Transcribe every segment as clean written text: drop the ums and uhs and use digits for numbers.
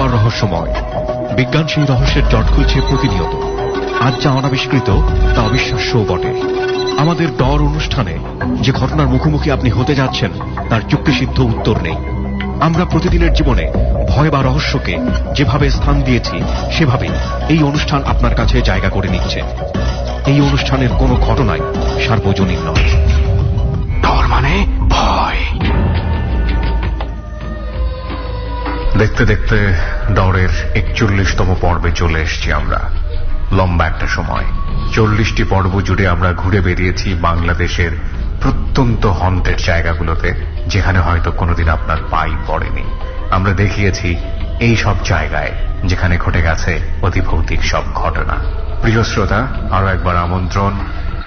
ডর রহস্যময়। বিজ্ঞান সেই রহস্যের জট খুলছে প্রতিনিয়ত। আজ যা অনাবিষ্কৃত তা অবিশ্বাস্যও বটে। আমাদের ডর অনুষ্ঠানে যে ঘটনার মুখোমুখি আপনি হতে যাচ্ছেন তার যুক্তিসিদ্ধ উত্তর নেই। আমরা প্রতিদিনের জীবনে ভয় বা রহস্যকে যেভাবে স্থান দিয়েছি সেভাবেই এই অনুষ্ঠান আপনার কাছে জায়গা করে নিচ্ছে। এই অনুষ্ঠানের কোনো ঘটনাই সার্বজনীন নয়। ডর মানে ভয়। দেখতে দেখতে ডরের 41তম পর্বে চলে এসেছি আমরা। লম্বা একটা সময়, 40টি পর্ব জুড়ে আমরা ঘুরে বেরিয়েছি বাংলাদেশের প্রত্যন্ত হন্টের জায়গাগুলোতে, যেখানে হয়তো কোনোদিন আপনার পাই পড়েনি। আমরা দেখিয়েছি এই সব জায়গায় যেখানে ঘটে গেছে অতিভৌতিক সব ঘটনা। প্রিয় শ্রোতা, আরো একবার আমন্ত্রণ।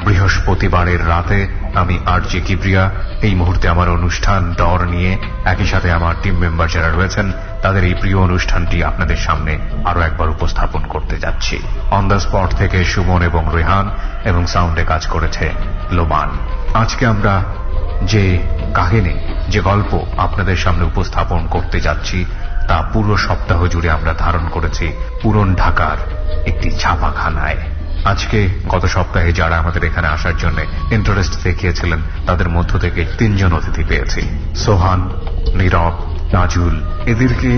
বৃহস্পতিবারের রাতে আমি আরজে কিবরিয়া এই মুহূর্তে আমার অনুষ্ঠান ডর নিয়ে, একই সাথে আমার টিম মেম্বার যারা রয়েছেন তাদের এই প্রিয় অনুষ্ঠানটি আপনাদের সামনে আরো একবার উপস্থাপন করতে যাচ্ছি। অন দ্য স্পট থেকে সুমন এবং রেহান, এবং সাউন্ডে কাজ করেছে লোমান। আজকে আমরা যে কাহিনী, যে গল্প আপনাদের সামনে উপস্থাপন করতে যাচ্ছি তা পুরো সপ্তাহ জুড়ে আমরা ধারণ করেছি পুরন ঢাকার একটি ছাপাখানায়। আজকে গত সপ্তাহে যারা আমাদের এখানে আসার জন্য ইন্টারেস্ট দেখিয়েছিলেন তাদের মধ্য থেকে 3 জন অতিথি পেয়েছি। সোহান, নীরব, নাজুল, এদেরকে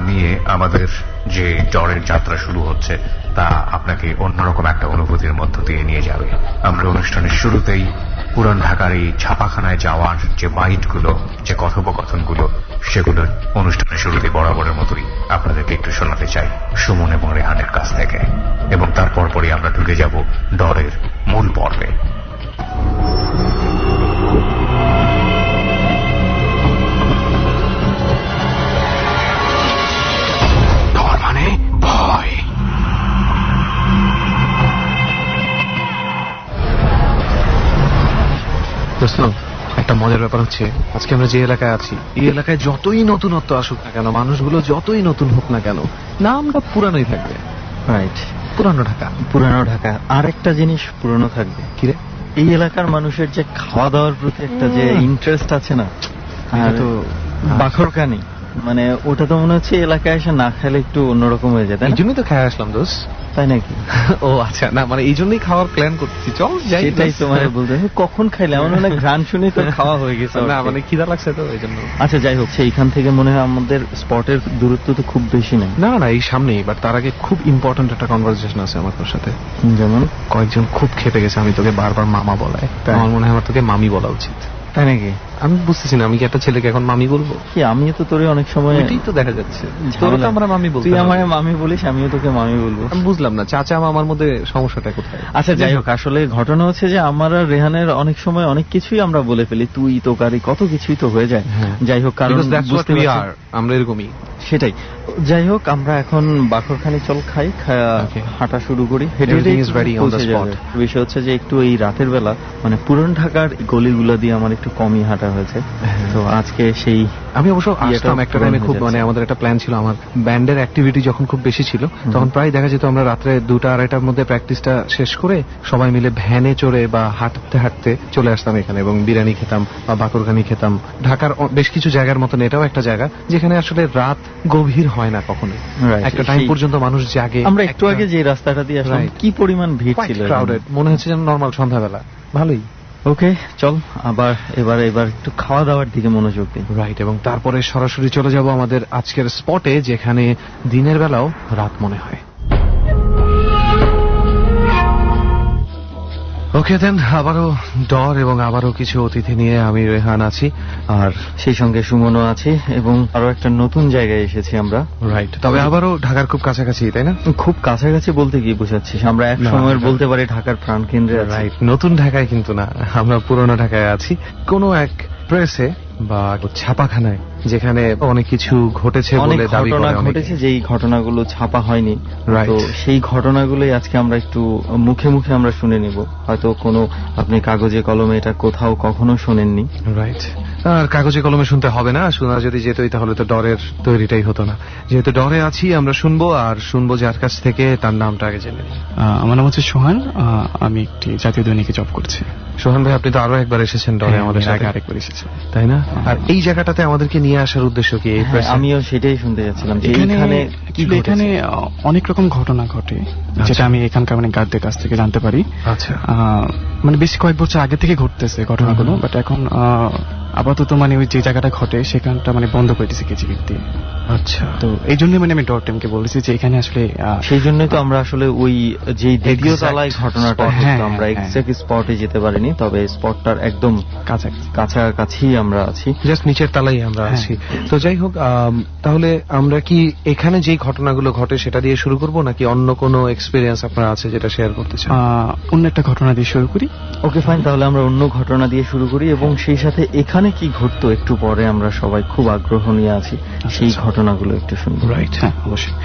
নিয়ে আমাদের যে ডরের যাত্রা শুরু হচ্ছে তা আপনাকে অন্যরকম একটা অনুভূতির মধ্য দিয়ে নিয়ে যাবে। আমরা অনুষ্ঠানের শুরুতেই পুরান ঢাকার এই ছাপাখানায় যাওয়ার যে বাইটগুলো, যে কথোপকথনগুলো, সেগুলো অনুষ্ঠানের শুরুতে বরাবরের মতোই আপনাদেরকে একটু শোনাতে চাই সুমন এবং রেহানের কাছ থেকে, এবং তারপর পরই আমরা ঢুকে যাব ডরের মূল পর্বে। ডর মানে ভয়। একটা মজার ব্যাপার হচ্ছে, আজকে আমরা যে এলাকায় আছি এই এলাকায় যতই নতুনত্ব আসুক না কেন, মানুষগুলো যতই নতুন হোক না কেন, নামটা পুরানোই থাকবে। রাইট, পুরানো ঢাকা। পুরানো ঢাকা। আর একটা জিনিস পুরানো থাকবে, কিরে? এই এলাকার মানুষের যে খাওয়া দাওয়ার প্রতি একটা যে ইন্টারেস্ট আছে না, আর তো বাখরখানি, মানে ওটা তো মনে হচ্ছে এলাকায় এসে না খেলে একটু অন্যরকম হয়ে যায়। এই জন্যই তো খেয়ে আসলাম দোষ। তাই নাকি? ও আচ্ছা, না মানে এই জন্যই খাওয়ার প্ল্যান করতেছি। চল যাই। সেটাই তোমার বলতে, কখন খাইলে আমার মনে হয় ঘ্রাণ শুনে তো খাওয়া হয়ে গেছে। না মানে খিদা লাগছে তো এই জন্য। আচ্ছা যাই হোক, এইখান থেকে মনে হয় আমাদের স্পটের দূরত্ব তো খুব বেশি নেই। না না, এই সামনেই। বাট তার আগে খুব ইম্পর্টেন্ট একটা কনভারসেশন আছে আমার তোর সাথে। যেমন কয়েকজন খুব খেপে গেছে আমি তোকে বারবার মামা বলায়। আমার মনে হয় আমার তোকে মামি বলা উচিত। তাই নাকি? আমি বুঝতেছি না, আমি কি একটা ছেলেকে এখন মামি বলবো? কি, আমিও তো তোরে অনেক সময়, এটাই তো দেখা যাচ্ছে, তোরা তো আমরা মামি বলতে, তুই আমায় মামি বলিস, আমিও তোকে মামি বলবো। আমি বুঝলাম না চাচা মামার মধ্যে সমস্যাটা কোথায়। আচ্ছা যাই হোক, আসলে ঘটনা হচ্ছে যে আমার আর রেহানের অনেক সময় অনেক কিছুই আমরা বলে ফেলি, তুই তোকারি কত কিছুই তো হয়ে যায়। যাই হোক, কারণ আমরা এরকমই। সেটাই। যাই হোক, আমরা এখন বাখরখানি চল খাই, হাঁটা শুরু করি। বিষয় হচ্ছে যে একটু এই রাতের বেলা মানে পুরান ঢাকার গলিগুলা দিয়ে আমার একটু কমই হাঁটা হয়েছে, তো আজকে সেই আমি অবশ্য আসতাম একটা টাইমে খুব, মানে আমাদের একটা প্ল্যান ছিল, আমার ব্যান্ডের অ্যাক্টিভিটি যখন খুব বেশি ছিল তখন প্রায় দেখা যেত আমরা রাত্রে 2টা-2:30টার মধ্যে প্র্যাকটিসটা শেষ করে সবাই মিলে ভ্যানে চড়ে বা হাঁটতে হাঁটতে চলে আসতাম এখানে, এবং বিরিয়ানি খেতাম বা বাকরখানি খেতাম। ঢাকার বেশ কিছু জায়গার মতন এটাও একটা জায়গা যেখানে আসলে রাত গভীর হয় না কখনো, একটা টাইম পর্যন্ত মানুষ জাগে। আমরা একটু আগে যে রাস্তাটা দিয়ে আসলাম কি পরিমাণ ভিড় ছিল, ক্রাউডেড মনে হচ্ছে যেন নর্মাল সন্ধ্যাবেলা। ভালোই। ওকে চল আবার এবার একটু খাওয়া দাওয়ার দিকে মনোযোগ দিই। রাইট, এবং তারপরে সরাসরি চলে যাব আমাদের আজকের স্পটে, যেখানে দিনের বেলাও রাত মনে হয়। ওকে দেন, আবারও ডর এবং আবারও কিছু অতিথি নিয়ে আমি রেহান আছি, আর সেই সঙ্গে সুমনও আছে, এবং আরো একটা নতুন জায়গায় এসেছি আমরা। রাইট, তবে আবারও ঢাকার খুব কাছাকাছি, তাই না? খুব কাছাকাছি বলতে কি বোঝাচ্ছিস? আমরা এক সময়ের বলতে পারি ঢাকার প্রাণকেন্দ্রে। রাইট, নতুন ঢাকায় কিন্তু না, আমরা পুরনো ঢাকায় আছি, কোনো এক প্রেসে বা ছাপাখানায় যেখানে অনেক কিছু ঘটেছে বলে দাবি করে, ঘটেছে যেই ঘটনাগুলো ছাপা হয়নি, তো সেই ঘটনাগুলোই আজকে আমরা একটু মুখে মুখে আমরা শুনে নিব। হয়তো কোনো আপনি কাগজে কলমে এটা কোথাও কখনো শোনেননি। রাইট, আর কাগজে কলমে শুনতে হবে না, শোনা যদি যেতই তাহলে তো ডরের তৈরিটাই হতো না। যেহেতু ডরে আছি আমরা শুনবো, আর শুনবো যার কাছ থেকে, তার নামটা আগে জেনে। আমার নাম হচ্ছে সোহান, আমি একটি জাতীয় দৈনিকে জব করছি। সোহান ভাই, আপনি তো আরো একবার এসেছেন ডরে আমাদের সাথে। আরেকবার এসেছেন, তাই না? আর এই জায়গাটাতে আমাদেরকে নিয়ে নিয়ে আসার উদ্দেশ্য কি? আমিও সেটাই শুনতে যাচ্ছিলাম যে এখানে অনেক রকম ঘটনা ঘটে, যেটা আমি এখানকার মানে গার্ডদের কাছ থেকে জানতে পারি। আচ্ছা, মানে বেশ কয়েক বছর আগে থেকে ঘটতেছে ঘটনাগুলো, বাট এখন আপাতত মানে ওই যে জায়গাটা ঘটে সেখানটা মানে বন্ধ করে দিয়েছে কেজিবির দিয়ে। আচ্ছা, তো এই জন্য মানে আমি ডট টিমকে বলেছি যে এখানে আসলে সেই জন্যই তো আমরা আসলে ওই যে দ্বিতীয় তলায় ঘটনাটা আমরা এক্সাক্ট স্পটে যেতে পারিনি, তবে স্পটটার একদম কাছাকাছি আমরা আছি, জাস্ট নিচের তলায় আমরা আছি। তো যাই হোক, তাহলে আমরা কি এখানে যে ঘটনাগুলো ঘটে সেটা দিয়ে শুরু করব, নাকি অন্য কোনো এক্সপিরিয়েন্স আপনার আছে যেটা শেয়ার করতে চান? অন্য একটা ঘটনা দিয়ে শুরু করি। ওকে ফাইন, তাহলে আমরা অন্য ঘটনা দিয়ে শুরু করি এবং সেই সাথে এখানে কি ঘটতো একটু পরে আমরা সবাই খুব আগ্রহ নিয়ে আছি সেই ঘটনাগুলো একটু শুনবো। রাইট, হ্যাঁ অবশ্যই।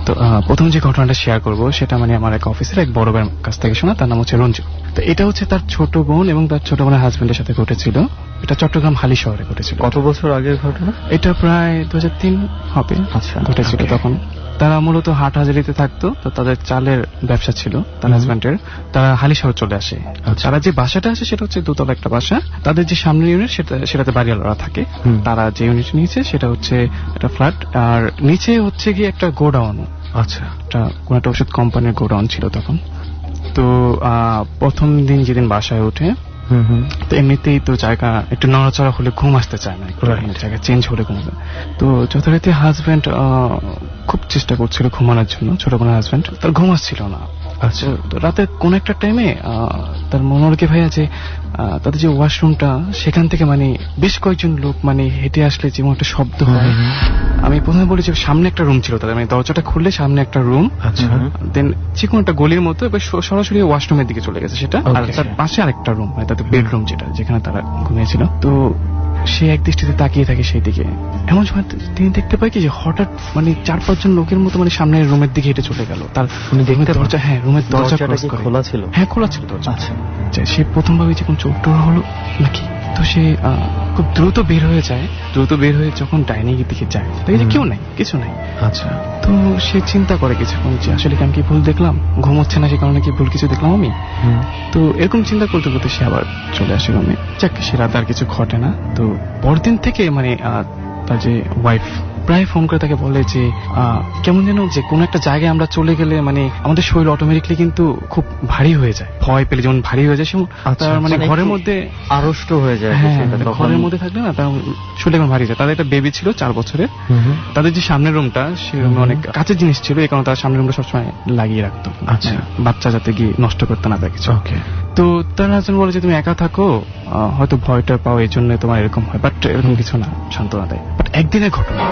তো প্রথম যে ঘটনাটা শেয়ার করব সেটা মানে আমার এক অফিসের এক বড় ভাইয়ের কাছ থেকে শোনা। তার নাম হচ্ছে রঞ্জু। তো এটা হচ্ছে তার ছোট বোন এবং তার ছোট বোনের হাজবেন্ডের সাথে ঘটেছিল। এটা চট্টগ্রাম হালি শহরে ঘটেছিল। কত বছর আগের ঘটনা? এটা প্রায় 2003 হবে। আচ্ছা, ঘটেছিল তখন। তারা মূলত হাটহাজারিতে থাকতো, তো তাদের চালের ব্যবসা ছিল তার হাজব্যান্ডের। তারা হালি শহর চলে আসে। তারা যে বাসাটা আছে সেটা হচ্ছে দোতলা একটা বাসা। তাদের যে সামনের ইউনিট সেটাতে বাড়িওয়ালারা থাকে। তারা যে ইউনিট নিয়েছে সেটা হচ্ছে একটা ফ্ল্যাট, আর নিচে হচ্ছে গিয়ে একটা গোডাউন। আচ্ছা, কোন একটা ওষুধ কোম্পানির গোডাউন ছিল তখন। তো প্রথম দিন যেদিন বাসায় ওঠে, তো এমনিতেই তো জায়গা একটু নড়াচড়া হলে ঘুম আসতে চায় না, জায়গা চেঞ্জ হলে ঘুম আসবে। তো যথারীতি হাজব্যান্ড খুব চেষ্টা করছিল ঘুমানোর জন্য, ছোট বোনের হাজব্যান্ড, তার ঘুম আসছিল না। আচ্ছা, রাতে কোন একটা টাইমে তার মনে হলো কি ভাইয়া যে তাদের যে ওয়াশরুমটা সেখান থেকে মানে বেশ কয়েকজন লোক মানে হেঁটে আসলে যেমন একটা শব্দ হয়। আমি প্রথমে বলি যে সামনে একটা রুম ছিল তাদের, মানে দরজাটা খুললে সামনে একটা রুম, দেন যে কোনো একটা গলির মতো এবার সরাসরি ওয়াশরুমের দিকে চলে গেছে সেটা, আর তার পাশে আরেকটা রুম, মানে তাদের বেডরুম যেখানে তারা ঘুমিয়েছিল। তো সে এক দৃষ্টিতে তাকিয়ে থাকে সেই দিকে। এমন সময় তিনি দেখতে পায় কি যে হঠাৎ মানে 4-5 জন লোকের মতো মানে সামনের রুমের দিকে হেঁটে চলে গেল। তার দরজা, হ্যাঁ রুমের দরজা খোলা ছিল। হ্যাঁ খোলা ছিল দরজা। আচ্ছা, সে প্রথম ভাবে যে কোন চোর টোর হলো নাকি, তো সে খুব দ্রুত বের হয়ে যায়। দ্রুত বের হয়ে যখন ডাইনিং এর দিকে যায় দেখে যে কেউ নাই, কিছু নাই। আচ্ছা, তো সে চিন্তা করে কিছুক্ষণ যে আসলে আমি কি ভুল দেখলাম, ঘুম হচ্ছে না সে কারণে কি ভুল কিছু দেখলাম আমি। তো এরকম চিন্তা করতে করতে সে আবার চলে আসে রুমে। যাক, সে রাত আর কিছু ঘটে না। তো পরদিন থেকে মানে তার যে ওয়াইফ প্রায় ফোন করে তাকে বলে যে কেমন যেন যে কোনো একটা জায়গায় আমরা চলে গেলে মানে আমাদের শরীর অটোমেটিকলি কিন্তু খুব ভারী হয়ে যায়, ভয় পেলে যেমন ভারী হয়ে যায় সেমন তার মানে ঘরের মধ্যে আড়ষ্ট হয়ে যায়। ঘরের মধ্যে থাকলে না তার শরীর এখন ভারী যায়। তাদের একটা বেবি ছিল 4 বছরের। তাদের যে সামনের রুমটা সে রুমে অনেক কাছের জিনিস ছিল, এই কারণে তার সামনের রুমটা সবসময় লাগিয়ে রাখতো, বাচ্চা যাতে গিয়ে নষ্ট করতে না পারে কিছু। তো তার হাজবেন্ড বলে যে তুমি একা থাকো, হয়তো ভয়টা পাও এই জন্য তোমার এরকম হয়, বাট এরকম কিছু না, সান্ত্বনা দেয়। বাট একদিনের ঘটনা,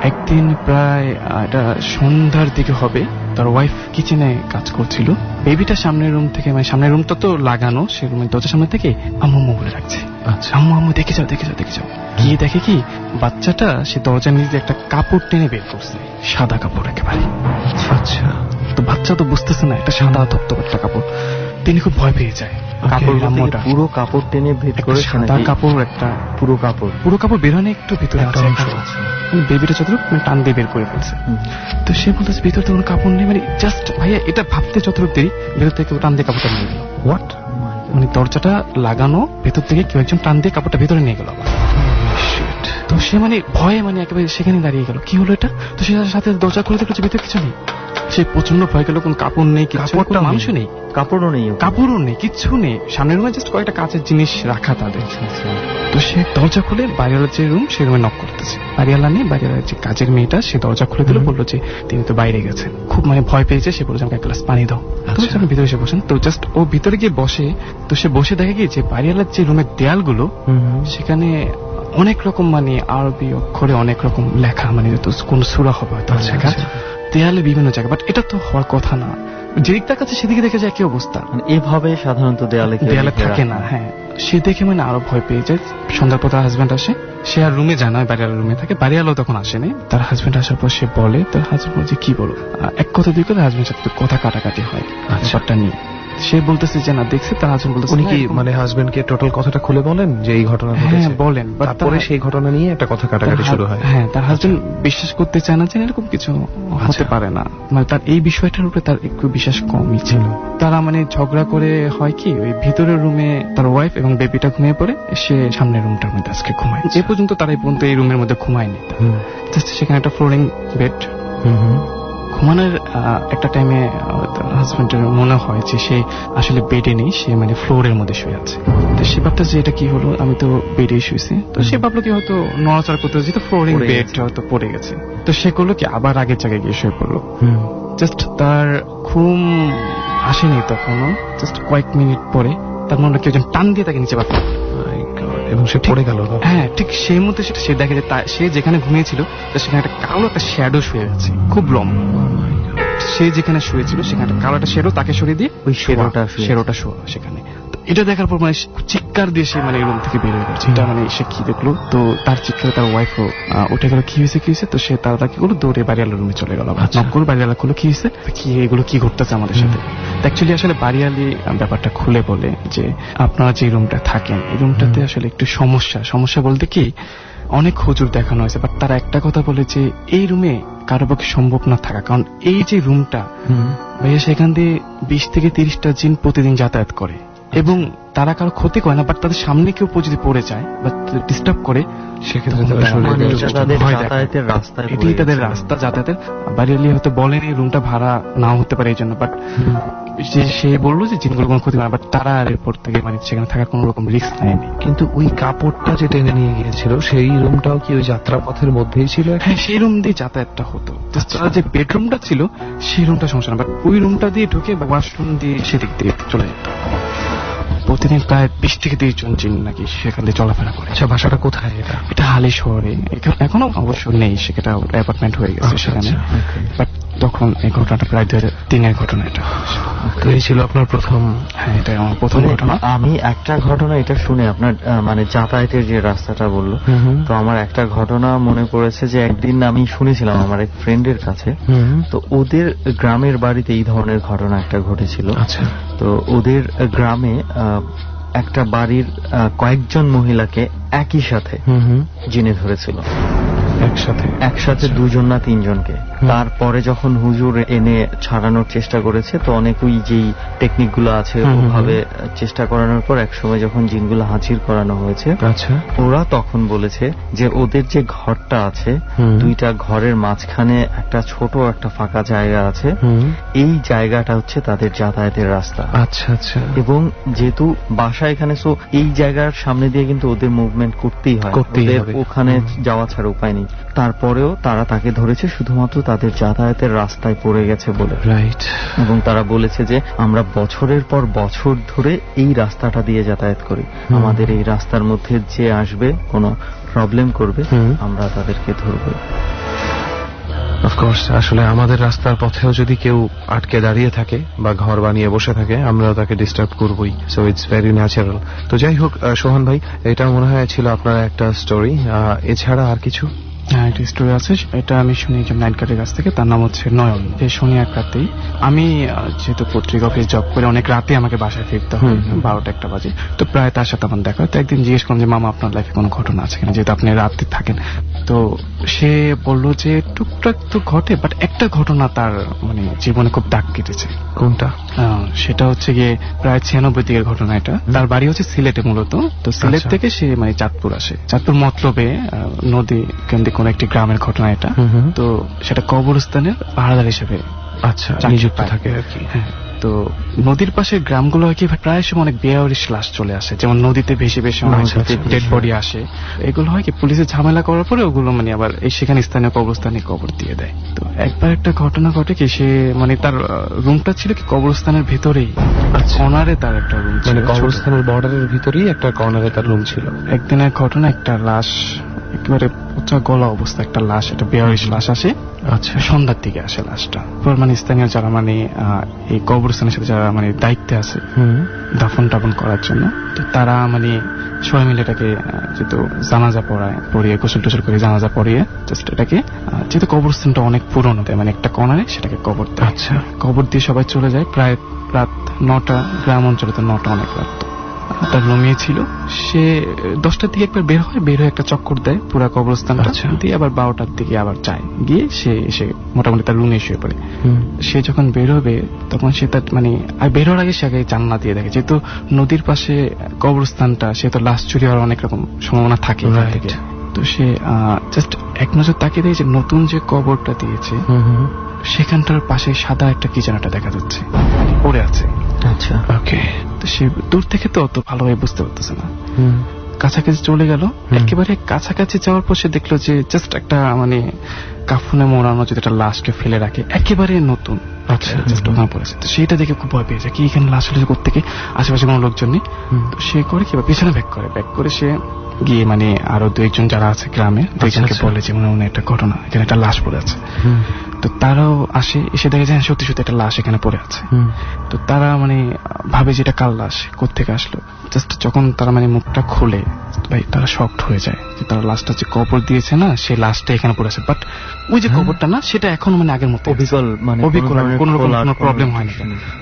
একদিন প্রায় এটা সন্ধ্যার দিকে হবে, তার ওয়াইফ কিচেনে কাজ করছিল। বেবিটা সামনের রুম থেকে, মানে সামনের রুমটা তো লাগানো, সে রুমের দরজার সামনে থেকে আম্মু বলে রাখছে। আচ্ছা, আম্মু দেখে যাও দেখে যাও দেখে যাও। গিয়ে দেখে কি বাচ্চাটা সে দরজার নিচে একটা কাপড় টেনে বের করছে, সাদা কাপড় একেবারে। আচ্ছা, তো বাচ্চা তো বুঝতেছে না একটা সাদা ধপধপ একটা কাপড়। তিনি খুব ভয় পেয়ে যায়। পুরো কাপড় টেনে বের করে, সাদা কাপড়, একটা পুরো কাপড় বেরোনে একটু ভিতরে আছে, মানে বেবিটা যতটুকু মানে টান দিয়ে বের করে ফেলছে। তো সে বলতেছে ভিতর থেকে কোনো কাপড় নেই, মানে জাস্ট ভাইয়া এটা ভাবতে যতটুকু দেরি, ভেতর থেকে টান দিয়ে কাপড়টা নিয়ে গেল। হোয়াট, মানে দরজাটা লাগানো, ভেতর থেকে কেউ একজন টান দিয়ে কাপড়টা ভেতরে নিয়ে গেল। তো সে মানে ভয়ে মানে একেবারে সেখানে দাঁড়িয়ে গেল, কি হলো এটা। তো সে সাথে দরজা খুলে দেখলো ভিতরে কিছু নেই। সে প্রচন্ড ভয় গেল, কোন কাপড় নেই, মানুষও নেই, কাপড়ও নেই, কিচ্ছু নেই। সামনের রুমে জাস্ট কয়েকটা কাঁচের জিনিস রাখা তাদের। তো সে দরজা খুলে বাড়িওয়ালার যে রুম সে রুমে নক করতেছে। বাড়িওয়ালা নেই, বাড়িওয়ালার যে কাজের মেয়েটা সে দরজা খুলে দিল, বললো যে তিনি তো বাইরে গেছেন। খুব মানে ভয় পেয়েছে, সে বলছে আমাকে এক গ্লাস পানি দাও। তো ভিতরে এসে বসেন। তো জাস্ট ও ভিতরে গিয়ে বসে, তো সে বসে দেখে কি যে বাড়িওয়ালার যে রুমের দেয়ালগুলো সেখানে অনেক রকম মানে আরবি অক্ষরে অনেক রকম লেখা, মানে কোন সূরা হবে হয়তো লেখা দেয়ালে বিভিন্ন জায়গায়। বাট এটা তো হওয়ার কথা না, যেদিক তাকাচ্ছে সেদিকে দেখে যায় কি অবস্থা, মানে এভাবে সাধারণত দেয়ালে থাকে না। হ্যাঁ, সে দেখে মানে আরো ভয় পেয়ে যায়। সন্ধ্যার পর তার হাজবেন্ড আসে, সে আর রুমে যায় না, বাড়িওয়ালার রুমে থাকে। বাড়িওয়ালাও তখন আসেনি। তার হাজবেন্ড আসার পর সে বলে, তার হাজবেন্ড বলছে কি বলো, এক কথা দুই কথা হাজবেন্ড সাথে কথা কাটাকাটি হয় ব্যাপারটা নিয়ে, সে বলতেছে যে না দেখছে, তার হাজবেন্ড বলতেছে। উনি কি মানে হাজবেন্ডকে টোটাল কথাটা খুলে বলেন যে এই ঘটনা ঘটেছে? হ্যাঁ বলেন, তারপরে সেই ঘটনা নিয়ে একটা কথা কাটাকাটি শুরু হয়। হ্যাঁ, তার হাজবেন্ড বিশ্বাস করতে চায় না যে এরকম কিছু হতে পারে না, মানে তার এই বিষয়টার উপরে তার একটু বিশ্বাস কমই ছিল। তারা মানে ঝগড়া করে হয় কি, ওই ভিতরের রুমে তার ওয়াইফ এবং বেবিটা ঘুমিয়ে পড়ে, সে সামনের রুমটার মধ্যে আজকে ঘুমায়। এ পর্যন্ত তারা এই পর্যন্ত এই রুমের মধ্যে ঘুমায়নি। সেখানে একটা ফ্লোরিং বেড। ঘুমানোর একটা টাইমে হাজবেন্ডের মনে হয় যে সে আসলে বেডে নেই, সে মানে ফ্লোরের মধ্যে শুয়ে আছে। তো সে ভাবটা যে এটা কি হলো, আমি তো বেডে শুয়েছি। তো সে ভাবলো কি হয়তো নড়াচড়া করতে হচ্ছে, তো ফ্লোরিং বেড হয়তো পড়ে গেছে। তো সে করলো কি আবার আগের জায়গায় গিয়ে শুয়ে পড়লো। জাস্ট তার ঘুম আসেনি তখনও, জাস্ট কয়েক মিনিট পরে তার মনে হলো কেউ একজন টান দিয়ে তাকে নিচে পাঠালো এবং সে পড়ে গেল। হ্যাঁ, ঠিক সেই মুহূর্তে সে দেখে যে সে যেখানে ঘুমিয়েছিল সেখানে একটা কালো একটা শ্যাডো শুয়ে আছে, খুব লম্বা। সে যেখানে শুয়েছিল সেখানে একটা কালো একটা শ্যাডো, তাকে সরিয়ে দিয়ে ওই শ্যাডোটা শোয়া সেখানে। তো এটা দেখার পর মানে চিৎকার দিয়ে সে মানে রুম থেকে বের হয়ে গেছে। এটা মানে সে কি দেখলো, তো তার চিৎকারে তার ওয়াইফও উঠে গেল, কি হয়েছে। তো সে তারা কি করলো, দৌড়ে বাড়িওয়ালার রুমে চলে গেল। নকল বাড়িওয়ালা করলো, কি হয়েছে, কি এগুলো কি ঘটতেছে আমাদের সাথে। অ্যাকচুয়ালি আসলে বাড়িওয়ালি ব্যাপারটা খুলে বলে যে আপনারা যে রুমটা থাকেন এই রুমটাতে আসলে একটু সমস্যা বলতে কি, অনেক হুজুর দেখানো হয়েছে, বাট তারা একটা কথা বলে যে এই রুমে কারো পক্ষে সম্ভব না থাকা, কারণ এই যে রুমটা ভাইয়া সেখান দিয়ে 20 থেকে 30টা জিন প্রতিদিন যাতায়াত করে এবং তারা কারো ক্ষতি করে না, বাট তাদের সামনে কেউ যদি পড়ে যায় বা ডিস্টার্ব করে সেক্ষেত্রে এটাই তাদের রাস্তা যাতায়াতের। বাড়িওয়ালি হয়তো বলেনি রুমটা ভাড়া নাও হতে পারে এই জন্য, বাট সে বললো যে জিনগুলো কোনো ক্ষতি করে না, বাট তারা আর এরপর থেকে মানে সেখানে থাকার কোন রকম রিস্ক নেয়নি। কিন্তু ওই কাপড়টা যে টেনে নিয়ে গিয়েছিল সেই রুমটাও কি ওই যাত্রাপথের মধ্যেই ছিল? হ্যাঁ, সেই রুম দিয়ে যাতায়াতটা হতো। তারা যে বেডরুমটা ছিল সেই রুমটা সমস্যা না, বাট ওই রুমটা দিয়ে ঢুকে বা ওয়াশরুম দিয়ে সেদিক দিয়ে চলে যেত। প্রতিদিন প্রায় 20 থেকে 30 জন জিন নাকি সেখান দিয়ে চলাফেরা করে। আচ্ছা, বাসাটা কোথায় এটা? এটা হালি শহরে, এখনো অবশ্য নেই, সেটা অ্যাপার্টমেন্ট হয়ে গেছে সেখানে। বাট তখন এই ঘটনাটা প্রায় 2003-এর ঘটনা। এটা তো এই ছিল আপনার প্রথম? হ্যাঁ, এটা আমার প্রথম ঘটনা। আমি একটা ঘটনা এটা শুনে আপনার মানে যাতায়াতের যে রাস্তাটা বললো, তো আমার একটা ঘটনা মনে পড়েছে যে একদিন আমি শুনেছিলাম আমার এক ফ্রেন্ডের কাছে, তো ওদের গ্রামের বাড়িতে এই ধরনের ঘটনা একটা ঘটেছিল। আচ্ছা। তো ওদের গ্রামে একটা বাড়ির কয়েকজন মহিলাকে একই সাথে জিনে ধরেছিল, একসাথে 2 জন না 3 জনকে। তারপরে যখন হুজুর এনে ছাড়ানোর চেষ্টা করেছে, তো অনেকই যেই টেকনিক গুলো আছে ওভাবে চেষ্টা করানোর পর একসময় যখন জিনগুলো হাজির করানো হয়েছে, ওরা তখন বলেছে যে ওদের যে ঘরটা আছে, 2টা ঘরের মাঝখানে একটা ছোট একটা ফাঁকা জায়গা আছে, এই জায়গাটা হচ্ছে তাদের যাতায়াতের রাস্তা। আচ্ছা আচ্ছা। এবং যেহেতু বাসা এখানে, সো এই জায়গার সামনে দিয়ে কিন্তু ওদের মুভমেন্ট করতেই হয়, ওদের ওখানে যাওয়া ছাড়া উপায় নেই। তারপরেও তারা তাকে ধরেছে শুধুমাত্র তাদের যাতায়াতের রাস্তায় পড়ে গেছে বলে। রাইট। এবং তারা বলেছে যে আমরা বছরের পর বছর ধরে এই রাস্তাটা দিয়ে যাতায়াত করি, আমাদের এই রাস্তার মধ্যে যে আসবে কোনো প্রবলেম করবে আমরা তাদেরকে ধরব। অফকোর্স, আসলে আমাদের রাস্তার পথেও যদি কেউ আটকে দাঁড়িয়ে থাকে বা ঘর বানিয়ে বসে থাকে, আমরাও তাকে ডিস্টার্ব করবই। So it's very natural. তো যাই হোক, সোহান ভাই, এটা মনে হয় ছিল আপনার একটা স্টোরি, এছাড়া আর কিছু? হ্যাঁ, একটা স্টোরি আছে, এটা আমি শুনি একজন নাইট গার্ডের কাছ থেকে, তার নাম হচ্ছে নয়ন। শুনি এক রাতেই, আমি যেহেতু পত্রিকা অফিস জব করে অনেক রাতে আমাকে বাসায় ফিরতে হয়, 12টা-1টা বাজে। তো প্রায় তার সাথে আমার দেখা, তো একদিন জিজ্ঞেস করলাম যে মামা আপনার লাইফে কোনো ঘটনা আছে কিনা, যেহেতু আপনি রাতে থাকেন। তো সে বলল যে টুকটাক তো ঘটে, বাট একটা ঘটনা তার মানে জীবনে খুব দাগ কেটেছে। কোনটা? সেটা হচ্ছে গিয়ে প্রায় 96 দিকের ঘটনা। এটা তার বাড়ি হচ্ছে সিলেটে মূলত। তো সিলেট থেকে সে মানে চাঁদপুর আসে, চাঁদপুর মতলবে নদী কেন্দ্রিক কোন একটি গ্রামের ঘটনা এটা। তো সেটা কবরস্থানের পাহারাদার হিসেবে আচ্ছা নিযুক্ত থাকে আর কি। হ্যাঁ, তো নদীর পাশে গ্রামগুলো কি প্রায় সময় অনেক বেআইনি লাশ চলে আসে, যেমন নদীতে ভেসে ভেসে ডেড বডি আসে। এগুলো হয় কি পুলিশের ঝামেলা করার পরে ওগুলো মানে আবার এই সেখানে স্থানীয় কবরস্থানে কবর দিয়ে দেয়। তো একবার একটা ঘটনা ঘটে কি, সে মানে তার রুমটা ছিল কি কবরস্থানের ভেতরেই, কর্নারে তার একটা রুম ছিল, মানে কবরস্থানের বর্ডারের ভিতরেই একটা কর্নারে তার রুম ছিল। একদিনের ঘটনা, একটা লাশ একেবারে পচা গলা অবস্থা, একটা লাশ, একটা বেআইনি লাশ আসে। আচ্ছা, সন্ধ্যার দিকে আসে লাশটা। মানে স্থানীয় যারা মানে এই কবরস্থানের সাথে যারা মানে দায়িত্বে আছে দাফন টাফন করার জন্য, তো তারা মানে সবাই মিলে এটাকে যেহেতু জানাজা পড়িয়ে গোসল টোসল করে জানাজা পড়িয়ে জাস্ট এটাকে, যেহেতু কবরস্থানটা অনেক পুরনো, তাই মানে একটা কর্নারে সেটাকে কবর দেয়। আচ্ছা, কবর দিয়ে সবাই চলে যায়। প্রায় রাত 9টা, গ্রাম অঞ্চলে তো 9টা অনেক রাত। তার রুমে ছিল, সে 10টার দিকে একবার বের হয়ে একটা চক্কর দেয় পুরা কবরস্থানটা দিয়ে, আবার 12টার দিকে আবার যায়, গিয়ে সে এসে মোটামুটি তার রুমে শুয়ে পড়ে। সে যখন বের হবে তখন সে তার মানে বের হওয়ার আগে সে আগে জানলা দিয়ে দেখে, যেহেতু নদীর পাশে কবরস্থানটা, সে তো লাশ চুরি হওয়ার অনেক রকম সম্ভাবনা থাকে। তো সে জাস্ট এক নজর তাকিয়ে দেখে যে নতুন যে কবরটা দিয়েছে সেখানটার পাশে সাদা একটা কি যেন দেখা যাচ্ছে, মানে পড়ে আছে। আচ্ছা, ওকে। তো সে দূর থেকে তো অত ভালোভাবে বুঝতে পারতেছে না, কাছাকাছি চলে গেল। একেবারে কাছাকাছি যাওয়ার পর সে দেখলো যে জাস্ট একটা মানে কাফনে মোড়ানো যদি একটা লাশকে ফেলে রাখে, একেবারে নতুন। আচ্ছা, জাস্ট ওখানে পড়েছে। তো সেটা দেখে খুব ভয় পেয়েছে, কি এখানে লাশ হলে কোথেকে, আশেপাশে কোনো লোকজন নেই। তো সে করে কি পিছনে ব্যাক করে সে গিয়ে মানে আরো 2-1জন যারা আছে গ্রামে, 2জনকে বলে যে মনে একটা ঘটনা, এখানে একটা লাশ পড়ে আছে। তো তারাও আসে, এসে দেখে যায় সত্যি সত্যি একটা লাশ এখানে পড়ে আছে। তো তারা মানে ভাবে যে এটা কার লাশ, কোত্থেকে আসলো। জাস্ট যখন তারা মানে মুখটা খুলে ভাই তারা শকড হয়ে যায় যে তারা লাশটা যে কবর দিয়েছে না, সেই লাশটা এখানে পড়ে আছে। বাট ওই যে কবরটা না, সেটা এখন মানে আগের মতো অবিকল, মানে কোনো রকম কোনো প্রবলেম হয়নি।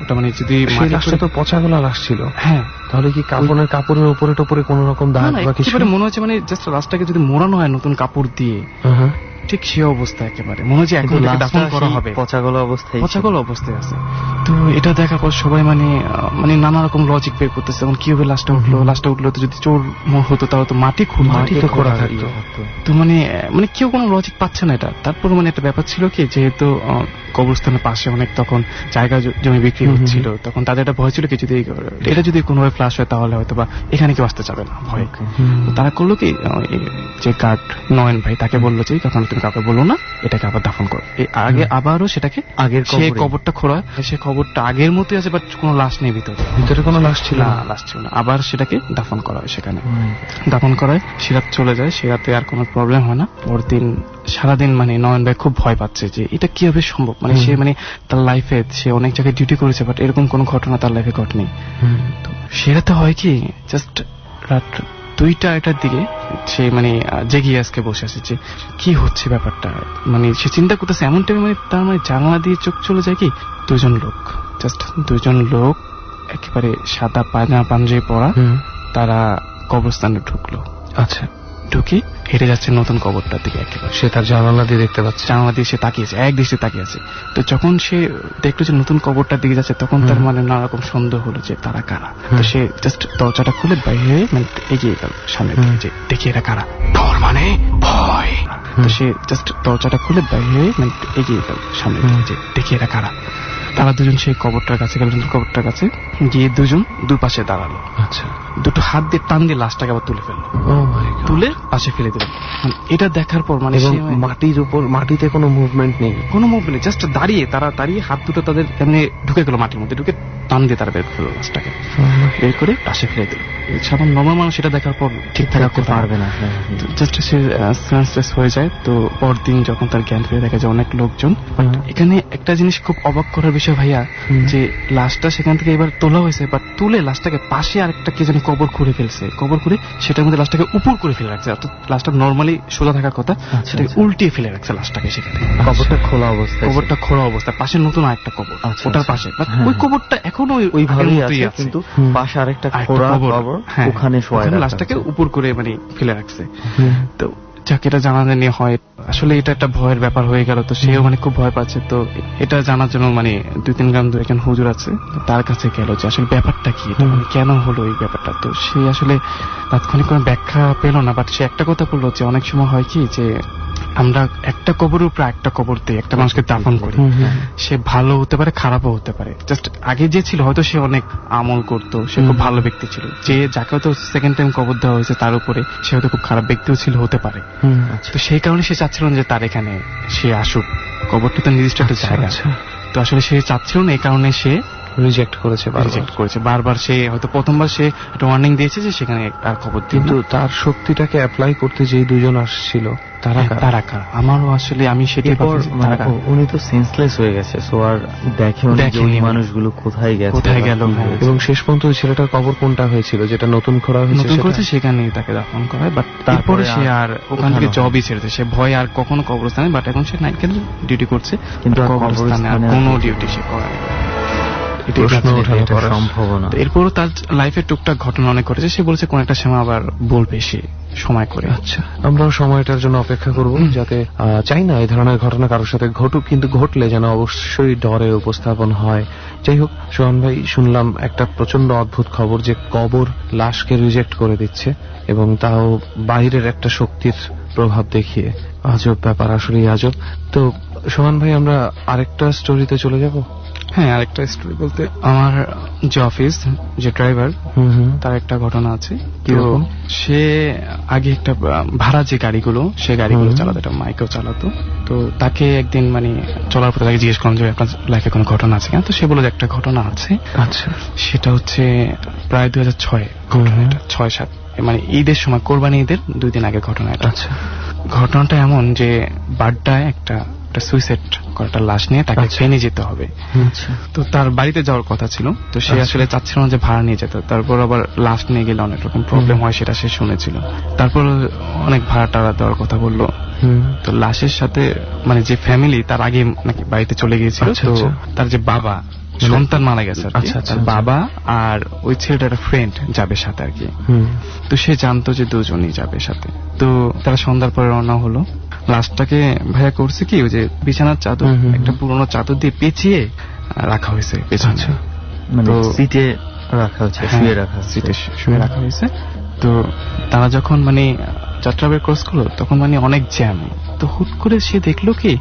ওটা মানে যদি সেই লাশটা তো পচা গলা লাশ ছিল। হ্যাঁ, তাহলে কি কাপড়ের উপরে টোপরে কোনো রকম দাগ বা কিছু মনে হচ্ছে মানে জাস্ট লাশটাকে যদি মোড়ানো হয় নতুন কাপড় দিয়ে, ঠিক সে অবস্থা একেবারে মনে হচ্ছে এখন দাফন করা হবে, পচাগলা অবস্থায় আছে। তো এটা দেখার পর সবাই মানে নানা রকম লজিক বের করতেছে, এখন কিভাবে লাশটা উঠলো, তো যদি চোর হতো তাহলে তো মাটি তো খোঁড়া থাকতো। তো মানে কেউ কোনো লজিক পাচ্ছে না এটা। তারপর মানে একটা ব্যাপার ছিল কি, যেহেতু কবরস্থানের পাশে অনেক তখন জায়গা জমি বিক্রি হচ্ছিল, তখন তাদের একটা ভয় ছিল কি যদি এটা যদি কোনোভাবে ফ্লাশ হয় তাহলে হয়তো বা এখানে কেউ আসতে চাবে না ভয়। তারা করলো কি, যে গার্ড নয়ন ভাই তাকে বললো যে কখন তুমি কাউকে বলো না, এটাকে আবার দাফন করো। আগে আবারও সেটাকে আগের কবরটা খোঁড়া, সে কবরটা আগের মতোই আছে, বাট কোনো লাশ নেই ভিতরে কোনো লাশ ছিল না। আবার সেটাকে দাফন করা হয়, সেখানে দাফন করায় সিরাত চলে যায়। সিরাতে আর কোনো প্রবলেম হয় না। পরদিন সারাদিন মানে নয়ন ভাই খুব ভয় পাচ্ছে যে এটা কিভাবে সম্ভব, মানে সে মানে তার লাইফে সে অনেক জায়গায় ডিউটি করেছে, বাট এরকম কোনো ঘটনা তার লাইফে ঘটেনি। তো সেরাতে হয় কি, জাস্ট রাত 2টা-2টার দিকে সে মানে জেগে আজকে বসে আছে যে কি হচ্ছে ব্যাপারটা, মানে সে চিন্তা করতেছে। এমন টাইমে মানে তার মানে জানালা দিয়ে চোখ চলে যায় কি, 2জন লোক একেবারে সাদা পাঞ্জাবি পরা, তারা কবরস্থানে ঢুকলো। আচ্ছা, ঢুকে হেঁটে যাচ্ছে নতুন কবরটার দিকে। একেবারে সে তার জানালা দিয়ে দেখতে পাচ্ছে, জানালা দিয়ে সে তাকিয়েছে, এক দৃষ্টি তাকিয়েছে। তো যখন সে দেখলো যে নতুন কবরটার দিকে যাচ্ছে, তখন তার মানে নানা রকম সন্দেহ হলো যে তারা কারা। তো সে জাস্ট দরজাটা খুলে বাইরে মানে এগিয়ে গেল সামনে দিকে, যে দেখি এরা কারা। ডর মানে ভয়। তো সে জাস্ট দরজাটা খুলে বাইরে মানে এগিয়ে গেল সামনে দিকে, যে দেখি এরা কারা। তারা 2জন সেই কবরটার কাছে গেল, কবরটার কাছে গিয়ে 2জন দুপাশে দাঁড়ালো। আচ্ছা, দুটো হাত দিয়ে টান দিয়ে লাশটাকে আবার তুলে ফেললো, তুলে পাশে ফেলে দিল। এটা দেখার পর মানে মাটির উপর, মাটিতে কোনো মুভমেন্ট নেই, জাস্ট তারা দাঁড়িয়ে হাত দুটো তাদের এমনি ঢুকে গেল মাটির মধ্যে, ঢুকে টান দিয়ে তারা বের ফেললো লাশটাকে, বের করে পাশে ফেলে দিল। সাধারণ নর্মাল মানুষ সেটা দেখার পর ঠিকঠাক রাখতে পারবে না, জাস্ট সে সেন্সলেস হয়ে যায়। তো পরদিন যখন তার জ্ঞান ফিরে দেখা যায় অনেক লোকজন। এখানে একটা জিনিস খুব অবাক করার বিষয় ভাইয়া, যে লাশটা সেখান থেকে এবার তোলা হয়েছে, বাট তুলে লাশটাকে পাশে আরেকটা কে জানি কবর খুঁড়ে ফেলছে, কবর খুঁড়ে সেটার মধ্যে লাশটাকে উপর করে ফেলে রাখছে। অর্থাৎ লাশটা নর্মালি সোজা থাকার কথা, সেটাকে উল্টিয়ে ফেলে রাখছে লাশটাকে সেখানে, কবরটা খোলা অবস্থায় পাশে নতুন আরেকটা কবর ওটার পাশে। ওই কবরটা এখনো ওইভাবেই আছে, কিন্তু পাশে আরেকটা খোলা কবর, ওখানে লাশটাকে উপর করে মানে ফেলে রাখছে। তো যাকে এটা জানানো নিয়ে হয়, আসলে এটা একটা ভয়ের ব্যাপার হয়ে গেল। তো সেও মানে খুব ভয় পাচ্ছে। তো এটা জানার জন্য মানে 2-3 গ্রাম দূরে একজন হুজুর আছে, তার কাছে গেল যে আসলে ব্যাপারটা কি, মানে কেন হলো এই ব্যাপারটা। তো সে আসলে তাৎক্ষণিক কোনো ব্যাখ্যা পেল না, বাট সে একটা কথা বললো যে অনেক সময় হয় কি, যে আমরা একটা কবরের উপর একটা কবর দিই, একটা মানুষকে দাফন করি। সে ভালো হতে পারে, খারাপও হতে পারে। জাস্ট আগে যে ছিল হয়তো সে অনেক আমল করতো, সে খুব ভালো ব্যক্তি ছিল। যে যাকে হয়তো সেকেন্ড টাইম কবর দেওয়া হয়েছে তার উপরে সে হয়তো খুব খারাপ ব্যক্তিও ছিল, হতে পারে। তো সেই কারণে সে চাচ্ছিল যে তার এখানে সে আসুক, কবরটা তো নির্দিষ্ট একটা জায়গা। তো আসলে সে চাচ্ছিল না, এই কারণে সে রিজেক্ট করেছে বারবার। সে হয়তো প্রথমবার সে একটা ওয়ার্নিং দিয়েছে যে সেখানে আর খবর দিন, কিন্তু তার শক্তিটাকে অ্যাপ্লাই করতে যেই 2জন আসছিল তারা কারা, আমারও আসলে আমি সেটাই ভাবছি। উনি তো সেন্সলেস হয়ে গেছে, সো আর দেখেনি মানুষগুলো কোথায় গেল। এবং শেষ পর্যন্ত ছেলেটার কবর কোনটা হয়েছিল, যেটা নতুন করা হয়েছে সেখানেই তাকে দাফন করা হয়। বাট তারপরে সে আর ওখান থেকে জবই ছেড়েছে, সে ভয় আর কখনো কবরস্থানে, বাট এখন সে নাইট ডিউটি করছে, কিন্তু কবরস্থানে আর কোনো ডিউটি সে করে। সম্ভাবনা। এরপরও তার লাইফে টুকটাক ঘটনা অনেক ঘটেছে, সে বলেছে কোন একটা সময় আবার বলবে সে সময় করে। আচ্ছা, আমরাও সময়টার জন্য অপেক্ষা করব, যাতে চাই না এই ধরনের ঘটনা কারোর সাথে ঘটুক, কিন্তু ঘটলে যেন অবশ্যই ডরে উপস্থাপন হয়। যাই হোক সোহান ভাই, শুনলাম একটা প্রচন্ড অদ্ভুত খবর যে কবর লাশকে রিজেক্ট করে দিচ্ছে, এবং তাও বাইরের একটা শক্তির প্রভাব দেখিয়ে। আজব ব্যাপার, আসলেই আজব। তো সোহান ভাই, আমরা আরেকটা স্টোরিতে চলে যাব। হ্যাঁ, আরেকটা স্টোরি বলতে আমার যে অফিস, যে ড্রাইভার, তার একটা ঘটনা আছে। কিরকম? সে আগে একটা ভাড়া যে গাড়িগুলো, সে গাড়িগুলো চালাতো, একটা মাইকেও চালাতো। তো তাকে একদিন মানে চলার পথে তাকে জিজ্ঞেস করলাম যে আপনার লাইফে কোনো ঘটনা আছে কিনা। তো সে বলে যে একটা ঘটনা আছে। আচ্ছা, সেটা হচ্ছে প্রায় 2006 ঘটনা, এটা 6-7 মানে ঈদের সময়, কোরবানি ঈদের 2 দিন আগে ঘটনা এটা। আচ্ছা, ঘটনাটা এমন যে বাড্ডায় একটা সুইসাইড করাটা লাশ নিয়ে তাকে ফেনে যেতে হবে। তো তার বাড়িতে যাওয়ার কথা ছিল, তো সে আসলে চাচ্ছিল না যে ভাড়া নিয়ে যেতে। তারপর আবার লাশ নিয়ে গেলে অনেক রকম প্রবলেম হয়, সেটা সে শুনেছিল। তারপর অনেক ভাড়া টাড়া দেওয়ার কথা বললো। তো লাশের সাথে মানে যে ফ্যামিলি তার আগে নাকি বাড়িতে চলে গিয়েছিল, তো তার যে বাবা, সন্তান মারা গেছে আর কি, তার বাবা আর ওই ছেলেটার একটা ফ্রেন্ড যাবে সাথে আর কি। তো সে জানতো যে দুজনই যাবে সাথে। তো তারা সন্ধ্যার পরে রওনা হলো। লাশটাকে ভাইয়া করছে কি, ওই যে বিছানার চাদর, একটা পুরোনো চাদর দিয়ে পেঁচিয়ে রাখা হয়েছে পেছনে, মানে সিটে রাখা হয়েছে, শুয়ে রাখা, সিটে শুয়ে রাখা হয়েছে। তো তারা যখন মানে যাত্রাবাড়ি ক্রস করলো, তখন মানে অনেক জ্যাম। তো হুট করে সে দেখলো কি,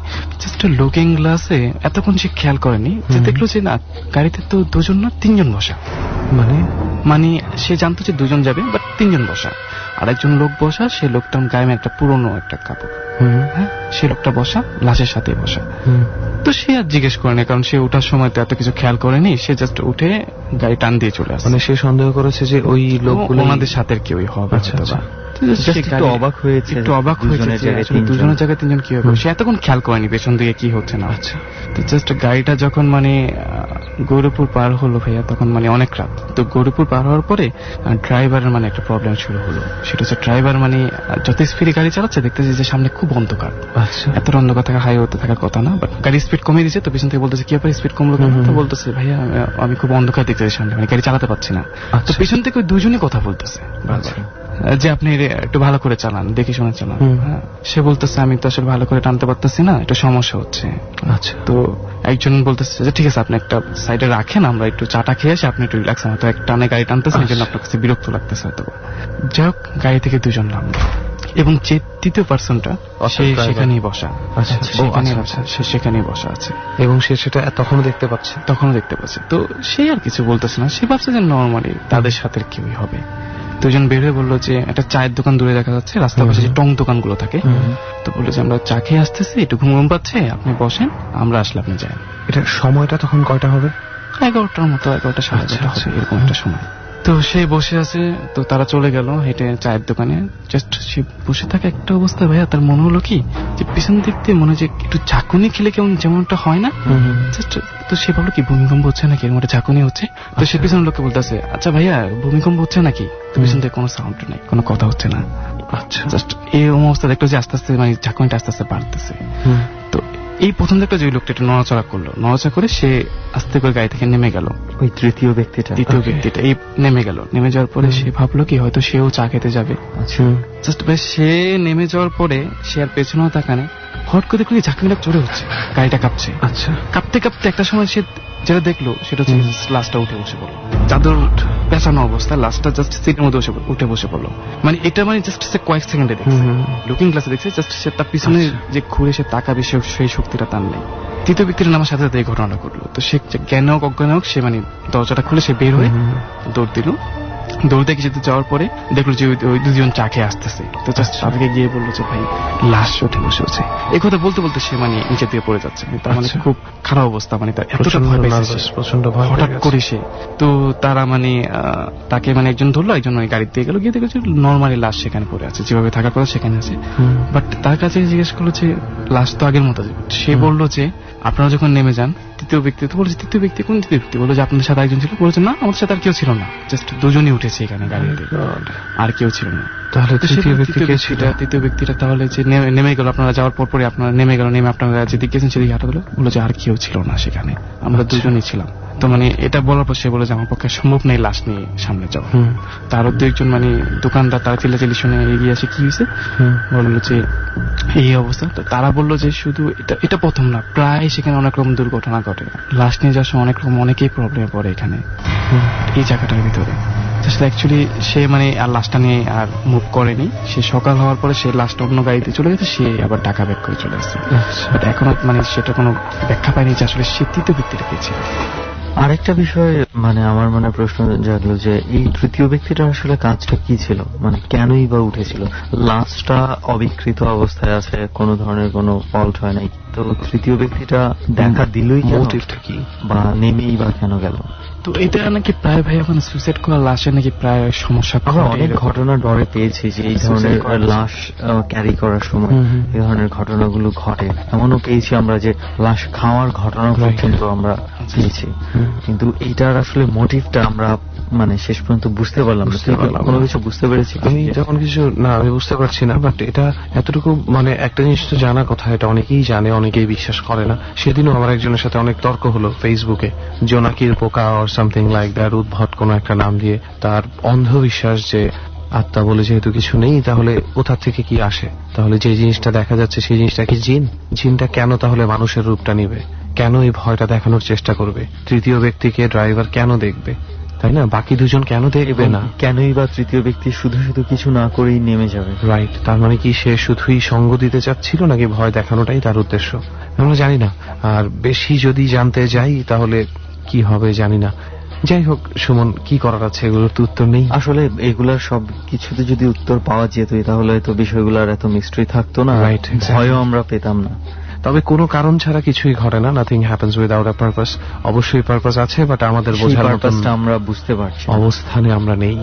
জাস্ট লুকিং গ্লাসে, এতক্ষণ সে খেয়াল করেনি যে দেখলো যে না, গাড়িতে তো 2জন না 3জন বসা। মানে সে জানতো যে 2জন যাবে, বাট 3জন বসা। আর একজন লোক বসা, সে লোকটা গায়ে একটা পুরনো একটা কাপড়, হ্যাঁ, সে লোকটা বসা, লাশের সাথে বসা। তো সে আর জিজ্ঞেস করেনি, কারণ সে ওঠার সময় তো এত কিছু খেয়াল করেনি। সে জাস্ট উঠে গাড়ি টান দিয়ে চলে আসে। মানে সে সন্দেহ করেছে যে ওই লোকগুলো ওনাদের সাথে কেউই হবে। একটু অবাক হয়েছে দুজনের জায়গায় 3জন কি হবে, সে এতক্ষণ খেয়াল করেনি পেছন দিকে কি হচ্ছে না। আচ্ছা, তো জাস্ট গাড়িটা যখন মানে গৌরীপুর পার হলো ভাইয়া, তখন মানে অনেক রাত। তো গৌরীপুর পার হওয়ার পরে ড্রাইভারের মানে একটা প্রবলেম শুরু হলো। সেটা হচ্ছে ড্রাইভার মানে যত স্পিডে গাড়ি চালাচ্ছে, দেখতেছে যে সামনে খুব অন্ধকার। আচ্ছা, এত অন্ধকার থাকা হাইওয়েতে থাকার কথা না, বাট গাড়ি স্পিড কমিয়ে দিচ্ছে। তো পিছন থেকে বলতেছে কি ব্যাপার, স্পিড কমলো কেন? তো বলতেছে ভাইয়া আমি খুব অন্ধকার দেখতেছি সামনে, মানে গাড়ি চালাতে পারছি না। তো পিছন থেকে ওই 2জনই কথা বলতেছে যে আপনি একটু ভালো করে চালান, দেখে শুনে চালান। সে বলতেছে আমি তো আসলে ভালো করে টানতে পারতেছি না, একটু সমস্যা হচ্ছে। আচ্ছা, তো একজন বলতেছে যে ঠিক আছে, আপনি একটা সাইডে রাখেন, আমরা একটু চাটা খেয়ে আসি, আপনি একটু রিল্যাক্স হন, তো এক টানে গাড়ি টানতেছেন, এই জন্য আপনার কাছে বিরক্ত লাগতেছে হয়তো। যাই হোক, গাড়ি থেকে 2জন নামলো, এবং যে তৃতীয় পার্সনটা সে সেখানেই বসা। সে সেখানেই বসা আছে, এবং সে সেটা তখনও দেখতে পাচ্ছে। তো সে আর কিছু বলতেছে না, সে ভাবছে যে নর্মালি তাদের সাথে কেউই হবে। 2জন বের হয়ে বললো যে একটা চায়ের দোকান দূরে দেখা যাচ্ছে, রাস্তার পাশে যে টং দোকানগুলো থাকে। তো বললো যে আমরা চা খেয়ে আসতেছি, একটু ঘুম পাচ্ছে, আপনি বসেন, আমরা আসলে আপনি যান। এটা সময়টা তখন কয়টা হবে? 11টার মতো, 11টা সাড়ে 11টা হবে, এরকম একটা সময়। তো সে বসে আছে, তো তারা চলে গেল হেঁটে চায়ের দোকানে। জাস্ট সে বসে থাকে একটা অবস্থা ভাইয়া, তার মনে হলো কি যে পিছন দিক দিয়ে মনে হয় যে একটু ঝাঁকুনি খেলে কেমন যেমনটা হয় না, জাস্ট। তো সে ভাবলো কি ভূমিকম্প হচ্ছে নাকি, এর মধ্যে ঝাঁকুনি হচ্ছে। তো সে পিছনের লোককে বলতেছে আচ্ছা ভাইয়া ভূমিকম্প হচ্ছে নাকি? তো পিছন থেকে কোনো সাউন্ড নেই, কোনো কথা হচ্ছে না। আচ্ছা, জাস্ট এই অবস্থা দেখলো যে আস্তে আস্তে মানে ঝাঁকুনিটা আস্তে আস্তে বাড়তেছে। তো এই প্রথম দেখলো যে ওই লোকটা একটু নড়াচড়া করলো, নড়াচড়া করে সে আস্তে করে গাড়ি থেকে নেমে গেল। ওই তৃতীয় ব্যক্তিটা এই নেমে গেল। নেমে যাওয়ার পরে সে ভাবলো কি হয়তো সেও চা খেতে যাবে। জাস্ট ভাই সে নেমে যাওয়ার পরে সে আর পেছনেও তাকানে, হট করে দেখলো ঝাঁকুনিটা চড়ে হচ্ছে, গাড়িটা কাঁপছে। আচ্ছা, কাঁপতে কাঁপতে একটা সময় সে যেটা দেখলো সেটা হচ্ছে লাশটা উঠে বসে পড়লো, চাদর পেঁচানো অবস্থায় লাশটা জাস্ট সিটের মধ্যে উঠে বসে পড়লো। মানে এটা মানে জাস্ট সে কয়েক সেকেন্ডে দেখছে, লুকিং গ্লাসে দেখছে, জাস্ট সে তার পিছনে যে ঘুরে সে তাকাবে সেই শক্তিটা তার নেই। তৃতীয় ব্যক্তির নামার সাথে সাথে এই ঘটনাটা ঘটলো। তো সে জ্ঞান হোক অজ্ঞান হোক, সে মানে দরজাটা খুলে সে বের হয়ে দৌড় দিল। দৌড়তে কিছুতে যাওয়ার পরে দেখলো যে ওই 2জন চা খেয়ে আসতেছে। তো জাস্ট তাদেরকে গিয়ে বললো যে ভাই লাশ উঠে বসে আছে। এই কথা বলতে বলতে সে মানে নিচে দিয়ে পড়ে যাচ্ছে, তার মানে খুব খারাপ অবস্থা, মানে তার এতটা ভয় পেয়েছে প্রচন্ড ভয় হঠাৎ করে সে। তো তারা মানে তাকে মানে একজন ধরলো, একজন ওই গাড়ি দিয়ে গেল, গিয়ে দেখলো যে নর্মালি লাশ সেখানে পড়ে আছে, যেভাবে থাকার কথা সেখানে আছে। বাট তার কাছে জিজ্ঞেস করলো যে লাশ তো আগের মতো। সে বললো যে আপনারা যখন নেমে যান, তৃতীয় ব্যক্তি, তো বলছে তৃতীয় ব্যক্তি কোন তৃতীয় ব্যক্তি? বললো যে আপনাদের সাথে একজন ছিল। বলছে না, আমাদের সাথে আর কেউ ছিল না, জাস্ট 2জনই উঠেছে এখানে গাড়িতে, আর কেউ ছিল না। তাহলে তৃতীয় ব্যক্তিটা তাহলে যে নেমে গেল, আপনারা যাওয়ার পর পরে আপনারা নেমে গেল, নেমে আপনারা যেদিকে গেছেন সেদিকে হাঁটা দিল। বললো যে আর কেউ ছিল না সেখানে, আমরা 2জনই ছিলাম। তো মানে এটা বলার পর সে বলে যে আমার পক্ষে সম্ভব নেই লাশ নিয়ে সামনে যাওয়া। তারও দু একজন মানে দোকানদার তারা চিল্লাচিল্লি শুনে এগিয়ে আসে, কি হয়েছে, বললো যে এই অবস্থা। তো তারা বললো যে শুধু এটা প্রথম না, প্রায় সেখানে অনেক রকম দুর্ঘটনা ঘটে, লাশ নিয়ে যাওয়ার সময় অনেকেই প্রবলেমে পড়ে এখানে এই জায়গাটার ভিতরে। অ্যাকচুয়ালি সে মানে আর লাশটা নিয়ে আর মুভ করেনি, সে সকাল হওয়ার পরে সে লাশটা অন্য গাড়িতে চলে গেছে, সে আবার ঢাকা ব্যাক করে চলে আসছে। বাট এখনো মানে সেটা কোনো ব্যাখ্যা পায়নি যে আসলে সে তৃতীয় ব্যক্তিটা পেয়েছিল। আরেকটা বিষয় মানে আমার মনে প্রশ্ন জাগলো যে এই তৃতীয় ব্যক্তিটা আসলে কাজটা কি ছিল, মানে কেনই বা উঠেছিল? লাশটা অবিকৃত অবস্থায় আছে, কোনো ধরনের কোনো ফল্ট হয় নাই, তো তৃতীয় ব্যক্তিটা দেখা দিলই মোটিভটা কি, বা নেমেই বা কেন গেল? তো এটা নাকি প্রায় ভাই এখন সুইসাইড করা লাশে নাকি প্রায় সমস্যা। আমরা অনেক ঘটনা ডরে পেয়েছি যে এই ধরনের লাশ ক্যারি করার সময় এই ধরনের ঘটনাগুলো ঘটে। এমনও পেয়েছি আমরা যে লাশ খাওয়ার ঘটনা পর্যন্ত আমরা পেয়েছি, কিন্তু এইটার আসলে মোটিভটা আমরা মানে শেষ পর্যন্ত বুঝতে পারলাম না। কোনো কিছু বুঝতে পেরেছি আমি যখন কিছু না, আমি বুঝতে পারছি না, বাট এটা এতটুকু মানে একটা জিনিস তো জানা কথা, এটা অনেকেই জানে, অনেকেই বিশ্বাস করে না। সেদিনও আমার একজনের সাথে অনেক তর্ক হলো ফেসবুকে, জোনাকির পোকা অর সামথিং লাইক দ্যাট, উদ্ভট কোনো একটা নাম দিয়ে। তার অন্ধবিশ্বাস যে আত্মা বলে যেহেতু কিছু নেই, তাহলে কোথা থেকে কি আসে, তাহলে যে জিনিসটা দেখা যাচ্ছে সেই জিনিসটা কি জিন? জিনটা কেন তাহলে মানুষের রূপটা নিবে? কেন এই ভয়টা দেখানোর চেষ্টা করবে? তৃতীয় ব্যক্তিকে ড্রাইভার কেন দেখবে, তাই না? বাকি দুজন কেন দেখবে না? কেনই বা তৃতীয় ব্যক্তি শুধু শুধু কিছু না করেই নেমে যাবে? রাইট, তার মানে কি সে শুধুই সঙ্গ দিতে চাচ্ছিল, নাকি ভয় দেখানোটাই তার উদ্দেশ্য? আমরা জানি না। আর বেশি যদি জানতে যাই তাহলে কি হবে জানি না। যাই হোক সুমন, কি করার আছে, এগুলোর তো উত্তর নেই আসলে। এগুলার সব কিছুতে যদি উত্তর পাওয়া যেত তাহলে তো বিষয়গুলোর এত মিস্ট্রি থাকতো না, রাইট, ভয়ও আমরা পেতাম না। তবে কোনো কারণ ছাড়া কিছুই ঘটে না, nothing happens without a purpose. অবশ্যই পারপাস আছে, বাট আমাদের বোঝার পারপাসটা আমরা বুঝতে পারছি অবস্থানে আমরা নেই।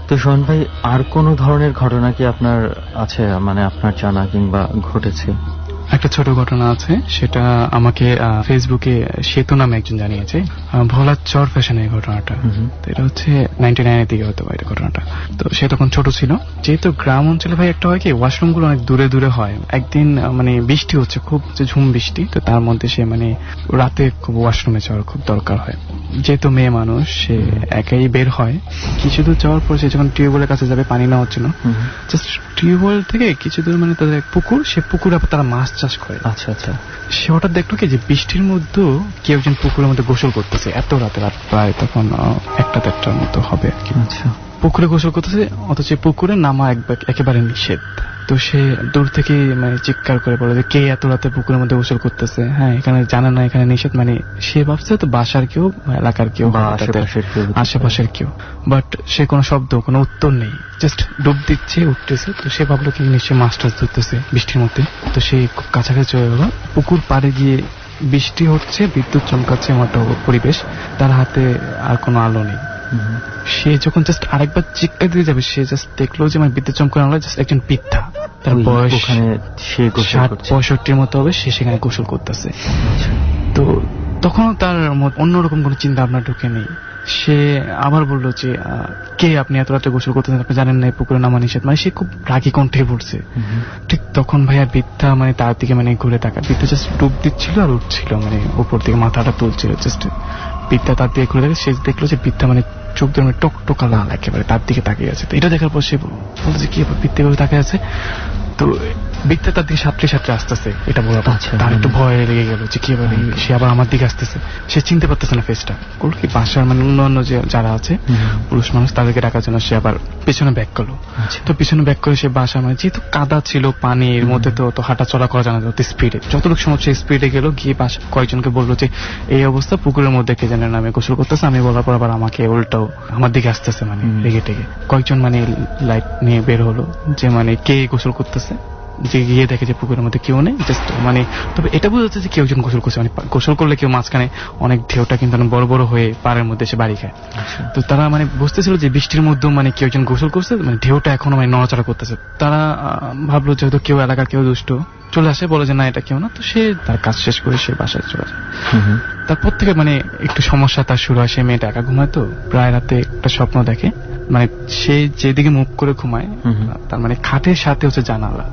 তো সোহান ভাই, আর কোনো ধরনের ঘটনা কি আপনার আছে, মানে আপনার জানা কিংবা ঘটেছে? একটা ছোট ঘটনা আছে, সেটা আমাকে ফেসবুকে সেতু নামে একজন জানিয়েছে, ভোলার চর ফ্যাশনের ঘটনাটা। তো এটা হচ্ছে 99-এর দিকে হতে পারে ঘটনাটা। তো সে তখন ছোট ছিল, যেহেতু গ্রাম অঞ্চলে ভাই একটা হয় কি, ওয়াশরুম গুলো অনেক দূরে দূরে হয়। একদিন মানে বৃষ্টি হচ্ছে, খুব ঝুম বৃষ্টি, তো তার মধ্যে সে মানে রাতে খুব ওয়াশরুমে যাওয়ার খুব দরকার হয়। যেহেতু মেয়ে মানুষ, সে একাই বের হয়। কিছু দূর যাওয়ার পর সে যখন টিউবওয়েলের কাছে যাবে, পানি নেওয়ার জন্য, জাস্ট টিউবওয়েল থেকে কিছু দূর মানে তাদের পুকুর, সে পুকুরে তারা মাছ চাষ করে। আচ্ছা আচ্ছা। সে হঠাৎ দেখলো কি যে বৃষ্টির মধ্যেও কেউ একজন পুকুরের মধ্যে গোসল করতেছে, এত রাতে, রাত প্রায় তখন 1-1:30 মতো হবে আর কি। আচ্ছা। পুকুরে গোসল করতেছে, অথচ পুকুরে নামা একেবারে নিষেধ। তো সে দূর থেকে মানে চিৎকার করে বলে যে কে এত রাতে পুকুরের মধ্যে গোসল করতেছে, হ্যাঁ এখানে জানে না এখানে নিষেধ। মানে সে ভাবছে তো বাসার কেউ, এলাকার কেউ, আশেপাশের কেউ, বাট সে কোনো শব্দ, কোনো উত্তর নেই, জাস্ট ডুব দিচ্ছে, উঠতেছে। তো সে ভাবলো কি নিশ্চয়ই মাছ টাছ ধরতেছে বৃষ্টির মধ্যে। তো সে খুব কাছাকাছি চলে গেল, পুকুর পাড়ে গিয়ে বৃষ্টি হচ্ছে, বিদ্যুৎ চমকাচ্ছে, আমার পরিবেশ, তার হাতে আর কোনো আলো নেই। সে যখন জাস্ট আরেকবার চিৎকার দিয়ে যাবে, সে জাস্ট দেখলো যে মানে বিদ্যুৎ চমকানো হলো জাস্ট একজন বৃদ্ধা, তার বয়স 60-65 মতো হবে, সে সেখানে গোসল করতেছে। তো তখন তার অন্যরকম কোনো চিন্তা ভাবনা ঢুকে নেই। সে আবার বললো যে কে আপনি এত রাতে গোসল করতেছেন, আপনি জানেন না পুকুরে নামা নিষেধ। মানে সে খুব রাগী কণ্ঠে বলছে। ঠিক তখন ভাইয়া বৃদ্ধা মানে তার দিকে মানে ঘুরে তাকা, বৃদ্ধা জাস্ট ডুব দিচ্ছিল আর উঠছিল, মানে উপর দিকে মাথাটা তুলছিল। জাস্ট বৃদ্ধা তার দিকে ঘুরে দেখে, সে দেখলো যে বৃদ্ধা মানে চোখ দিয়ে মানে টকটকা লাল একেবারে তার দিকে তাকিয়ে আছে। তো এটা দেখার পর সে বলছে কি বৃদ্ধা ভাবে তাকিয়ে আছে। তো বৃদ্ধা তার দিকে সাঁতরে আসতেছে, এটা বলা তার একটু ভয় লেগে গেল যে কি এবার সে আবার আমার দিকে আসতেছে। সে চিনতে পারতেছে না ফেসটা। করলো কি, বাসার মানে অন্যান্য যে যারা আছে পুরুষ মানুষ, তাদেরকে ডাকার জন্য সে আবার পেছনে ব্যাক করলো। তো পিছনে ব্যাক করে সে বাসা মানে যেহেতু কাদা ছিল, পানির মধ্যে তো হাঁটা চলা করা জানা যেত স্পিডে, যতটুকু সময় সে স্পিডে গেল, গিয়ে বাসা কয়েকজনকে বললো যে এই অবস্থা, পুকুরের মধ্যে কে জানে না আমি গোসল করতেছে। আমি বলার পর আবার আমাকে উল্টাও আমার দিকে আসতেছে, মানে রেগে টেগে। কয়েকজন মানে লাইট নিয়ে বের হলো যে মানে কে গোসল করতেছে, যে গিয়ে দেখে যে পুকুরের মধ্যে কেউ নেই। জাস্ট মানে তবে এটা বোঝা যাচ্ছে যে কেউ একজন গোসল করছে, মানে গোসল করলে কেউ মাঝখানে অনেক ঢেউটা কিন্তু বড় বড় হয়ে পাড়ের মধ্যে এসে বাড়ি খায়। তো তারা মানে বুঝতেছিল যে বৃষ্টির মধ্যেও মানে কেউ একজন গোসল করছে, মানে ঢেউটা এখনো মানে নড়াচড়া করতেছে। তারা ভাবলো যেহেতু কেউ এলাকার কেউ দুষ্ট, চলে আসে, বলে যে না এটা কেউ না। তো সে তার কাজ শেষ করে সে বাসায় চলে যায়। তারপর থেকে মানে একটু সমস্যা তার শুরু হয়। সে মেয়েটা একা ঘুমায়, তো প্রায় রাতে একটা স্বপ্ন দেখে, মানে সে যেদিকে মুভ করে ঘুমায় তার মানে খাটের সাথে হচ্ছে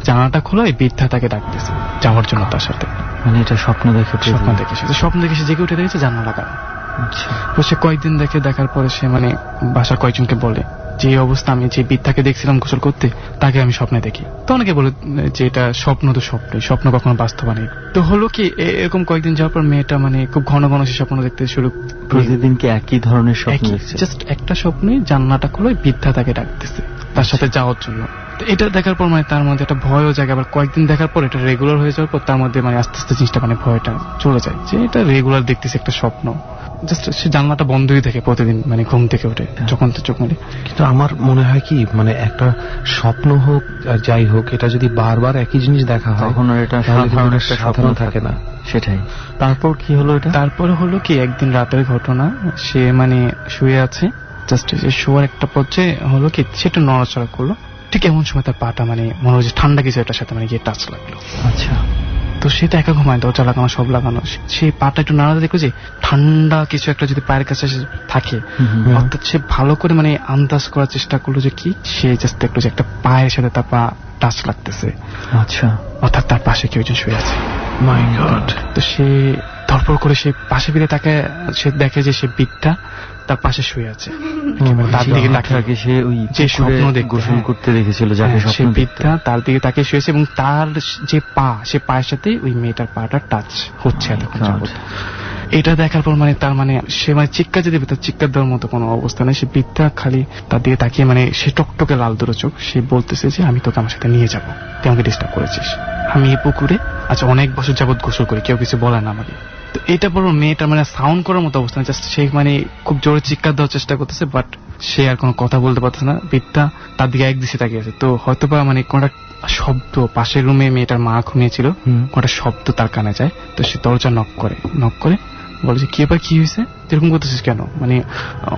জানালাটা খোলা, বৃদ্ধা তাকে ডাকতেছে যাওয়ার জন্য তার সাথে। মানে এটা স্বপ্ন দেখে সে জেগে উঠে দেখেছে জানালা কাটা। তো সে কয়েকদিন দেখার পরে সে মানে বাসার কয়েকজনকে বলে যে অবস্থা, আমি যে বৃদ্ধাকে দেখছিলাম গোসল করতে তাকে আমি স্বপ্নে দেখি। তো অনেকে বলে যে এটা স্বপ্ন, তো স্বপ্ন কখনো বাস্তব নেই। তো হলো কি এরকম কয়েকদিন যাওয়ার পর মেয়েটা মানে খুব ঘন ঘন সে স্বপ্ন দেখতে শুরু। প্রতিদিন কি একই ধরনের স্বপ্ন দেখছে? জাস্ট একটা স্বপ্নে জানলাটা খুলে বৃদ্ধা তাকে ডাকতেছে তার সাথে যাওয়ার জন্য। এটা দেখার পর মানে তার মধ্যে একটা ভয়ও জাগে। আবার কয়েকদিন দেখার পর এটা রেগুলার হয়ে যাওয়ার পর তার মধ্যে মানে আস্তে আস্তে জিনিসটা মানে ভয়টা চলে যায় যে এটা রেগুলার দেখতেছে একটা স্বপ্ন। জাস্ট সে জানলাটা বন্ধই থাকে প্রতিদিন, মানে ঘুম থেকে উঠে যখন তো চোখ মেলে। কিন্তু আমার মনে হয় কি মানে একটা স্বপ্ন হোক আর যাই হোক, এটা যদি বারবার একই জিনিস দেখা হয় তখন এটা সাধারণ একটা স্বপ্ন থাকে না। সেটাই। তারপর কি হলো এটা? তারপরে হলো কি একদিন রাতের ঘটনা, সে মানে শুয়ে আছে, জাস্ট যে শোয়ার একটা পর্যায়ে হলো কি সেটা নড়াচড়া করলো। ঠিক এমন সময় তার পাটা মানে মনে হচ্ছে ঠান্ডা কিছু এটার সাথে মানে গিয়ে টাচ লাগলো। আচ্ছা। তো সে তো একা ঘুমায়, দরজা লাগানো সব লাগানো, সেই পাটা একটু নাড়াতে দেখলো যে ঠান্ডা কিছু একটা যদি পায়ের কাছে থাকে, অর্থাৎ সে ভালো করে মানে আন্দাজ করার চেষ্টা করলো যে কি, সে জাস্ট দেখলো যে একটা পায়ের সাথে তার পা টাচ লাগতেছে। আচ্ছা। অর্থাৎ তার পাশে কেউ একজন শুয়ে আছে। মাই গড। তো সে ধরপড় করে সে পাশে ফিরে তাকে সে দেখে যে সে বৃদ্ধা তার পাশে শুয়ে আছে। তার দিকে তাকে সে ওই যে স্বপ্ন দেখে গোসল করতে দেখেছিল, যাকে সে বৃদ্ধা তার দিকে তাকে শুয়েছে এবং তার যে পা, সে পায়ের সাথে ওই মেয়েটার পাটা টাচ হচ্ছে এতক্ষণ যাবত। এটা দেখার পর মানে তার মানে সে মানে চিৎকার যে দেবে, তার চিৎকার দেওয়ার মতো কোনো অবস্থা নেই। সে বৃদ্ধা খালি তার দিকে তাকিয়ে মানে সে টকটকে লাল দুটো চোখ, সে বলতেছে যে আমি তোকে আমার সাথে নিয়ে যাবো, তুই আমাকে ডিস্টার্ব করেছিস। আমি এই পুকুরে আচ্ছা অনেক বছর যাবত গোসল করি, কেউ কিছু বলে না আমাকে। তো এটা বড় মেয়েটা মানে সাউন্ড করার মতো অবস্থা, জাস্ট সে মানে খুব জোরে চিৎকার দেওয়ার চেষ্টা করতেছে, বাট সে আর কোনো কথা বলতে পারতেছে না। বৃদ্ধা তার দিকে এক দিশে তাকিয়ে আছে। তো হয়তো বা মানে কোনটা শব্দ, পাশের রুমে মেয়েটার মা ঘুমিয়েছিল, কোনটা শব্দ তার কানে যায়। তো সে দরজা নক করে বলে যে কি ব্যাপার, কি হয়েছে, এরকম করতেছিস কেন? মানে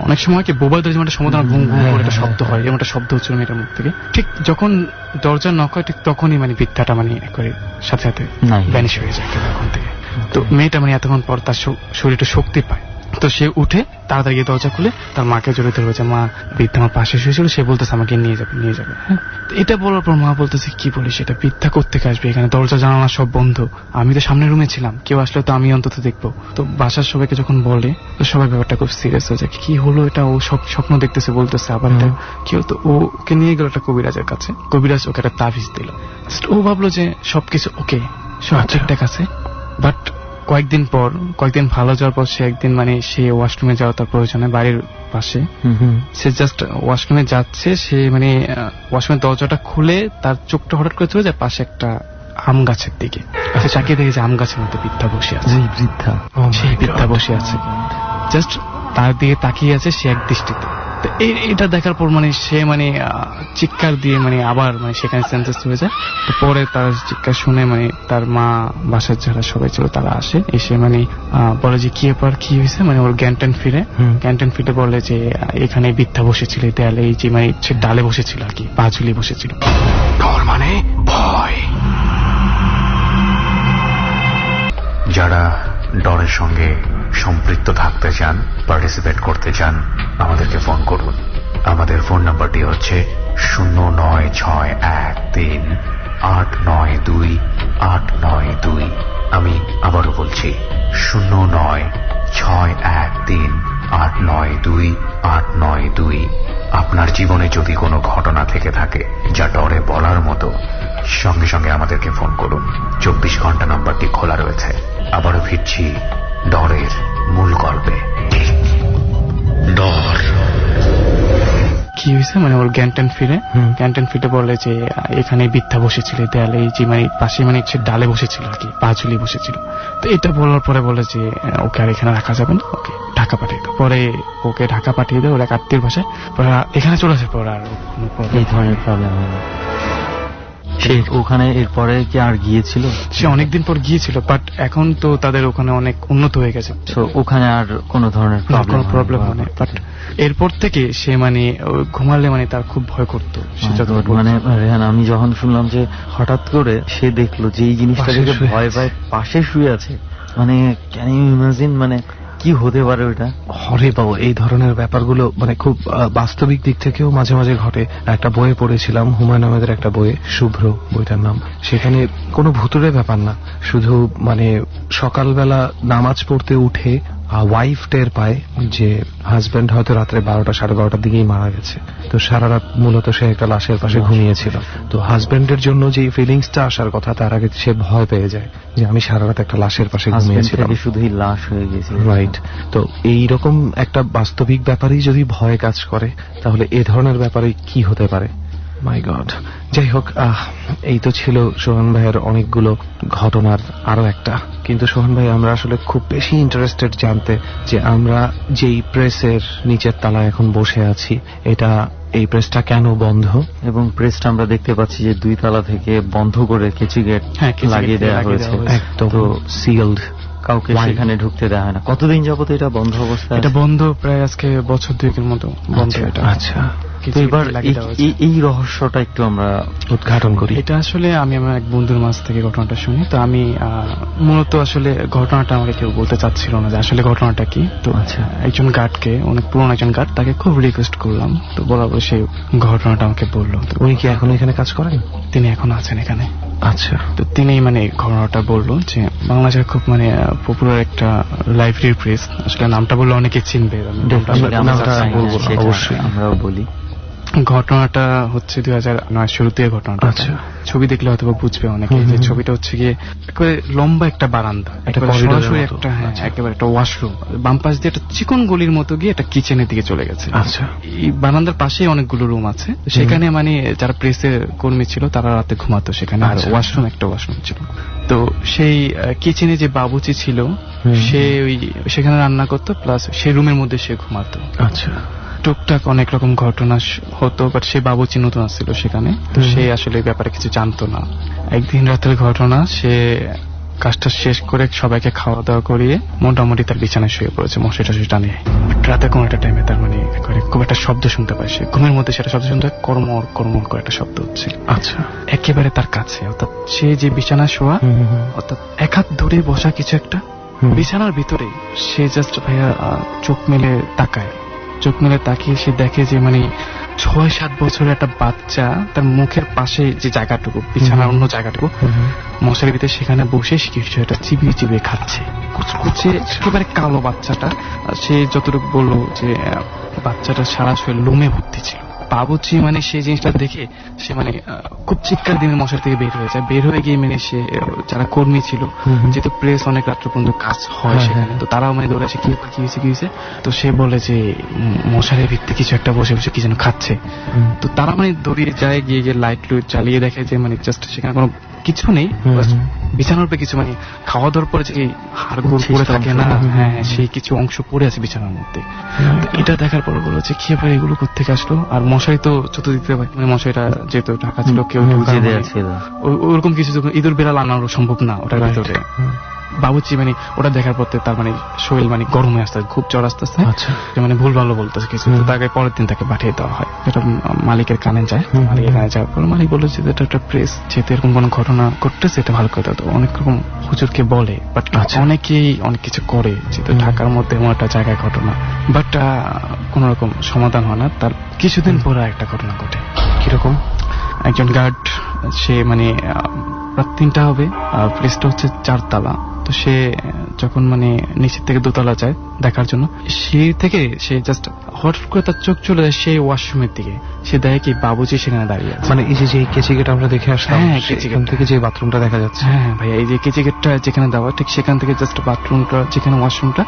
অনেক সময় কি বোবার দরজা সমাধান ঘুম ঘুম করে একটা শব্দ হয়, এমন একটা শব্দ হচ্ছিল মেয়েটার মুখ থেকে। ঠিক যখন দরজা নক হয় ঠিক তখনই মানে বৃদ্ধাটা মানে করে সাথে সাথে ভ্যানিশ হয়ে যায় ওখান থেকে। তো মেয়েটা মানে এতক্ষণ পর তার শরীরটা শক্তি পায়। তো সে উঠে তাড়াতাড়ি গিয়ে দরজা খুলে তার মাকে জড়িয়ে ধরবে যে মা, বৃদ্ধা আমার পাশে শুয়েছিল, সে বলতেছে আমাকে নিয়ে যাবে। হ্যাঁ, এটা বলার পর মা বলতেছে কি বলিস, এটা বৃদ্ধা কোত্থেকে আসবে, এখানে দরজা জানালা সব বন্ধ, আমি তো সামনের রুমে ছিলাম, কেউ আসলে তো আমি অন্তত দেখবো। তো বাসার সবাইকে যখন বলে তো সবাই ব্যাপারটা খুব সিরিয়াস হয়ে যায়, কি হলো এটা, ও সব স্বপ্ন দেখতেছে বলতেছে, আবার এটা কি হতো। ওকে নিয়ে গেল একটা কবিরাজের কাছে, কবিরাজ ওকে একটা তাবিজ দিল। ও ভাবলো যে সবকিছু ওকে, সব ঠিকঠাক আছে। বাট কয়েকদিন ভালো যাওয়ার পর সে একদিন মানে সে ওয়াশরুমে যাওয়া তার প্রয়োজনে বাড়ির পাশে, সে জাস্ট ওয়াশরুমে যাচ্ছে, সে মানে ওয়াশরুমের দরজাটা খুলে তার চোখটা হঠাৎ করে চলে যায় পাশে একটা আম গাছের দিকে। সে চাকিয়ে দেখে যে আম গাছের মধ্যে বৃদ্ধা বসে আছে। সেই বৃদ্ধা বসে আছে, জাস্ট তার দিকে তাকিয়ে আছে সে এক দৃষ্টিতে। এটা দেখার পর মানে সে মানে চিৎকার দিয়ে মানে আবার মানে সেখানে সেন্সেস হয়ে যায়। তো পরে তার চিৎকার শুনে মানে তার মা, বাসার যারা সবাই ছিল তারা আসে, এসে মানে বলে যে কি ব্যাপার, কি হয়েছে, মানে ওর জ্ঞান ফিরে বলে যে এখানে বৃদ্ধা বসেছিল, দেয়ালে এই যে মানে সে ডালে বসেছিল আর কি, পা ঝুলিয়ে বসেছিল। ডর মানে ভয়। যারা ডরের সঙ্গে সম্পৃক্ত থাকতে চান, পার্টিসিপেট করতে চান, আমাদেরকে ফোন করুন। আমাদের ফোন নাম্বারটি হচ্ছে 09613892892। আমি আবারও বলছি 09613892892। আপনার জীবনে যদি কোনো ঘটনা থেকে থাকে যা ডরে বলার মতো, সঙ্গে সঙ্গে আমাদেরকে ফোন করুন। 24 ঘন্টা নাম্বারটি খোলা রয়েছে। আবারও ফিরছি ডরের মূল গল্পে। ডর কি হয়েছে, মানে ওর জ্ঞান ফিরে বলে যে এখানে বৃদ্ধা বসেছিল, দেয়ালে এই যে মানে পাশে মানে সে ডালে বসেছিল আর কি, পা ঝুলিয়ে বসেছিল। তো এটা বলার পরে বলে যে ওকে আর এখানে রাখা যাবে না, ওকে ঢাকা পাঠিয়ে দাও। পরে ওকে ঢাকা পাঠিয়ে দেয় ওর এক আত্মীয় ভাষায়। পরে এখানে চলে আসে, পরে আর এই ধরনের প্রবলেম হয় না। সে ওখানে এরপরে কি আর গিয়েছিল? সে অনেকদিন পর গিয়েছিল, বাট এখন তো তাদের ওখানে অনেক উন্নত হয়ে গেছে, ওখানে আর কোনো ধরনের প্রবলেম হয় না। বাট এরপর থেকে সে মানে ঘুমালে মানে তার খুব ভয় করতো। মানে রেহান, আমি যখন শুনলাম যে হঠাৎ করে সে দেখলো যে এই জিনিসটা থেকে ভয় পায়, পাশে শুয়ে আছে, মানে ক্যান ইউ ইমাজিন, মানে কি হতে পারে ওইটা? হরে বাবু, এই ধরনের ব্যাপারগুলো মানে খুব বাস্তবিক দিক থেকেও মাঝে মাঝে ঘটে। একটা বইয়ে পড়েছিলাম, হুমায়ুন আহমেদের একটা বইয়ে, শুভ্র বইটার নাম। সেখানে কোনো ভুতুড়ে ব্যাপার না, শুধু মানে সকালবেলা নামাজ পড়তে উঠে ওয়াইফ টের পায় যে হাজব্যান্ড হয়তো রাত্রে 12টা 12:30টার দিকেই মারা গেছে। তো সারা রাত মূলত সে একটা লাশের পাশে ঘুমিয়েছিল। তো হাজব্যান্ডের জন্য যে ফিলিংসটা আসার কথা তার আগে সে ভয় পেয়ে যায় যে আমি সারা রাত একটা লাশের পাশে ঘুমিয়েছিলাম, শুধুই লাশ হয়ে গেছে। রাইট। তো এইরকম একটা বাস্তবিক ব্যাপারেই যদি ভয় কাজ করে তাহলে এ ধরনের ব্যাপারে কি হতে পারে? মাই গড। যাই হোক, এই তো ছিল সোহান ভাইয়ের অনেকগুলো ঘটনার আরো একটা। কিন্তু সোহান ভাই, আমরা আসলে খুব বেশি ইন্টারেস্টেড জানতে যে আমরা যেই প্রেসের নিচের তলায় এখন বসে আছি, এই প্রেসটা কেন বন্ধ? এবং প্রেসটা আমরা দেখতে পাচ্ছি যে 2 তলা থেকে বন্ধ করে কেচি গেট লাগিয়ে দেওয়া হয়েছে, একদম সিলড, কাউকে সেখানে ঢুকতে দেওয়া হয় না। কতদিন যাবত এটা বন্ধ অবস্থায়? এটা বন্ধ প্রায় আজকে বছর 2 মতো বন্ধ এটা। আচ্ছা, তো এবার এই রহস্যটা একটু আমরা উদ্ঘাটন করি। এটা আসলে আমি আমার এক বন্ধুর মাঝ থেকে ঘটনাটা শুনি। তো আমি মূলত আসলে ঘটনাটা আমাকে কেউ বলতে চাচ্ছিল না যে আসলে ঘটনাটা কি। তো একজন গার্ডকে, অনেক পুরনো একজন গার্ড, তাকে খুব রিকোয়েস্ট করলাম, তো বরাবর সেই ঘটনাটা আমাকে বললো। উনি কি এখন এখানে কাজ করেন? তিনি এখন আছেন এখানে। আচ্ছা। তো তিনি ঘটনাটা বললো যে বাংলাদেশের খুব পপুলার একটা লাইব্রেরি প্রেস, আসলে নামটা বললে অনেকে চিনবে, অবশ্যই আমরাও বলি। ঘটনাটা হচ্ছে 2009 শুরুতে ঘটনাটা। আচ্ছা। ছবি দেখলে হয়তো বুঝবে অনেকে যে ছবিটা হচ্ছে গিয়ে একেবারে লম্বা একটা বারান্দা, সরাসরি একটা একেবারে একটা ওয়াশরুম, বাম পাশ দিয়ে একটা চিকন গলির মতো গিয়ে একটা কিচেনের দিকে চলে গেছে। আচ্ছা। এই বারান্দার পাশেই অনেকগুলো রুম আছে, সেখানে যারা প্রেসের কর্মী ছিল তারা রাতে ঘুমাতো সেখানে, আর ওয়াশরুম একটা ওয়াশরুম ছিল। তো সেই কিচেনে যে বাবুচি ছিল সে সেখানে রান্না করতো, প্লাস সেই রুমের মধ্যে সে ঘুমাতো। আচ্ছা। টুকটাক অনেক রকম ঘটনা হতো, বাট সে বাবুচি নতুন আসছিল সেখানে, তো সে আসলে এই ব্যাপারে কিছু জানতো না। একদিন রাতের ঘটনা, সে কাজটা শেষ করে সবাইকে খাওয়া দাওয়া করিয়ে মোটামুটি তার বিছানায় শুয়ে পড়েছে মশারি টানিয়ে। রাতে কোনো একটা টাইমে তার খুব একটা শব্দ শুনতে পায়, সে ঘুমের মধ্যে সেটা শব্দ শুনতে হয়, কর্মর কর্মর করে একটা শব্দ হচ্ছে। আচ্ছা। একেবারে তার কাছে, অর্থাৎ সে যে বিছানায় শোয়া, অর্থাৎ এক হাত ধরে বসা কিছু একটা বিছানার ভিতরে। সে জাস্ট চোখ মেলে তাকায়, চোখ মেলে তাকিয়ে সে দেখে যে 6-7 বছরের একটা বাচ্চা তার মুখের পাশে যে জায়গাটুকু, বিছানার অন্য জায়গাটুকু, মশারির ভিতরে সেখানে বসে কিছু একটা চিবিয়ে চিবিয়ে খাচ্ছে, কুচকুচে একেবারে কালো বাচ্চাটা। সে যতটুকু বললো যে বাচ্চাটা সারা শরীর লোমে ভর্তি ছিল। বাবুচি সেই জিনিসটা দেখে সে খুব চিৎকার দিয়ে মশারি থেকে বের হয়ে যায়। বের হয়ে গিয়ে সে যারা কর্মী ছিল, যেহেতু প্রেস অনেক রাত্র পর্যন্ত কাজ হয় সেখানে, তো তারাও দৌড়ে আসে, কি হয়েছে। তো সে বলে যে মশারির ভিত্তি কিছু একটা বসে বসে কি যেন খাচ্ছে। তো তারা দৌড়িয়ে যায়, গিয়ে লাইট লুইট চালিয়ে দেখে যে জাস্ট সেখানে কোনো কিছু নেই, বিছানার উপরে কিছু খাওয়া দাওয়ার পরে যে হাড়গোড় পড়ে থাকে না, সেই কিছু অংশ পড়ে আছে বিছানার মধ্যে। এটা দেখার পর বলো যে কি ব্যাপার, এগুলো কোত্থেকে আসলো? আর মশারি তো যত দিতে পারে, মশারিটা যেহেতু ঢাকা ছিল, কেউ ওরকম কিছু ইঁদুর বেড়াল আনানো সম্ভব না ওটার ভিতরে। বাবুচি ওটা দেখার পর তার শরীর গরম হয়ে আসতে, খুব জ্বর আসতে আসতে, ভুল ভালো বলতেছে কিছু। তাকে পরের দিন তাকে পাঠিয়ে দেওয়া হয়, এটা মালিকের কানে যায়। মালিকের কানে যাওয়ার পর মালিক বলে যে এটা একটা প্রেস, যেহেতু এরকম কোনো ঘটনা ঘটতেছে এটা ভালো করে দাও। অনেক রকম হুজুরকে বলে, বাট অনেকেই অনেক কিছু করে, যেহেতু ঢাকার মধ্যে এমন একটা জায়গায় ঘটনা, বাট কোন রকম সমাধান হয় না। তার কিছুদিন পরে একটা ঘটনা ঘটে। কিরকম? একজন গার্ড, সে রাত 3টা হবে, প্লেসটা হচ্ছে 4 তলা। তো সে যখন নিচের থেকে 2 তলা যায় দেখার জন্য, সেই থেকে সে জাস্ট হঠাৎ করে তার চোখ চলে যায় সেই ওয়াশরুমের দিকে। সে দেখে কি বাবুচি সেখানে দাঁড়িয়ে আছে। এই যে কেচি গেট আমরা দেখে আসলাম, সেখান থেকে যে বাথরুমটা দেখা যাচ্ছে। হ্যাঁ ভাইয়া, এই যে কেচি গেটটা যেখানে দেওয়া, ঠিক সেখান থেকে জাস্ট বাথরুমটা, যেখানে ওয়াশরুমটা,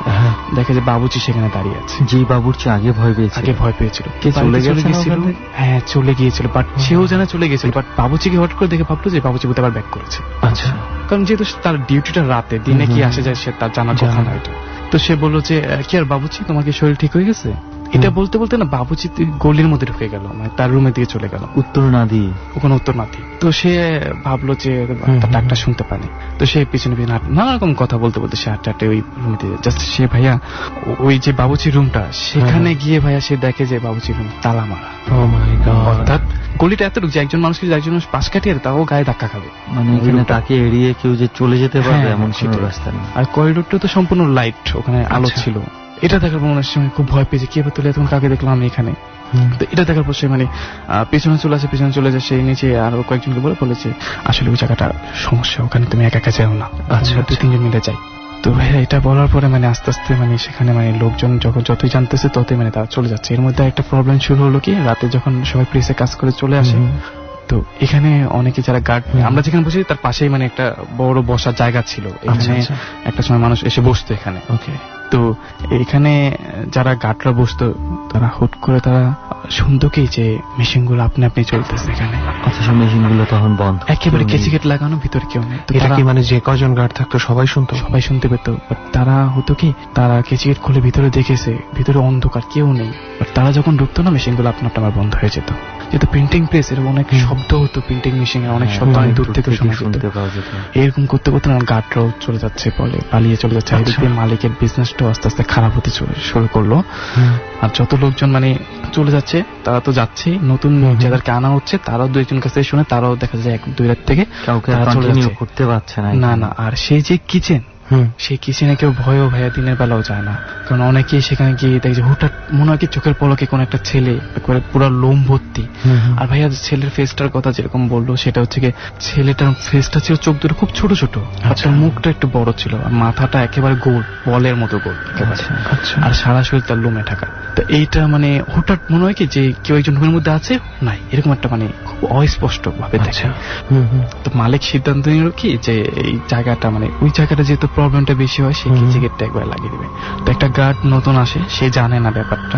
দেখে যে বাবুচি সেখানে দাঁড়িয়ে আছে। যে বাবুচি আগে ভয় পেয়েছিল, চলে গিয়েছিল। হ্যাঁ, চলে গিয়েছিল, বাট সেও জানে চলে গিয়েছিল, বাট বাবুচিকে হঠাৎ করে দেখে ভাবলো যে বাবুচি বোধহয় আবার ব্যাক করেছে। আচ্ছা। কারণ যেহেতু তার ডিউটিটা রাতে, দিনে কি আসে যায় সে তার জানার কথা না এটা। তো সে বললো যে কি আর বাবুচি, তোমার কি শরীর ঠিক হয়ে গেছে? এটা বলতে বলতে না বাবুচি গলির মধ্যে ঢুকে গেল, তার রুমের দিকে চলে গেল, উত্তর না দিয়ে। তো সে ভাবলো যে তার ডাকটা শুনতে পারে, তো সে পিছনে নানা রকম কথা বলতে বলতে সে হাঁটতে ওই রুমে দিয়ে জাস্ট সে ভাইয়া ওই যে বাবুচির রুমটা, সেখানে গিয়ে ভাইয়া সে দেখে যে বাবুচির রুম তালা মারা। অর্থাৎ গলিটা এতটুকু যে একজন মানুষকে একজন মানুষ পাশ কাটিয়ে তাও গায়ে ধাক্কা খাবে, তাকে এড়িয়ে কেউ যে চলে যেতে পারবে এমন কোনো রাস্তা নেই। আর করিডোরটা তো সম্পূর্ণ লাইট, ওখানে আলো ছিল। এটা দেখার পর মনে হয় খুব ভয় পেয়েছে, কি এবার তুলে তখন কাকে দেখলাম আমি এখানে। তো এটা দেখার পর সে পেছনে চলে যায়, সেই নিচে আরো কয়েকজনকে বলেছে আসলে ওই জায়গাটা সমস্যা, ওখানে তুমি একা একা যাও না, আচ্ছা 2-3 জন মিলে যাই। তো ভাইয়া এটা বলার পরে মানে আস্তে আস্তে মানে সেখানে মানে লোকজন যখন যতই জানতেছে ততই মানে তারা চলে যাচ্ছে। এর মধ্যে একটা প্রবলেম শুরু হলো কি, রাতে যখন সবাই প্রেসে কাজ করে চলে আসে, তো এখানে অনেকে যারা গার্ড, আমরা যেখানে বসি তার পাশেই মানে একটা বড় বসার জায়গা ছিল, এখানে একটা সময় মানুষ এসে বসতো এখানে। ওকে, তো এখানে যারা গার্ডরা বসতো তারা হুট করে তারা শুনতো কি যে মেশিন গুলো আপনি আপনি চলতেছে এখানে, অথচ মেশিন গুলো তখন বন্ধ, একেবারে কেচিকেট লাগানো, ভিতরে কেউ নেই। এটা কি মানে যে কজন গার্ড থাকতো সবাই শুনতো? সবাই শুনতে পেত। বাট তারা হতো কি, তারা কেচিকেট খুলে ভিতরে দেখেছে ভিতরে অন্ধকার, কেউ নেই। বাট তারা যখন ঢুকতো না মেশিন গুলো আপনা আপনার বন্ধ হয়ে যেত। যেহেতু প্রিন্টিং প্রেস এর অনেক শব্দ হতো, প্রিন্টিং মেশিনে অনেক শব্দ অনেক দূর থেকে শুনতে পাওয়া যেত। এরকম করতে করতে না গার্ডরাও চলে যাচ্ছে, বলে পালিয়ে চলে যাচ্ছে। এদিকে মালিকের বিজনেসটাও আস্তে আস্তে খারাপ হতে শুরু করলো। আর যত লোকজন মানে চলে যাচ্ছে তারা তো যাচ্ছেই, নতুন যাদেরকে আনা হচ্ছে তারাও দু একজন কাছে শুনে তারাও দেখা যায় 1-2 রাত থেকে কাউকে কন্টিনিউ করতে পারছে না। না আর সেই যে কিচেন, সেই কিচেনে কেউ ভয়ও ভাইয়া দিনের বেলাও যায় না, কারণ অনেকেই সেখানে গিয়ে দেখছে হুঠাৎ মনে হয় কি চোখের পলকে কোন একটা ছেলে পুরো লোম ভর্তি। আর ভাইয়া ছেলের ফেসটার কথা যেরকম বললো সেটা হচ্ছে কি, ছেলেটার ফেসটা ছিল চোখ দুটো খুব ছোট ছোট, তার মুখটা একটু বড় ছিল, আর মাথাটা একেবারে গোল, বলের মতো গোল একেবারে, আর সারা শরীর তার লোমে ঢাকা। তো এইটা মানে হঠাৎ মনে হয় কি যে কেউ একজন রুমের মধ্যে আছে, নাই, এরকম একটা মানে খুব অস্পষ্ট ভাবে দেখে। তো মালিক সিদ্ধান্ত নিল কি যে এই জায়গাটা মানে ওই জায়গাটা যেহেতু প্রবলেমটা বেশি হয় সেই কেচিকেটটা একবার লাগিয়ে দিবে। তো একটা গার্ড নতুন আসে, সে জানে না ব্যাপারটা,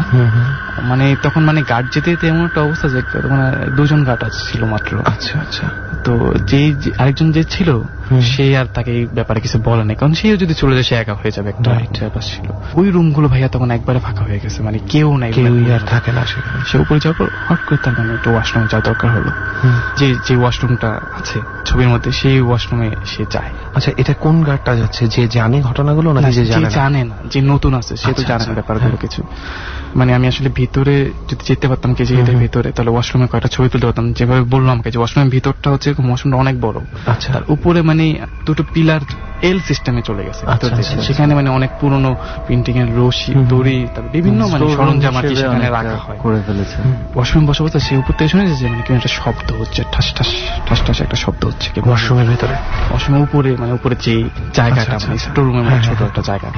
মানে তখন মানে গার্ড যেতে যেতে এমন একটা অবস্থা যে তখন 2 জন গার্ড ছিল মাত্র। আচ্ছা আচ্ছা। তো যেই আরেকজন যে ছিল সে আর তাকে এই ব্যাপারে কিছু বলে নাই, কারণ সেও যদি চলে যায় সে একা হয়ে যাবে, একটা ব্যাপার ছিল। ওই রুমগুলো ভাইয়া তখন একবারে ফাঁকা হয়ে গেছে, মানে কেউ নাই, কেউই আর থাকে না সেখানে। সে উপরে যাওয়ার পর হট করে তার মানে একটু ওয়াশরুমে যাওয়া দরকার হলো, যে ওয়াশরুমটা আছে ছবির মধ্যে সেই ওয়াশরুমে সে যায়। আচ্ছা, এটা কোন গার্ডটা যাচ্ছে, যে জানে ঘটনাগুলো না যে জানে না, যে নতুন আছে সে তো জানে না ব্যাপারগুলো কিছু। মানে আমি আসলে ভিতরে যদি যেতে পারতাম কেজিগেটের ভিতরে, তাহলে ওয়াশরুমে কয়েকটা ছবি তুলতে পারতাম। যেভাবে বললাম আমাকে যে ওয়াশরুমের ভিতরটা হচ্ছে ওয়াশরুমটা অনেক বড়, আচ্ছা, তার উপরে মানে 2টো পিলার এল সিস্টেমে চলে গেছে। সেখানে মানে অনেক পুরনো প্রিন্টিং এর রশি, দড়ি, তারপর বিভিন্ন মানে সরঞ্জাম আর কি সেখানে রাখা হয় করে ফেলেছে। ওয়াশরুমে বসে বসে সে উপর থেকে শুনেছে যে মানে কেউ একটা শব্দ হচ্ছে, ঠাস ঠাস ঠাস ঠাস একটা শব্দ হচ্ছে ওয়াশরুমের ভেতরে। ওয়াশরুমের উপরে মানে উপরে যে জায়গাটা মানে স্টোর রুমের মধ্যে ছোট একটা জায়গা,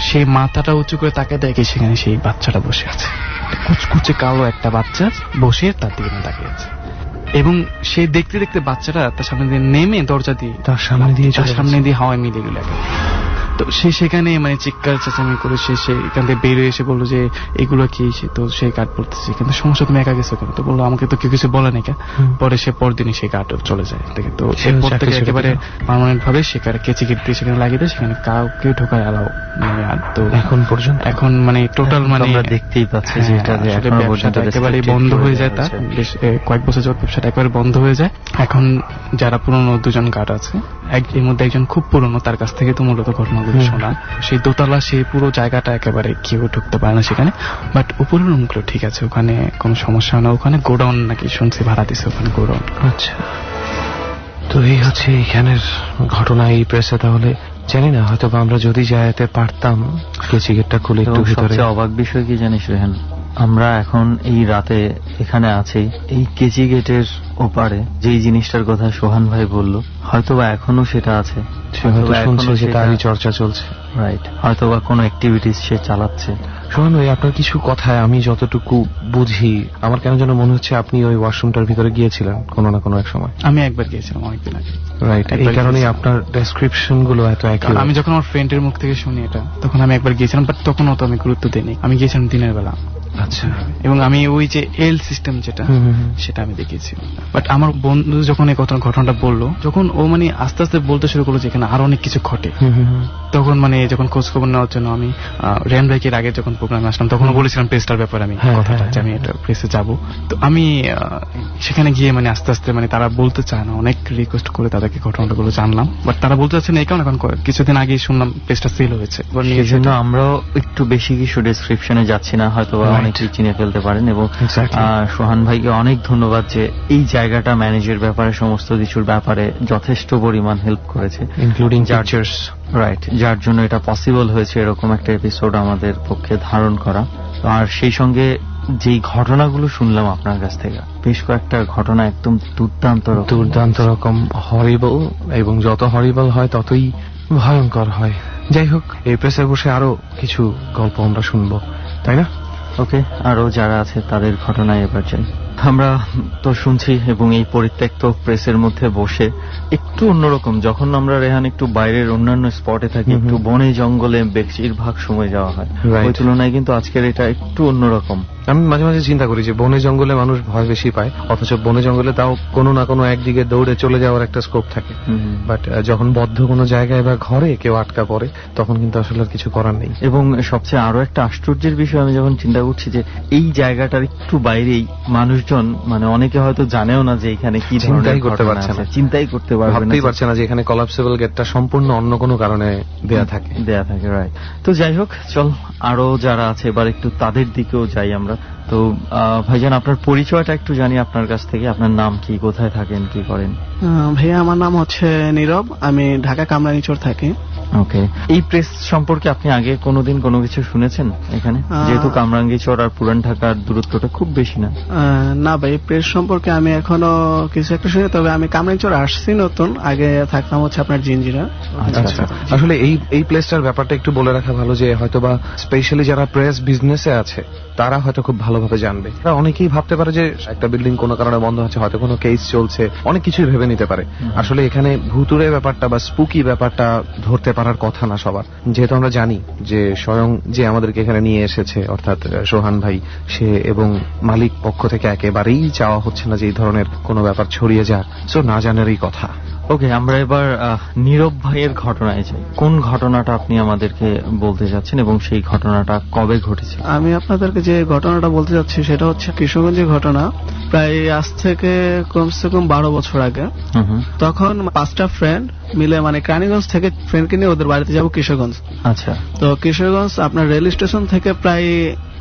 সেই মাথাটা উঁচু করে তাকে দেখে সেখানে সেই বাচ্চাটা বসে আছে, কুচকুচে কালো একটা বাচ্চা বসে তার দিকে তাকিয়ে আছে। এবং সে দেখতে দেখতে বাচ্চাটা তার সামনে দিয়ে নেমে দরজা দিয়ে তার সামনে দিয়ে হাওয়ায় মিলে গেল। তো সে সেখানে মানে চিৎকার চেঁচামি করে সে এখান থেকে বেরিয়ে এসে বললো যে এগুলো কি, তো সে গার্ড বলতেছে কিন্তু সমস্যা তুমি একা গেছো কেন? তো বললো আমাকে তো কেউ কিছু বলে নাই কেন। পরে সে পরদিনই সে গার্ড চলে যায়। তো এরপর থেকে একেবারে পার্মানেন্ট ভাবে সেখানে কেচিকেট দিয়ে সেখানে লাগিয়ে দেয়, সেখানে কাউকে ঢোকায় অ্যালাউ মানে। আর তো এখন পর্যন্ত এখন মানে টোটাল মানে দেখতেই পাচ্ছি যে ব্যবসাটা একেবারে বন্ধ হয়ে যায়, তার বেশ কয়েক বছর যাওয়ার ব্যবসাটা একেবারে বন্ধ হয়ে যায়। এখন যারা পুরনো 2 জন গার্ড আছে, এর মধ্যে একজন খুব পুরনো, তার কাছ থেকে তো মূলত ঘটনাগুলো শোনা। সেই দোতলা সেই পুরো জায়গাটা একেবারে কেউ ঢুকতে পারে না সেখানে, বাট উপরের রুমগুলো ঠিক আছে, ওখানে কোনো সমস্যা হয় না। ওখানে গোডাউন নাকি শুনছি ভাড়া দিছে, ওখানে গোডাউন। আচ্ছা, তো এই হচ্ছে এখানের ঘটনা এই প্রেসে। তাহলে জানি না, হয়তো আমরা যদি যাইতে পারতাম কেচিগেটটা খুলে একটু ভিতরে। সবচেয়ে অবাক বিষয় কি জানিস রেহান, আমরা এখন এই রাতে এখানে আছি, এই কেচিগেটের ওপারে যেই জিনিসটার কথা সোহান ভাই বলল, হয়তোবা এখনো সেটা আছে, তারই চর্চা চলছে, রাইট? হয়তোবা কোনো অ্যাক্টিভিটিস সে চালাচ্ছে। সোহান ভাই, আপনার কিছু কথায় আমি যতটুকু বুঝি, আমার কেন যেন মনে হচ্ছে আপনি ওই ওয়াশরুমটার ভিতরে গিয়েছিলেন কোনো না কোনো এক সময়। আমি একবার গিয়েছিলাম অনেকদিন আগে, রাইট? এই কারণেই আপনার ডেসক্রিপশন গুলো এত একই। আমি যখন আমার ফ্রেন্ডের মুখ থেকে শুনি এটা, তখন আমি একবার গিয়েছিলাম, বাট তখনও তো আমি গুরুত্ব দিইনি। আমি গিয়েছিলাম দিনের বেলা। আচ্ছা, এবং আমি ওই যে এল সিস্টেম যেটা সেটা আমি দেখেছি। বাট আমার বন্ধু যখন এই ঘটনাটা বললো, যখন ও মানে আস্তে আস্তে বলতে শুরু করলো যেখানে আরো অনেক কিছু ঘটে, তখন মানে যখন খোঁজ খবর নেওয়ার জন্য আমি রেহান ভাইকের আগে যখন প্রোগ্রামে আসলাম তখন বলেছিলাম প্রেসটার ব্যাপারে আমি কথাটা, যে আমি এটা প্রেসে যাবো। তো আমি সেখানে গিয়ে মানে আস্তে আস্তে মানে তারা বলতে চায় না, অনেক রিকোয়েস্ট করে তাদেরকে ঘটনাগুলো জানলাম, বাট তারা বলতে চাচ্ছে না। এই কারণে এখন কিছুদিন আগে শুনলাম প্রেসটা সেল হয়েছে, সেই জন্য আমরাও একটু বেশি কিছু ডেসক্রিপশনে যাচ্ছি না, হয়তো অনেকেই চিনে ফেলতে পারেন। এবং সোহান ভাইকে অনেক ধন্যবাদ যে এই জায়গাটা ম্যানেজের ব্যাপারে, সমস্ত কিছুর ব্যাপারে যথেষ্ট পরিমাণ হেল্প করেছে, ইনক্লুডিং চার্জার্স, রাইট? যার জন্য এটা পসিবল হয়েছে এরকম একটা এপিসোড আমাদের পক্ষে ধারণ করা। আর সেই সঙ্গে যেই ঘটনাগুলো শুনলাম আপনার কাছ থেকে, বেশ কয়েকটা ঘটনা একদম দুর্দান্ত রকম হরিবল, এবং যত হরিবল হয় ততই ভয়ঙ্কর হয়। যাই হোক, এই প্রেসে বসে আরো কিছু গল্প আমরা শুনবো, তাই না? ওকে, আরো যারা আছে তাদের ঘটনায় এবার যাই। আমরা তো শুনছি এবং এই পরিত্যক্ত প্রেসের মধ্যে বসে একটু অন্যরকম, যখন আমরা রেহান একটু বাইরের অন্যান্য স্পটে থাকি, একটু বনে জঙ্গলে বেশিরভাগ সময় যাওয়া হয়, ওই তুলনায় কিন্তু আজকের এটা একটু অন্যরকম। আমি মাঝে মাঝে চিন্তা করি যে বনে জঙ্গলে মানুষ ভয় বেশি পায়, অথচ বনে জঙ্গলে তাও কোনো না কোনো একদিকে দৌড়ে চলে যাওয়ার একটা স্কোপ থাকে, বাট যখন বদ্ধ কোনো জায়গায় বা ঘরে কেউ আটকা পড়ে তখন কিন্তু আসলে আর কিছু করার নেই। এবং সবচেয়ে আরো একটা আশ্চর্যের বিষয় আমি যখন চিন্তা করছি যে এই জায়গাটার একটু বাইরেই মানুষজন, মানে অনেকে হয়তো জানেও না যে এখানে কি চিন্তাই করতে পারছে না, চিন্তাই করতে পারবে না, ভাবতেই পারছে না যে এখানে কলাপসেবল গেটটা সম্পূর্ণ অন্য কোনো কারণে দেয়া থাকে। রাইট। তো যাই হোক, চল আরো যারা আছে এবার একটু তাদের দিকেও যাই আমরা। তো ভাইজান, আপনার পরিচয়টা একটু জানি আপনার কাছ থেকে। আপনার নাম কি, কোথায় থাকেন, কি করেন? ভাইয়া, আমার নাম হচ্ছে নীরব, আমি ঢাকা কামরাঙ্গীরচর থাকি। ওকে, এই প্রেস সম্পর্কে আপনি আগে কোনোদিন কোনো কিছু শুনেছেন এখানে? যেহেতু কামরাঙ্গীরচর আর পুরান ঢাকার দূরত্বটা খুব বেশি না। না ভাই, প্রেস সম্পর্কে আমি এখনো কিছু একটা শুনি, তবে আমি কামরাঙ্গীরচর আসছি নতুন, আগে থাকতাম হচ্ছে আপনার জিঞ্জিরা। আচ্ছা, আসলে এই প্লেসটার ব্যাপারটা একটু বলে রাখা ভালো, যে হয়তোবা স্পেশালি যারা প্রেস বিজনেসে আছে তারা হয়তো খুব ভালোভাবে জানবে। অনেকেই ভাবতে পারে যে একটা বিল্ডিং কোনো কারণে বন্ধ হচ্ছে, হয়তো কোনো কেস চলছে, অনেক কিছুই ভেবে নিতে পারে। আসলে এখানে ভুতুরে ব্যাপারটা বা স্পুকি ব্যাপারটা ধরতে পারার কথা না সবার, যেহেতু আমরা জানি যে স্বয়ং যে আমাদেরকে এখানে নিয়ে এসেছে অর্থাৎ সোহান ভাই, সে এবং মালিক পক্ষ থেকে একেবারেই চাওয়া হচ্ছে না যে এই ধরনের কোনো ব্যাপার ছড়িয়ে যাক, সো না জানারই কথা। ওকে, আমরা এবার নীরব ভাইয়ের ঘটনায় যাই। কোন ঘটনাটা আপনি আমাদেরকে বলতে যাচ্ছেন এবং সেই ঘটনাটা কবে ঘটেছে? আমি আপনাদেরকে যে ঘটনাটা বলতে যাচ্ছি সেটা হচ্ছে কিশোরগঞ্জের ঘটনা। প্রায় আজ থেকে কমসে কম 12 বছর আগে। তখন 5টা ফ্রেন্ড মিলে, মানে ক্রানীগঞ্জ থেকে ফ্রেন্ডকে নিয়ে ওদের বাড়িতে যাবো কিশোরগঞ্জ। আচ্ছা। তো কিশোরগঞ্জ আপনার রেল স্টেশন থেকে প্রায়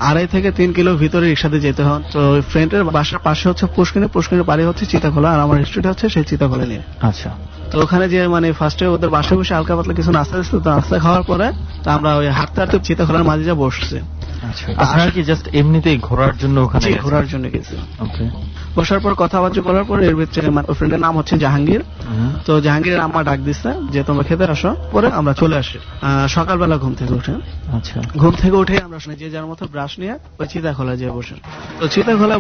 2.5 থেকে 3 কিলো ভিতরে রিক্সাতে যেতে হয়। তো ফ্রেন্ডের বাসার পাশে হচ্ছে পুষ্কিনের বাড়ি হচ্ছে চিতাখোলা, আর আমার স্টুডিও হচ্ছে সেই চিতাখোলা নিয়ে। আচ্ছা। তো ওখানে যে মানে ফার্স্টে ওদের বাসায় বসে হালকা পাতলা কিছু নাস্তা দিচ্ছে, তো নাস্তা খাওয়ার পরে তো আমরা ওই হাঁটতে হাঁটতে চিতাখোলার মাঝে যা বসছে। আচ্ছা, আপনারা কি জাস্ট এমনিতেই ঘোরার জন্য ওখানে? ঘোরার জন্য গেছি। ওকে। বসার পর কথাবার্তা করার পর এর ভিতরে ফ্রেন্ডের নাম হচ্ছে জাহাঙ্গীর। তো জাহাঙ্গীরের আম্মা ডাক দিচ্ছে যে তোমরা খেতে আসো, পরে আমরা চলে আসি। সকালবেলা ঘুম থেকে উঠে, আচ্ছা, ঘুম থেকে উঠে আমরা শুনে যে যার মতো ব্রাশ নিয়ে ওই চিতাখোলা যেয়ে বসে। তো চিতাখোলা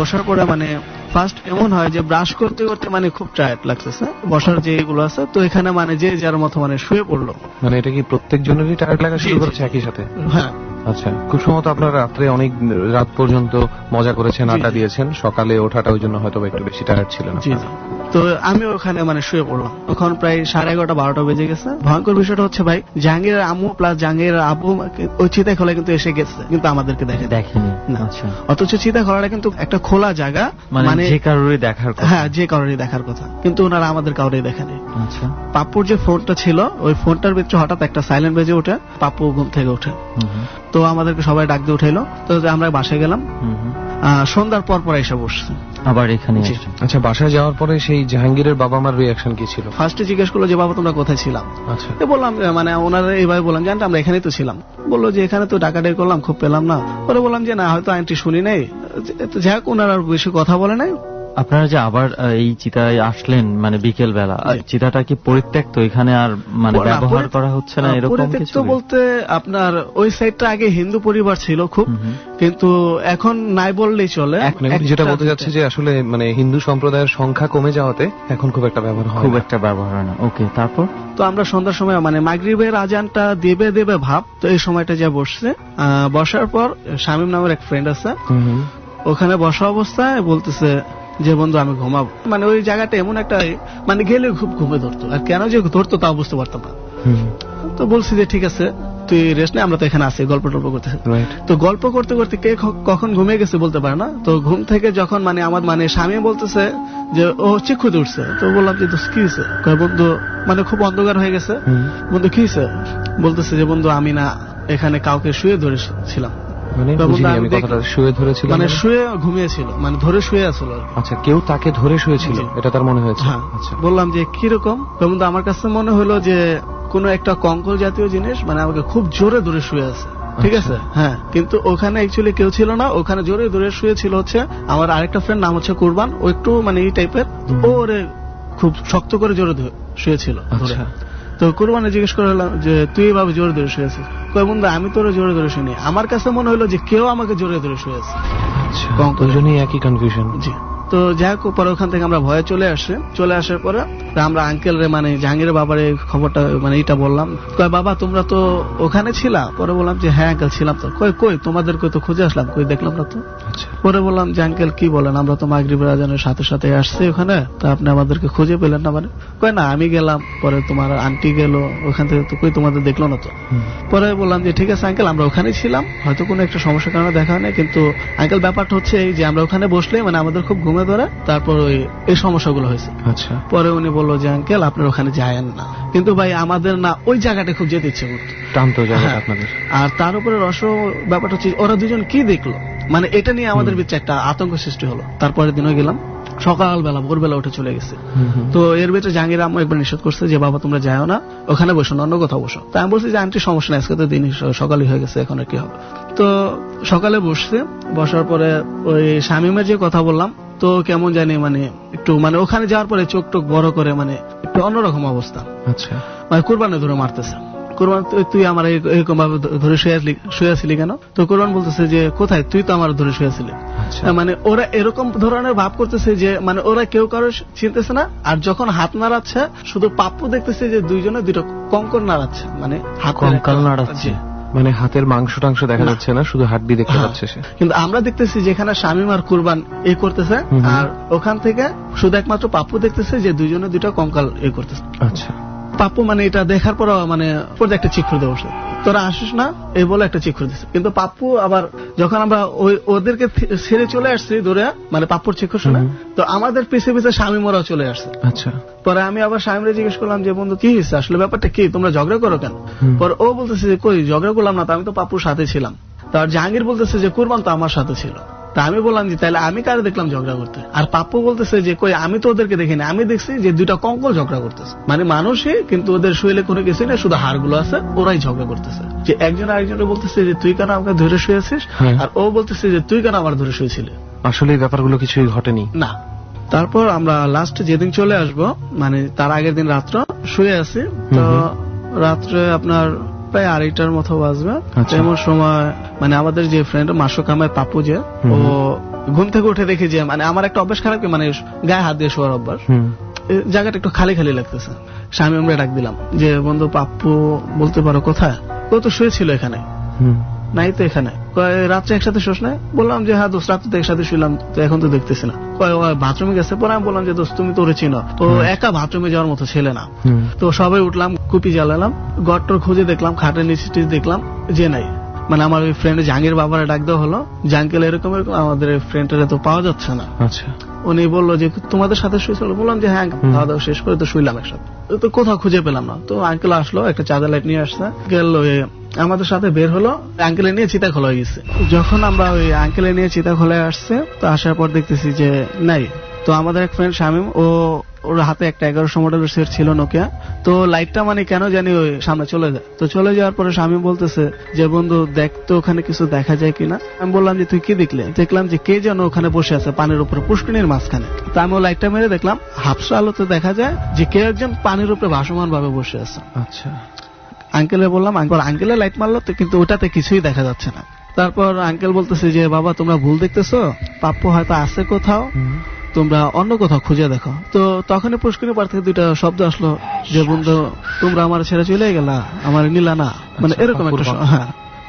বসার পরে মানে ফার্স্ট এমন হয় যে ব্রাশ করতে করতে মানে খুব টায়ার্ড লাগতেছে, বসার যে এগুলো আছে, তো এখানে মানে যে যার মতো মানে শুয়ে পড়লো। মানে এটা কি প্রত্যেক জনেরই টায়ার্ড লাগা শুরু করেছে একই সাথে? হ্যাঁ। আচ্ছা, খুব সম্ভবত আপনারা রাত্রে অনেক রাত পর্যন্ত মজা করেছেন, আড্ডা দিয়েছেন, সকালে ওঠাটা ওই জন্য হয়তো একটু বেশি টায়ার্ড ছিলেন। তো আমি ওখানে মানে শুয়ে পড়লাম। তখন প্রায় 11:30 12টা বেজে গেছে। ভয়ঙ্কর বিষয়টা হচ্ছে ভাই, জাহাঙ্গীরের আম্মু প্লাস জাহাঙ্গীরের আব্বু ওই চিতাখোলা কিন্তু এসে গেছে, কিন্তু আমাদেরকে দেখেনি। আচ্ছা। অথচ চিতাখোলাটা কিন্তু একটা খোলা জায়গা, মানে যে কারোরই দেখার কথা। হ্যাঁ, যে কারোরই দেখার কথা, কিন্তু ওনারা আমাদের কাউরেই দেখেনি। আচ্ছা। পাপ্পুর যে ফোনটা ছিল, ওই ফোনটার ভিতরে হঠাৎ একটা সাইলেন্ট বেজে ওঠে, পাপ্পু ঘুম থেকে ওঠে। তো আমাদেরকে সবাই ডাক দিয়ে উঠাইলো। তো আমরা বাসায় গেলাম, সন্ধ্যার পর এসে বসছে আবার এখানে। আচ্ছা, বাসায় যাওয়ার পরে সেই জাহাঙ্গীরের বাবা মার রিয়াকশন কি ছিল? ফার্স্টে জিজ্ঞেস করলো যে বাবা তোমরা কোথায় ছিলাম। আচ্ছা। বললাম মানে ওনারা এইভাবে বললাম যে আমরা এখানেই তো ছিলাম। বললো যে এখানে তো ডাকাডাকি করলাম, খুব পেলাম না। পরে বললাম যে না, হয়তো আইনটি শুনি নাই। যাই হোক, ওনারা বেশি কথা বলে নাই। আপনারা যে আবার এই চিতায় আসলেন মানে বিকেল বেলা, চিতাটা কি পরিত্যক্ত, এখানে আর মানে ব্যবহার করা হচ্ছে না এরকম কিছু? পরিত্যক্ত বলতে আপনার ওই সাইডটা আগে হিন্দু পরিবার ছিল খুব, কিন্তু এখন নাই বললেই চলে। যেটা বলতে যাচ্ছে যে আসলে মানে হিন্দু সম্প্রদায়ের সংখ্যা কমে যাওয়াতে এখন খুব একটা ব্যবহার হয় না। ওকে, তারপর তো আমরা সন্ধ্যার সময় মানে মাগরিবের আজানটা দেবে ভাব, তো এই সময়টা যা বসছে। বসার পর শামীম নামের এক ফ্রেন্ড আছে, ওখানে বসা অবস্থায় বলতেছে যে বন্ধু আমি ঘুমাবো। মানে ওই জায়গাটা এমন একটা মানে গেলে খুব ঘুমে ধরতো, আর কেন যে ধরতো তাও বুঝতে পারতাম না। তো বলছি যে ঠিক আছে তুই রেস্ট নে, আমরা তো এখানে আছি, গল্প টল্প করতেছি। তো গল্প করতে করতে কে কখন ঘুমিয়ে গেছে বলতে পারে না। তো ঘুম থেকে যখন মানে আমার মানে স্বামী বলতেছে যে ও চিক্ষুতে উঠছে, তো বললাম যে কি হয়েছে? বন্ধু মানে খুব অন্ধকার হয়ে গেছে। বন্ধু কি হয়েছে? বলতেছে যে বন্ধু আমি না এখানে কাউকে শুয়ে ধরেছিলাম। মানে শুয়ে ঘুমিয়েছিল, মানে ধরে শুয়ে আসল। আচ্ছা, কেউ তাকে ধরে শুয়েছিল, এটা তার মনে হয়েছে? বললাম যে কিরকম? বন্ধু আমার কাছে মনে হলো যে কোন একটা কঙ্কল জাতীয় জিনিস মানে আমাকে খুব জোরে ধরে শুয়ে আছে। ঠিক আছে, হ্যাঁ, কিন্তু ওখানে অ্যাকচুয়ালি কেউ ছিল না, ওখানে জোরে ধরে শুয়েছিল হচ্ছে আমার আরেকটা ফ্রেন্ড, নাম হচ্ছে কুরবান। ও একটু মানে এই টাইপের, ও ওরে খুব শক্ত করে জোরে শুয়েছিল। তো কুরবানি জিজ্ঞেস করলাম যে তুই এভাবে জোরে ধরে শুয়েছিস, কই বন্ধু আমি তোর জোরে ধরে শুনি, আমার কাছে মনে হলো যে কেউ আমাকে জোরে ধরে শুয়েছে। দুজনেই একই কনফিউশন। জি। তো যাই হোক পরে ওখান থেকে আমরা ভয়ে চলে আসার পরে আমরা আঙ্কেল রে মানে জাহাঙ্গীরের বাবার এই খবরটা মানে এটা বললাম, কই বাবা তোমরা তো ওখানে ছিলা? পরে বললাম যে হ্যাঁ আঙ্কেল ছিলাম। তো কই তোমাদেরকে তো খুঁজে আসলাম, কই দেখলাম না তো। পরে বললাম যে আঙ্কেল কি বলেন, আমরা তো মাগরিবের আজানের সাথে সাথে আসছি ওখানে, তো আপনি আমাদেরকে খুঁজে পেলেন না? মানে কই না আমি গেলাম, পরে তোমার আন্টি গেল ওখান থেকে, তো কই তোমাদের দেখলো না তো। পরে বললাম যে ঠিক আছে আঙ্কেল আমরা ওখানে ছিলাম, হয়তো কোনো একটা সমস্যার কারণে দেখা হয় না, কিন্তু আঙ্কেল ব্যাপারটা হচ্ছে এই যে আমরা ওখানে বসলে মানে আমাদের খুব ঘুমে ধরে, তারপর এই সমস্যাগুলো হয়েছে। আচ্ছা। পরে উনি বললো যে আঙ্কেল আপনার ওখানে যায়েন না, কিন্তু ভাই আমাদের না ওই জায়গাটা খুব যেতে ইচ্ছে করতো, টানতো জায়গাটা আপনাদের। আর তার উপরে ব্যাপারটা হচ্ছে ওরা দুজন কি দেখলো, মানে এটা নিয়ে আমাদের ভিতরে একটা আতঙ্ক সৃষ্টি হলো। তারপরে দিনও গেলাম, সকালবেলা ভোরবেলা উঠে চলে গেছে। তো এর ভিতরে জাহাঙ্গীর আম্মু একবার নিষেধ করছে যে বাবা তোমরা যাও না, ওখানে বসো না, অন্য কোথাও বসো। তাই আমি বলছি যে আন্টি সমস্যা নাই, আজকে তো দিন সকালই হয়ে গেছে, এখন আর কি হবে। তো সকালে বসার পরে ওই শামিমের যে কথা বললাম, তো কেমন জানি মানে একটু মানে ওখানে যাওয়ার পরে চোখ টোক বড় করে মানে একটু অন্যরকম অবস্থা। আচ্ছা। মানে কুরবানি ধরে মারতেছে, কুরবান তুই আমার এরকম ভাবে ধরে শুয়েছিলি কেন? তো কুরবান বলতেছে যে কোথায়, তুই তো আমার ধরে শুয়েছিলি। মানে ওরা এরকম ধরনের ভাব করতেছে যে মানে ওরা কেউ কারো চিনতেছে না, আর যখন হাত নাড়াচ্ছে শুধু পাপ্পু দেখতেছে যে দুইজনে দুটো কঙ্কর নাড়াচ্ছে, মানে হাত কঙ্কাল নাড়াচ্ছে, মানে হাতের মাংস টাংস দেখা যাচ্ছে না, শুধু হাড্ডি দেখতে পাচ্ছে সে। কিন্তু আমরা দেখতেছি যেখানে শামিম আর কুরবান করতেছে, আর ওখান থেকে শুধু একমাত্র পাপ্পু দেখতেছে যে দুইজনে দুটো কঙ্কাল করতেছে। আচ্ছা। পাপ্পু মানে এটা দেখার পর মানে একটা চিক করে দেবো, তোরা আসিস না এই বলে একটা চিক করে দিচ্ছে। কিন্তু পাপ্পু আবার যখন আমরা ওদেরকে ছেড়ে চলে আসছি দূরে, মানে পাপ্পুর চিক শুনে, তো আমাদের পিছে পিছে শামিম ওরাও চলে আসছে। আচ্ছা। পরে আমি আবার শামিমরে জিজ্ঞেস করলাম যে বন্ধু কি হয়েছে, আসলে ব্যাপারটা কি, তোমরা ঝগড়া করো কেন? পরে ও বলতেছে যে কই ঝগড়া করলাম না, তো আমি তো পাপ্পুর সাথে ছিলাম। তার জাহাঙ্গীর বলতেছে যে কুরবান তো আমার সাথে ছিল। তা আমি বললাম যে তাহলে আমি কারে দেখলাম ঝগড়া করতে? আর পাপ্পু বলতেছে যে কই আমি তো ওদেরকে দেখিনি, আমি দেখছি যে দুইটা কঙ্কল ঝগড়া করতেছে, মানে মানুষই কিন্তু ওদের শরীরে কোনো কিছু নেই, শুধু হাড়গুলো আছে, ওরাই ঝগড়া করতেছে। যে একজন আরেকজনকে বলতেছে যে তুই কেন আমাকে ধরে শুয়েছিস, আর ও বলতেছে যে তুই কেন আমার ধরে শুয়েছিলি। আসলে এই ব্যাপারগুলো কিছুই ঘটেনি না। তারপর আমরা লাস্ট যেদিন চলে আসব, মানে তার আগের দিন রাত্র শুয়ে আছি, তো রাত্রে আপনার প্রায় 2:30টার মতো বাজবে। এমন সময় মানে আমাদের যে ফ্রেন্ড মাসুক আমার পাপ্পু, যে ও ঘুম থেকে উঠে দেখি যে মানে আমার একটা অভ্যাস খারাপ, মানে গায়ে হাত দিয়ে শোয়ার অভ্যাস, জায়গাটা একটু খালি খালি লাগতেছে। স্বামী আমরা ডাক দিলাম যে বন্ধু পাপ্পু বলতে পারো কোথায়? ও তো শুয়েছিল এখানে। নাই তো এখানে। রাত্রে একসাথে শোস নাই? বললাম যে হ্যাঁ দোস্ত রাত্রে একসাথে শুইলাম, তো এখন তো দেখতেছি না। বাথরুমে গেছে। পরে আমি বললাম যে দোস্ত তুমি তো ওরে চিনো, তো একা বাথরুমে যাওয়ার মতো ছেলে না। তো সবাই উঠলাম, কুপি জ্বালালাম, গড়টর খুঁজে দেখলাম, খাটের নিচে দেখলাম যে নাই। মানে আমার ওই ফ্রেন্ড জাহাঙ্গীর বাবারে ডাক দেওয়া হলো, জাঙ্কেল এরকম এরকম, আমাদের ফ্রেন্ডের তো পাওয়া যাচ্ছে না। আচ্ছা। উনি বললো যে তোমাদের সাথে শুয়েছিল? বললাম যে হ্যাঁ, খাওয়া দাওয়া শেষ করে তো শুইলাম একসাথে, তো কোথাও খুঁজে পেলাম না। তো আঙ্কেল আসলো, একটা চাঁদা লাইট নিয়ে আসছে, গেল আমাদের সাথে বের হলো, আঙ্কেলে নিয়ে চিতা খোলা হয়ে গেছে। যখন আমরা ওই আঙ্কেলে নিয়ে চিতা খোলায় আসছে, তো আসার পর দেখতেছি যে নাই। তো আমাদের এক ফ্রেন্ড শামিম, ওর হাতে একটা 1100 মডেলের সেট ছিল নোকিয়া, তো লাইটটা মানে কেন জানি ওই সামনে চলে যায়। তো চলে যাওয়ার পরে শামিম বলতেছে যে বন্ধু দেখ তো ওখানে কিছু দেখা যায় কিনা। আমি বললাম যে তুই কি দেখলে? দেখলাম যে কে যেন ওখানে বসে আছে পানির উপরে, পুষ্করিণীর মাঝখানে। তো আমি লাইটটা মেরে দেখলাম হাফসা আলোতে দেখা যায় যে কে একজন পানির উপরে ভাসমান ভাবে বসে আছে। আচ্ছা। আঙ্কেলে বললাম, আঙ্কেলে লাইট মারলো তো, কিন্তু ওটাতে কিছুই দেখা যাচ্ছে না। তারপর আঙ্কেল বলতেছে যে বাবা তোমরা ভুল দেখতেছো, পাপ্পু হয়তো আছে কোথাও, তোমরা অন্য কোথাও খুঁজে দেখো। তো তখনই পুষ্করিণী পাড় থেকে দুইটা শব্দ আসলো যে বন্ধু তোমরা আমার ছেড়ে চলে গেলা, আমার নিলা না, মানে এরকম একটা, হ্যাঁ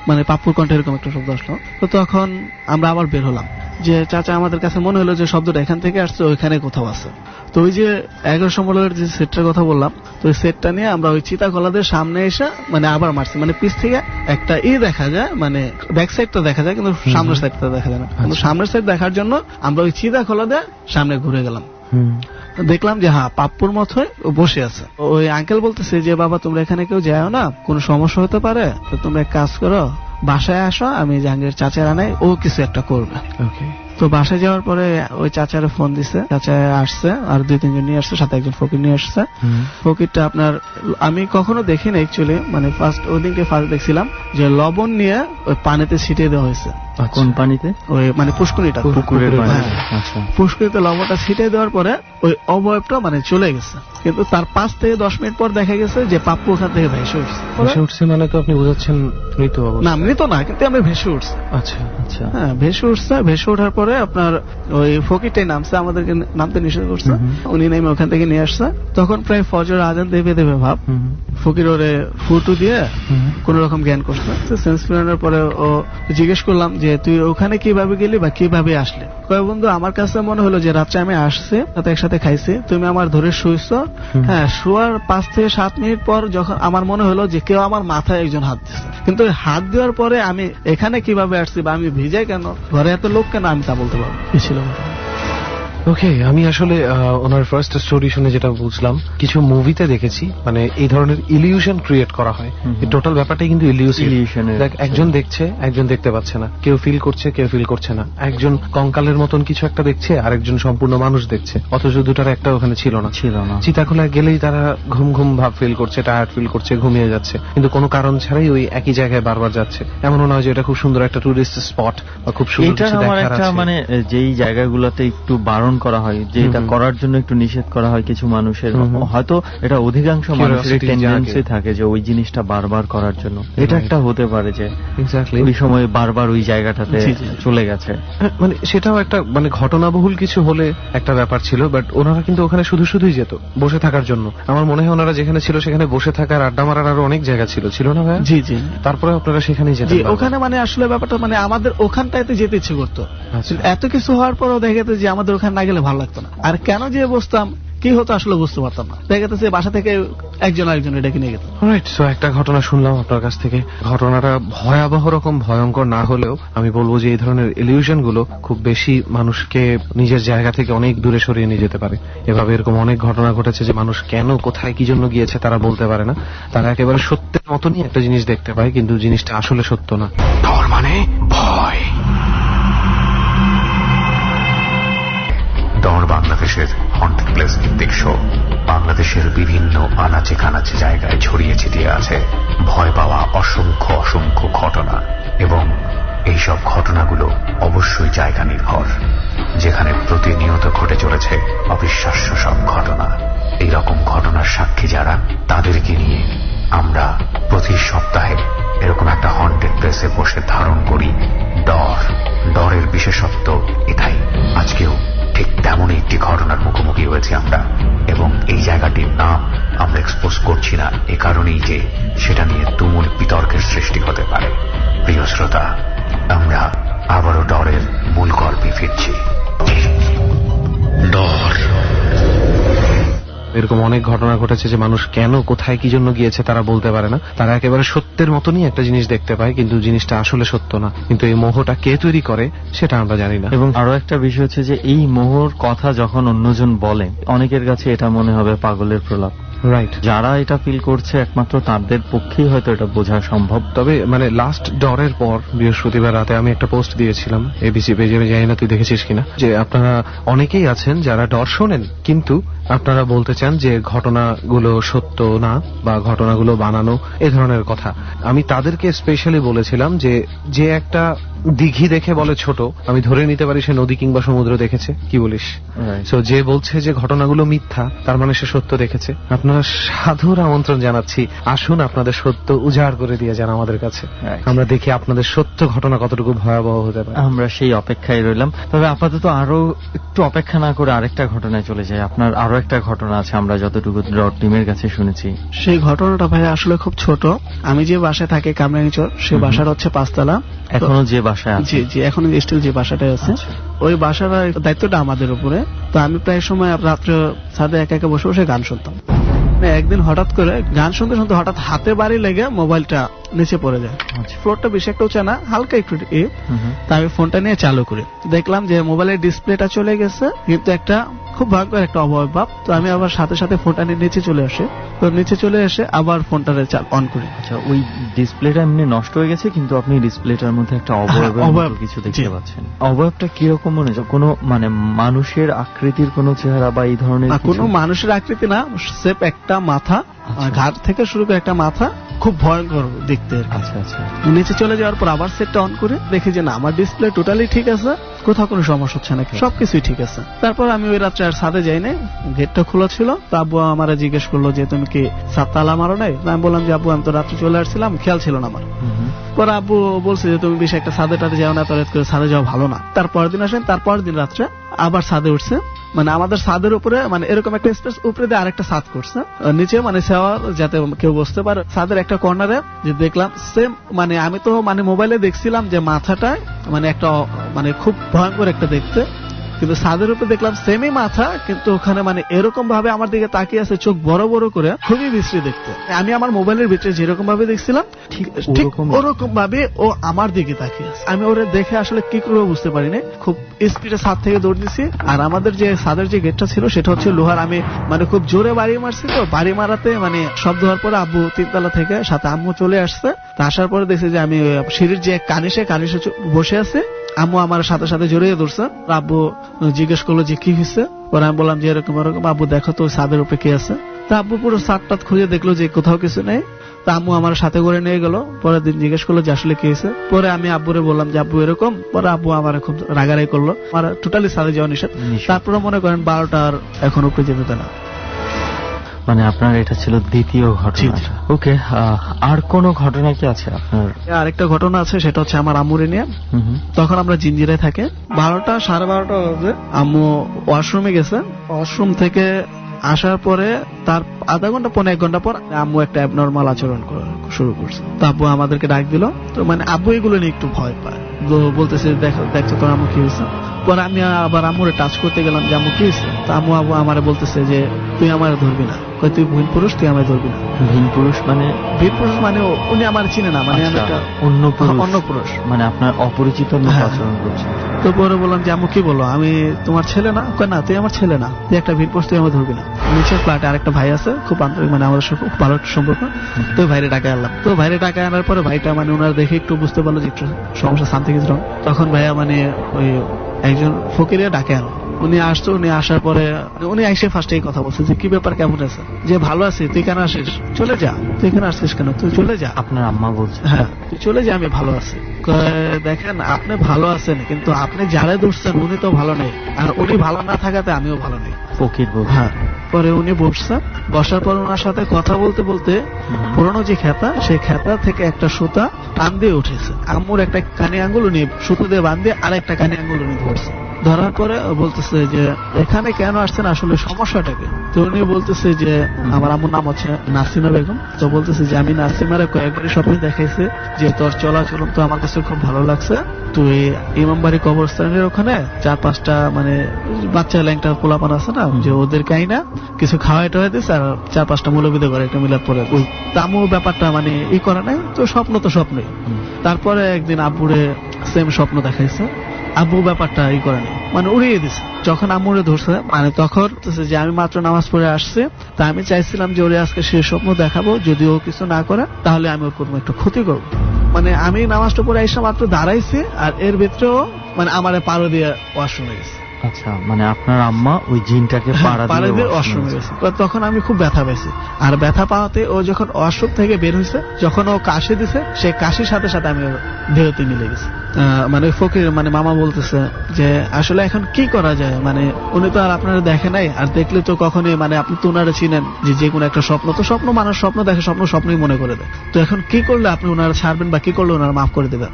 মানে পাপ্পুর কণ্ঠে এরকম একটা শব্দ আসলো। তো তখন আমরা আবার বের হলাম, যে চাচা আমাদের কাছে মনে হলো যে শব্দটা এখান থেকে আসছে, ওইখানে কোথাও আছে। তো ওই যে 1100 মডেলের যে সেটটার কথা বললাম, তো ওই সেটটা নিয়ে আমরা ওই চিতাকলাদের সামনে এসে মানে আবার মারছি, মানে পিছ থেকে একটা দেখা যায়, মানে ব্যাক সাইডটা দেখা যায় কিন্তু সামনের সাইডটা দেখা যায় না। কিন্তু সামনের সাইড দেখার জন্য আমরা ওই চিতাকলাদের সামনে ঘুরে গেলাম, দেখলাম যে হ্যাঁ পাপ্পুর মতোই বসে আছে। ওই আঙ্কেল বলতেছে যে বাবা তোমরা এখানে কেউ যাও না, কোনো সমস্যা হতে পারে, তো তোমরা এক কাজ করো, বাসায় আসো, আমি জাহাঙ্গীর চাচারা নাই, ও কিছু একটা করবে। তো বাসায় যাওয়ার পরে ওই চাচারে ফোন দিছে, চাচা আসছে আর 2-3 জন নিয়ে আসছে, সাথে একজন ফকির নিয়ে আসছে। ফকিরটা আপনার আমি কখনো দেখি না অ্যাকচুয়ালি, মানে ফার্স্ট ওই দিনকে ফার্স্ট দেখছিলাম যে লবণ নিয়ে ওই পানিতে ছিটিয়ে দেওয়া হয়েছে। কোন পানিতে? ওই মানে পুষ্করিটা, পুকুরের পানি। আচ্ছা, পুষ্করিতে লবণটা ছিটিয়ে দেওয়ার পরে ওই অবয়বটা মানে চলে গেছে, কিন্তু তার 5 থেকে 10 মিনিট পর দেখা গেছে যে পাপ্পু ওখান থেকে ভেসে উঠছে। মানে তো আপনি বুঝাচ্ছেন মৃত অবস্থা? না, মৃত না, কিন্তু আমি ভেসে উঠছে। আচ্ছা আচ্ছা, হ্যাঁ ভেসে উঠছে। ভেসে ওঠার পরে আপনার ওই ফকিরটাই নামছে, আমাদেরকে নামতে নিষেধ করছে, উনি নেমে ওখান থেকে নিয়ে আসছে। তখন প্রায় ফজর আজান দেবে ভাব, ফকির ওরে ফুটু দিয়ে কোন রকম জ্ঞান করছে। সেন্স ফিরানোর পরে ও জিজ্ঞেস করলাম যে তুই ওখানে কিভাবে গেলি বা কিভাবে আসলে? কয় বন্ধু, আমার কাছে মনে হলো যে রাত্রে আমি আসছি, সাথে একসাথে খাইছি, তুমি আমার ধরে শুইছ। হ্যাঁ, শোয়ার 5 থেকে 7 মিনিট পর যখন আমার মনে হলো যে কেউ আমার মাথায় একজন হাত দিচ্ছে, কিন্তু হাত দেওয়ার পরে আমি এখানে কিভাবে আসছি বা আমি ভিজাই কেন, ঘরে এত লোক কেন, আমি তা বলতে পারবো কি ছিল। ওকে, আমি আসলে ওনার ফার্স্ট স্টোরি শুনে যেটা বুঝলাম, কিছু মুভিতে দেখেছি মানে এই ধরনের ইলিউশন ক্রিয়েট করা হয়। এই টোটাল ব্যাপারটাই কিন্তু ইলিউশন। একজন দেখছে, একজন দেখতে পাচ্ছে না, কেউ ফিল করছে, কেউ ফিল করছে না, একজন কঙ্কালের মতন কিছু একটা দেখছে, আরেকজন সম্পূর্ণ মানুষ দেখছে, অথচ দুটার একটা ওখানে ছিল না। চিতাখোলায় গেলেই তারা ঘুম ঘুম ভাব ফিল করছে, টায়ার্ড ফিল করছে, ঘুমিয়ে যাচ্ছে, কিন্তু কোনো কারণ ছাড়াই ওই একই জায়গায় বারবার যাচ্ছে। এমনও নয় যে এটা খুব সুন্দর একটা টুরিস্ট স্পট বা খুব সুন্দর কিছু দেখার আছে। মানে যেই জায়গাগুলোতে একটু বারণ করা হয়, যে এটা করার জন্য একটু নিষেধ করা হয় কিছু মানুষের, হয়তো এটা অধিকাংশ মানুষের টেন্ডেন্সি থাকে যে ওই জিনিসটা বারবার করার জন্য। এটা একটা হতে পারে যে এক্স্যাক্টলি ওই সময় বারবার ওই জায়গাটাতে চলে গেছে। মানে সেটাও একটা মানে ঘটনাবহুল কিছু হলে একটা ব্যাপার ছিল, বাট ওনারা কিন্তু ওখানে শুধুই যেত বসে থাকার জন্য। আমার মনে হয় ওনারা যেখানে ছিল সেখানে বসে থাকার, আড্ডা মারার আরো অনেক জায়গা ছিল না ভাই? জি জি। তারপরে আপনারা সেখানেই যেতেন? ওখানে মানে আসলে ব্যাপারটা মানে আমাদের ওখানটাতে যেতে ইচ্ছে করতো, এত কিছু হওয়ার পরও দেখা যেত যে আমাদের ওখানে না গেলে ভালো লাগতো না। আর কেন যে বসতাম, কি হতো আসলে বুঝতে পারতাম না। দেখা যাচ্ছে বাসা থেকে একজন আরেকজন এটাকে নিয়ে গেত। রাইট। সো একটা ঘটনা শুনলাম আপনার কাছ থেকে। ঘটনাটা ভয়াবহ রকম ভয়ঙ্কর না হলেও আমি বলবো যে এই ধরনের ইলিউশন গুলো খুব বেশি মানুষকে নিজের জায়গা থেকে অনেক দূরে সরিয়ে নিয়ে যেতে পারে। এভাবে এরকম অনেক ঘটনা ঘটেছে যে মানুষ কেন, কোথায়, কি জন্য গিয়েছে তারা বলতে পারে না। তারা একেবারে সত্যের মতনই একটা জিনিস দেখতে পায়, কিন্তু জিনিসটা আসলে সত্য না। ডর মানে ভয়। ডর বাংলাদেশের হন্টেড প্লেস ভিত্তিক শো। বাংলাদেশের বিভিন্ন আনাচে কানাচে জায়গায় ছড়িয়ে ছিটিয়ে আছে ভয় পাওয়া অসংখ্য ঘটনা, এবং এইসব ঘটনাগুলো অবশ্যই জায়গা নির্ভর, যেখানে প্রতিনিয়ত ঘটে চলেছে অবিশ্বাস্য সব ঘটনা। এইরকম ঘটনার সাক্ষী যারা, তাদেরকে নিয়ে আমরা প্রতি সপ্তাহে এরকম একটা হন্টেড প্লেসে বসে ধারণ করি ডরের বিশেষত্ব এটাই। আজকেও ঠিক তেমনই একটি ঘটনার মুখোমুখি হয়েছি আমরা, এবং এই জায়গাটির নাম আমরা এক্সপোজ করছি না এ কারণেই যে সেটা নিয়ে তুমুল বিতর্কের সৃষ্টি হতে পারে। প্রিয় শ্রোতা, আমরা আবারও ডরের মূল গল্পে ফিরছি। ডর। এরকম অনেক ঘটনা ঘটেছে যে মানুষ কেন, কোথায়, কি জন্য গিয়েছে তারা বলতে পারে না। তারা একেবারে সত্যের মতনই একটা জিনিস দেখতে পায়, কিন্তু জিনিসটা আসলে সত্য না। কিন্তু এই মোহটা কে তৈরি করে সেটা আমরা জানি না। এবং আরো একটা বিষয় হচ্ছে যে এই মোহর কথা যখন অন্যজন বলে, অনেকের কাছে এটা মনে হবে পাগলের প্রলাপ। রাইট। যারা এটা ফিল করছে একমাত্র তাদের পক্ষেই হয়তো এটা বোঝা সম্ভব। তবে মানে লাস্ট ডরের পর বৃহস্পতিবার রাতে আমি একটা পোস্ট দিয়েছিলাম এবিসি পেজে, আমি জানি না তুই দেখেছিস কিনা, যে আপনারা অনেকেই আছেন যারা ডর শোনেন কিন্তু আপনারা বলতে চান যে ঘটনাগুলো সত্য না বা ঘটনাগুলো বানানো, এ ধরনের কথা। আমি তাদেরকে স্পেশালি বলেছিলাম যে একটা দিঘি দেখে বলে ছোট, আমি ধরে নিতে পারি সে নদী কিংবা সমুদ্র দেখেছে। কি বলিস? সো যে বলছে যে ঘটনাগুলো মিথ্যা, তার মানে সে সত্য দেখেছে। আপনারা সাধুর আমন্ত্রণ জানাচ্ছি, আসুন আপনাদের সত্য উজাড় করে দিয়ে যান আমাদের কাছে। আমরা দেখি আপনাদের সত্য ঘটনা কতটুকু ভয়াবহ হতে পারে। আমরা সেই অপেক্ষায় রইলাম। তবে আপাতত আরো একটু অপেক্ষা না করে আরেকটা ঘটনায় চলে যায়। আপনার আরো একটা ঘটনা আছে আমরা যতটুকু টিমের কাছে শুনেছি। সেই ঘটনাটা ভাই আসলে খুব ছোট। আমি যে বাসায় থাকি কামরাঙ্গীচর, সেই বাসার হচ্ছে 5 তলা। এখনো যে বাসায় আছে? জি, এখনো স্টিল যে বাসাটাই আছে, ওই বাসার দায়িত্বটা আমাদের উপরে। তো আমি প্রায় সময় রাত্রে ছাদে একা বসে বসে গান শুনতাম। একদিন হঠাৎ করে গান শুনতে শুনতে হঠাৎ হাতে বাড়ি লেগে মোবাইলটা নিচে পড়ে যায়। ফ্লোরটা বেশি একটা উঁচা না, হালকা একটু তা আমি ফোনটা নিয়ে চালু করি, দেখলাম যে মোবাইলের ডিসপ্লেটা চলে গেছে, কিন্তু একটা খুব ভয়ঙ্কর একটা অবয়ব। তো আমি আবার সাথে সাথে ফোনটা নিয়ে নিচে চলে আসে, তো নিচে চলে এসে আবার ফোনটা অন করি। আচ্ছা, ওই ডিসপ্লেটা এমনি নষ্ট হয়ে গেছে, কিন্তু আপনি ডিসপ্লেটার মধ্যে একটা অবয়ব কিছু দেখতে পাচ্ছেন। অবয়বটা কিরকম মনে হচ্ছে? কোনো মানে মানুষের আকৃতির কোনো চেহারা বা এই ধরনের? কোনো মানুষের আকৃতি না, সেফ একটা মাথা, ঘাট থেকে শুরু করে একটা মাথা, খুব ভয়ঙ্কর দেখতে। আচ্ছা আচ্ছা। নিচে চলে যাওয়ার পর আবার সেটটা অন করে দেখি যে না, আমার ডিসপ্লে টোটালি ঠিক আছে, কোথাও কোনো সমস্যা হচ্ছে না, সবকিছুই ঠিক আছে। তারপর আমি ওই রাত্রে আর ছাদে যাই নাই, গেটটা খোলা ছিল। তো আব্বু আমার জিজ্ঞেস করলো যে তুমি কি ছাদ তালা মারো নাই? আমি বললাম যে আব্বু আমি তো রাত্রে চলে আসছিলাম, খেয়াল ছিল না আমার। পরে আব্বু বলছে যে তুমি বেশি একটা ছাদে টাদে যাও না, তো রাত করে ছাদে যাওয়া ভালো না। তারপরের দিন আসেন, তারপরের দিন রাত্রে আবার ছাদে উঠছে, মানে আমাদের ছাদের উপরে মানে এরকম একটা স্পেস, উপরে দিয়ে আরেকটা ছাদ করছে নিচে, মানে সেওয়ার যাতে কেউ বসতে পারে। ছাদের একটা কর্নারে যে দেখলাম সেম, মানে আমি তো মানে মোবাইলে দেখছিলাম যে মাথাটায় মানে একটা মানে খুব ভয়ঙ্কর একটা দেখতে, কিন্তু ছাদের উপরে দেখলাম সেমই মাথা, কিন্তু ওখানে মানে এরকম ভাবে আমার দিকে তাকিয়ে আছে, চোখ বড় বড় করে, খুবই বিশ্রী দেখতে। আমি আমার মোবাইলের ভিতরে যেরকম ভাবে দেখছিলাম ঠিক ওরকম ভাবে ও আমার দিকে তাকিয়ে আছে। আমি ওরে দেখে আসলে কি করবো বুঝতে পারিনি, খুব স্পিডে ছাদ থেকে দৌড় দিছি। আর আমাদের যে ছাদের যে গেটটা ছিল সেটা হচ্ছে লোহার, আমি মানে খুব জোরে বাড়ি মারছি, তো বাড়ি মারাতে মানে শব্দ হওয়ার পরে আব্বু তিনতলা থেকে সাথে আম্মু চলে আসছে। তা আসার পরে দেখছি যে আমি সিঁড়ির যে কানিসে বসে আছে, আম্মু আমার সাথে সাথে জড়িয়ে ধরছে। আব্বু জিজ্ঞেস করলো যে কি হয়েছে, পরে আমি বললাম যে এরকম এরকম। আব্বু দেখো তো ছাদের উপরে কে আছে। তা আব্বু পুরো ছাদটা খুঁজে দেখলো যে কোথাও কিছু নেই। তা আম্মু আমার সাথে করে নিয়ে গেল, পরের দিন জিজ্ঞেস করলো যে আসলে কি হয়েছে। পরে আমি আব্বুরে বললাম যে আব্বু এরকম। পরে আব্বু আমার খুব রাগারাগি করলো, আমার টোটালি ছাদে যাওয়া নিষেধ। তারপরে মনে করেন 12টার এখন উপরে যেতে না। মানে আপনার এটা ছিল দ্বিতীয় ঘটনা। ওকে, আর কোন ঘটনা কি আছে আপনার? আরেকটা ঘটনা আছে, সেটা হচ্ছে আমার আম্মুরে নিয়ে। তখন আমরা জিঞ্জিরায় থাকি, 12টা 12:30 বাজে আম্মু ওয়াশরুমে গেছে। ওয়াশরুম থেকে আসার পরে তার আধা ঘন্টা 1 ঘন্টা পর আম্মু একটা অ্যাবনর্মাল আচরণ শুরু করছে। তো আব্বু আমাদেরকে ডাক দিল। তো মানে আব্বু এগুলো নিয়ে একটু ভয় পায়, তো বলতেছে দেখছো তোর আম্মু কি হয়েছে। পরে আমি আবার আম্মুরে টাচ করতে গেলাম যে আম্মু কি হয়েছে। তো আম্মু আমারে বলতেছে যে তুই আমার ধরবি না, তুই ভিন পুরুষ, তুই আমায় ধরবি না। ভিন পুরুষ মানে? ভিন পুরুষ মানে উনি আমার চিনে না, মানে আমি একটা অন্য পুরুষ, মানে আপনার অপরিচিত আচরণ করছে। তো পরে বললাম যে আম্মু কি বলো, আমি তোমার ছেলে না? না তুই আমার ছেলে না, তুই একটা ভিন পুরুষ, তুই আমায় ধরবি না। নিচের ফ্ল্যাটে আরেকটা ভাই আছে, খুব আন্তরিক, মানে আমাদের সাথে খুব ভালো সম্পর্ক। তো ভাইরে ডাকে আনলাম। তো ভাইরে ডাকে আনার পরে ভাইটা মানে ওনার দেখে একটু বুঝতে পারলো যে একটু সমস্যা, সামথিং ইজ রং। তখন ভাইয়া মানে ওই একজন ফকিরে ডাকে আনো। উনি আসতো, উনি আসার পরে উনি এসে ফার্স্টে এই কথা বলছে যে কি ব্যাপার, কেমন আছে? যে ভালো আছি, তুই কেন আসিস? চলে যা, তুই এখানে আসছিস কেন? তুই চলে যা। আপনার আম্মা বলছে? হ্যাঁ, তুই চলে যা, আমি ভালো আছি। দেখেন আপনি ভালো আছেন, কিন্তু আপনি যারা ধরছেন উনি তো ভালো নেই, আর উনি ভালো না থাকাতে আমিও ভালো নেই। ফকির বলছে। হ্যাঁ। পরে উনি বসছেন, বসার পর ওনার সাথে কথা বলতে বলতে পুরনো যে খেতা, সেই খেতা থেকে একটা সুতা টান দিয়ে উঠেছে। আম্মুর একটা কানে আঙ্গুল উনি সুতো দিয়ে বাঁধ দিয়ে আর একটা কানে আঙ্গুল উনি ধরছে। ধরার পরে বলতেছে যে এখানে কেন আসছেন, আসলে সমস্যাটা কি? তো উনি বলতেছে যে আমার আম্মুর নাম হচ্ছে নাসিমা বেগম। তো বলতেছে যে আমি নাসিমারে কয়েকবারই স্বপ্নে দেখাইছি যে তোর চলাচলন তো আমার কাছে খুব ভালো লাগছে, তুই ইমামবাড়ি কবরস্থানের ওখানে 4-5টা মানে বাচ্চা ল্যাংটা পোলাপান আছে না, যে ওদেরকে আইনা কিছু খাওয়াই টাওয়াই দিস, আর 4-5টা মৌলবিদে করে একটা মিলাদ পরে তামু ব্যাপারটা মানে ই করে নাই। তো স্বপ্ন তো স্বপ্নই। তারপরে একদিন আব্বুরে সেম স্বপ্ন দেখাইছে, আব্বু ব্যাপারটা ই করে নাই, মানে উড়িয়ে দিছে। যখন আম্মুরে ধরছে, মানে তখন যে আমি মাত্র নামাজ পড়ে আসছি, তা আমি চাইছিলাম যে ওরে আজকে সে স্বপ্ন দেখাবো, যদি ও কিছু না করে তাহলে আমি ওর কোনো একটা ক্ষতি করবো। মানে আমি নামাজটা পড়ে এসে মাত্র দাঁড়াইছি, আর এর ভিতরেও মানে আমারে পারো দিয়ে ওয়াশরুমে গেছে। আচ্ছা, মানে আপনার আম্মা ওই জিনটাকে পাড়া দিয়ে ওয়াশরুমে গেছে। তখন আমি খুব ব্যথা পেয়েছি, আর ব্যথা পাওয়াতে ও যখন ওয়াশরুম থেকে বের হয়েছে, যখন ও কাশি দিছে, সেই কাশির সাথে সাথে আমি দেহতে মিলে গেছি। মানে ফকির মানে মামা বলতেছে যে আসলে এখন কি করা যায়, মানে উনি তো আর আপনারা দেখে নাই, আর দেখলে তো কখনোই মানে আপনি তো ওনারা চিনেন যে কোনো একটা স্বপ্ন তো স্বপ্ন, মানুষ স্বপ্ন দেখে, স্বপ্নই মনে করে দেয়। তো এখন কি করলে আপনি ওনারা ছাড়বেন, বা কি করলে ওনারা মাফ করে দেবেন?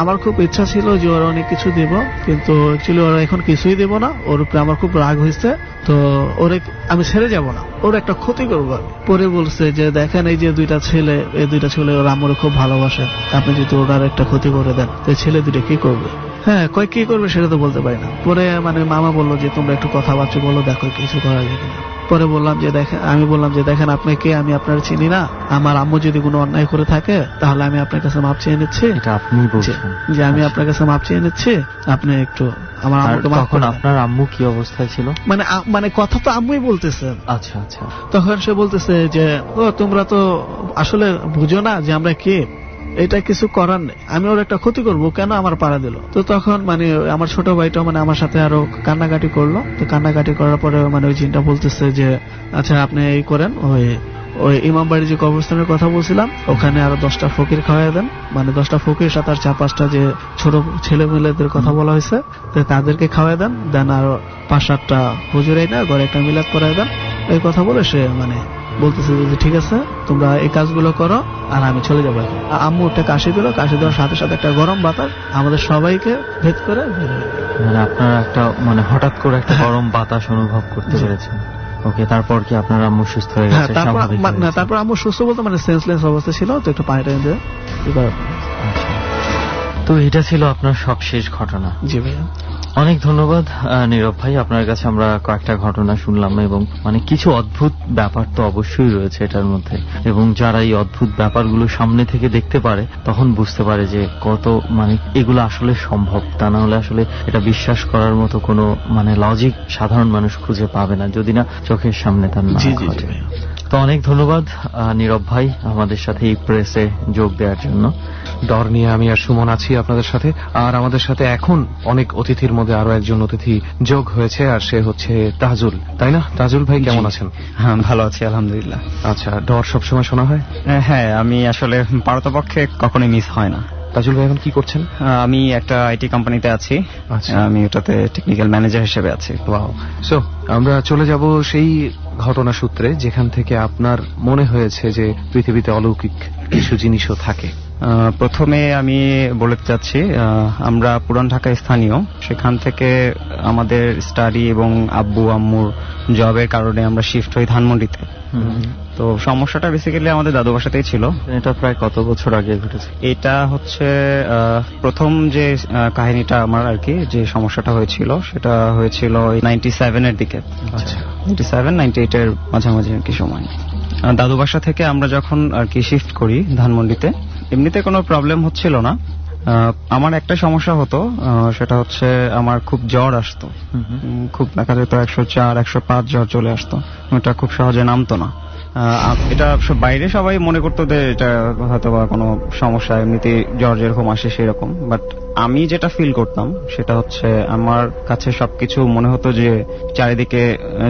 আমার খুব ইচ্ছা ছিল যে ওরা অনেক কিছু দেব, কিন্তু অ্যাকচুয়ালি ওরা এখন কিছুই দেব না। ওর উপরে আমার খুব রাগ হয়েছে, তো ওরে আমি ছেড়ে যাব না, ওর একটা ক্ষতি করবো। পরে বলছে যে দেখেন এই যে দুইটা ছেলে, এই দুইটা ছেলে ওরা আমার খুব ভালোবাসে, আপনি যদি ওনার একটা ক্ষতি করে দেন, তো ছেলে দুটো কি করবে? হ্যাঁ, কি করবে সেটা তো বলতে পারি না। পরে মানে মামা বললো যে তোমরা একটু কথাবার্তা বলো, দেখো কিছু করা যায় কিনা। পরে আমি বললাম যে দেখেন আপনি কে, আমি আপনার চিনি না, আমার আম্মু যদি কোনো অন্যায় করে থাকে তাহলে আমি আপনার কাছে মাপ চেয়ে নিচ্ছি। এটা আপনি বলছেন যে আমি আপনার কাছে মাপ চেয়ে নিচ্ছি, আপনি একটু আমার আম্মুকে মাফ করে দেন। আপনার আম্মু কি অবস্থায় ছিল? মানে কথা তো আম্মুই বলতেছে। আচ্ছা আচ্ছা। তখন সে বলতেছে যে তোমরা তো আসলে বুঝো না যে আমরা কে, এটা কিছু করার নেই, আমি ওর একটা ক্ষতি করবো, কেন আমার পাড়া দিল। তো তখন মানে আমার ছোট ভাইটা মানে আমার সাথে আরো কান্নাকাটি করলো। তো কান্নাকাটি করার পরে মানে ওই জিনটা বলতেছে যে আচ্ছা আপনি এই করেন, ওই ইমামবাড়ি যে কবরস্থানের কথা বলছিলাম ওখানে আরো 10টা ফকির খাওয়াই দেন, মানে 10টা ফকির সাথে আর 4-5টা যে ছোট ছেলে মেয়েদের কথা বলা হয়েছে তাদেরকে খাওয়াই দেন আরো 5-7টা হুজুরাই না ঘরে একটা মিলাদ করাই দেন। এই কথা বলে সে মানে বলতেছে যে ঠিক আছে তোমরা এই কাজগুলো করো আর আমি চলে যাবো। আম্মু একটা কাশি দিল, কাশি দেওয়ার সাথে সাথে একটা গরম বাতাস আমাদের সবাইকে ভেদ করে বের হয়ে গেল। মানে আপনারা একটা মানে হঠাৎ করে একটা গরম বাতাস অনুভব করতে পেরেছেন। ওকে, তারপর কি আপনার আম্মু সুস্থ হয়ে গেছে? তারপর আম্মু সুস্থ বলতে মানে সেন্সলেস অবস্থা ছিল, তো একটু পানি টানি দিয়ে। তো এটা ছিল আপনার সবশেষ ঘটনা? জি ভাইয়া। অনেক ধন্যবাদ নীরব ভাই, আপনার কাছে আমরা কয়েকটা ঘটনা শুনলাম এবং মানে কিছু অদ্ভুত ব্যাপার তো অবশ্যই রয়েছে এটার মধ্যে, এবং যারা এই অদ্ভুত ব্যাপারগুলো সামনে থেকে দেখতে পারে তখন বুঝতে পারে যে কত মানে এগুলো আসলে সম্ভব। তা না হলে আসলে এটা বিশ্বাস করার মতো কোনো মানে লজিক সাধারণ মানুষ খুঁজে পাবে না যদি না চোখের সামনে তার না ঘটে। তো অনেক ধন্যবাদ নীরব ভাই আমাদের সাথে এই প্রেসে যোগ দেওয়ার জন্য। ডর নিয়ে আমি আর সুমন আছি আপনাদের সাথে, আর আমাদের সাথে এখন অনেক অতিথির মধ্যে আরো একজন অতিথি যোগ হয়েছে, আর সে হচ্ছে তাজুল, তাই না? তাজুল ভাই কেমন আছেন? হ্যাঁ, ভালো আছি আলহামদুলিল্লাহ। আচ্ছা, ডর সবসময় শোনা হয়? হ্যাঁ, আমি আসলে পারতপক্ষে কখনোই মিস হয় না। তাজুল ভাই এখন কি করছেন? আমি একটা আইটি কোম্পানিতে আছি, আমি ওটাতে টেকনিক্যাল ম্যানেজার হিসেবে আছি। ওয়াও। সো আমরা চলে যাব সেই ঘটনা সূত্রে যেখান থেকে আপনার মনে হয়েছে যে পৃথিবীতে অলৌকিক কিছু জিনিসও থাকে। প্রথমে আমি বলতে চাচ্ছি আমরা পুরান ঢাকায় স্থানীয়, সেখান থেকে আমাদের স্টাডি এবং আব্বু আম্মুর জবের কারণে আমরা শিফট হই ধানমন্ডিতে। তো সমস্যাটা বেসিক্যালি আমাদের দাদু বাসাতেই ছিল। এটা প্রায় কত বছর আগে ঘটেছে? এটা হচ্ছে প্রথম যে কাহিনীটা আমার আর কি, যে সমস্যাটা হয়েছিল সেটা হয়েছিল 97 এর দিকে। 97-98 এর মাঝামাঝি আর কি সময়। দাদু বাসা থেকে আমরা যখন আর কি শিফট করি ধানমন্ডিতে, এমনিতে কোনো প্রবলেম হচ্ছিল না। আমার একটা সমস্যা হতো, সেটা হচ্ছে আমার খুব জ্বর আসতো, খুব দেখা যেত 104-105 জ্বর চলে আসতো, ওটা খুব সহজে নামতো না। এটা বাইরে সবাই মনে করতো যে এটা হয়তো বা কোনো সমস্যা, এমনিতে জ্বর যেরকম আসে সেরকম, বাট আমি যেটা ফিল করতাম সেটা হচ্ছে আমার কাছে সবকিছু মনে হতো যে চারিদিকে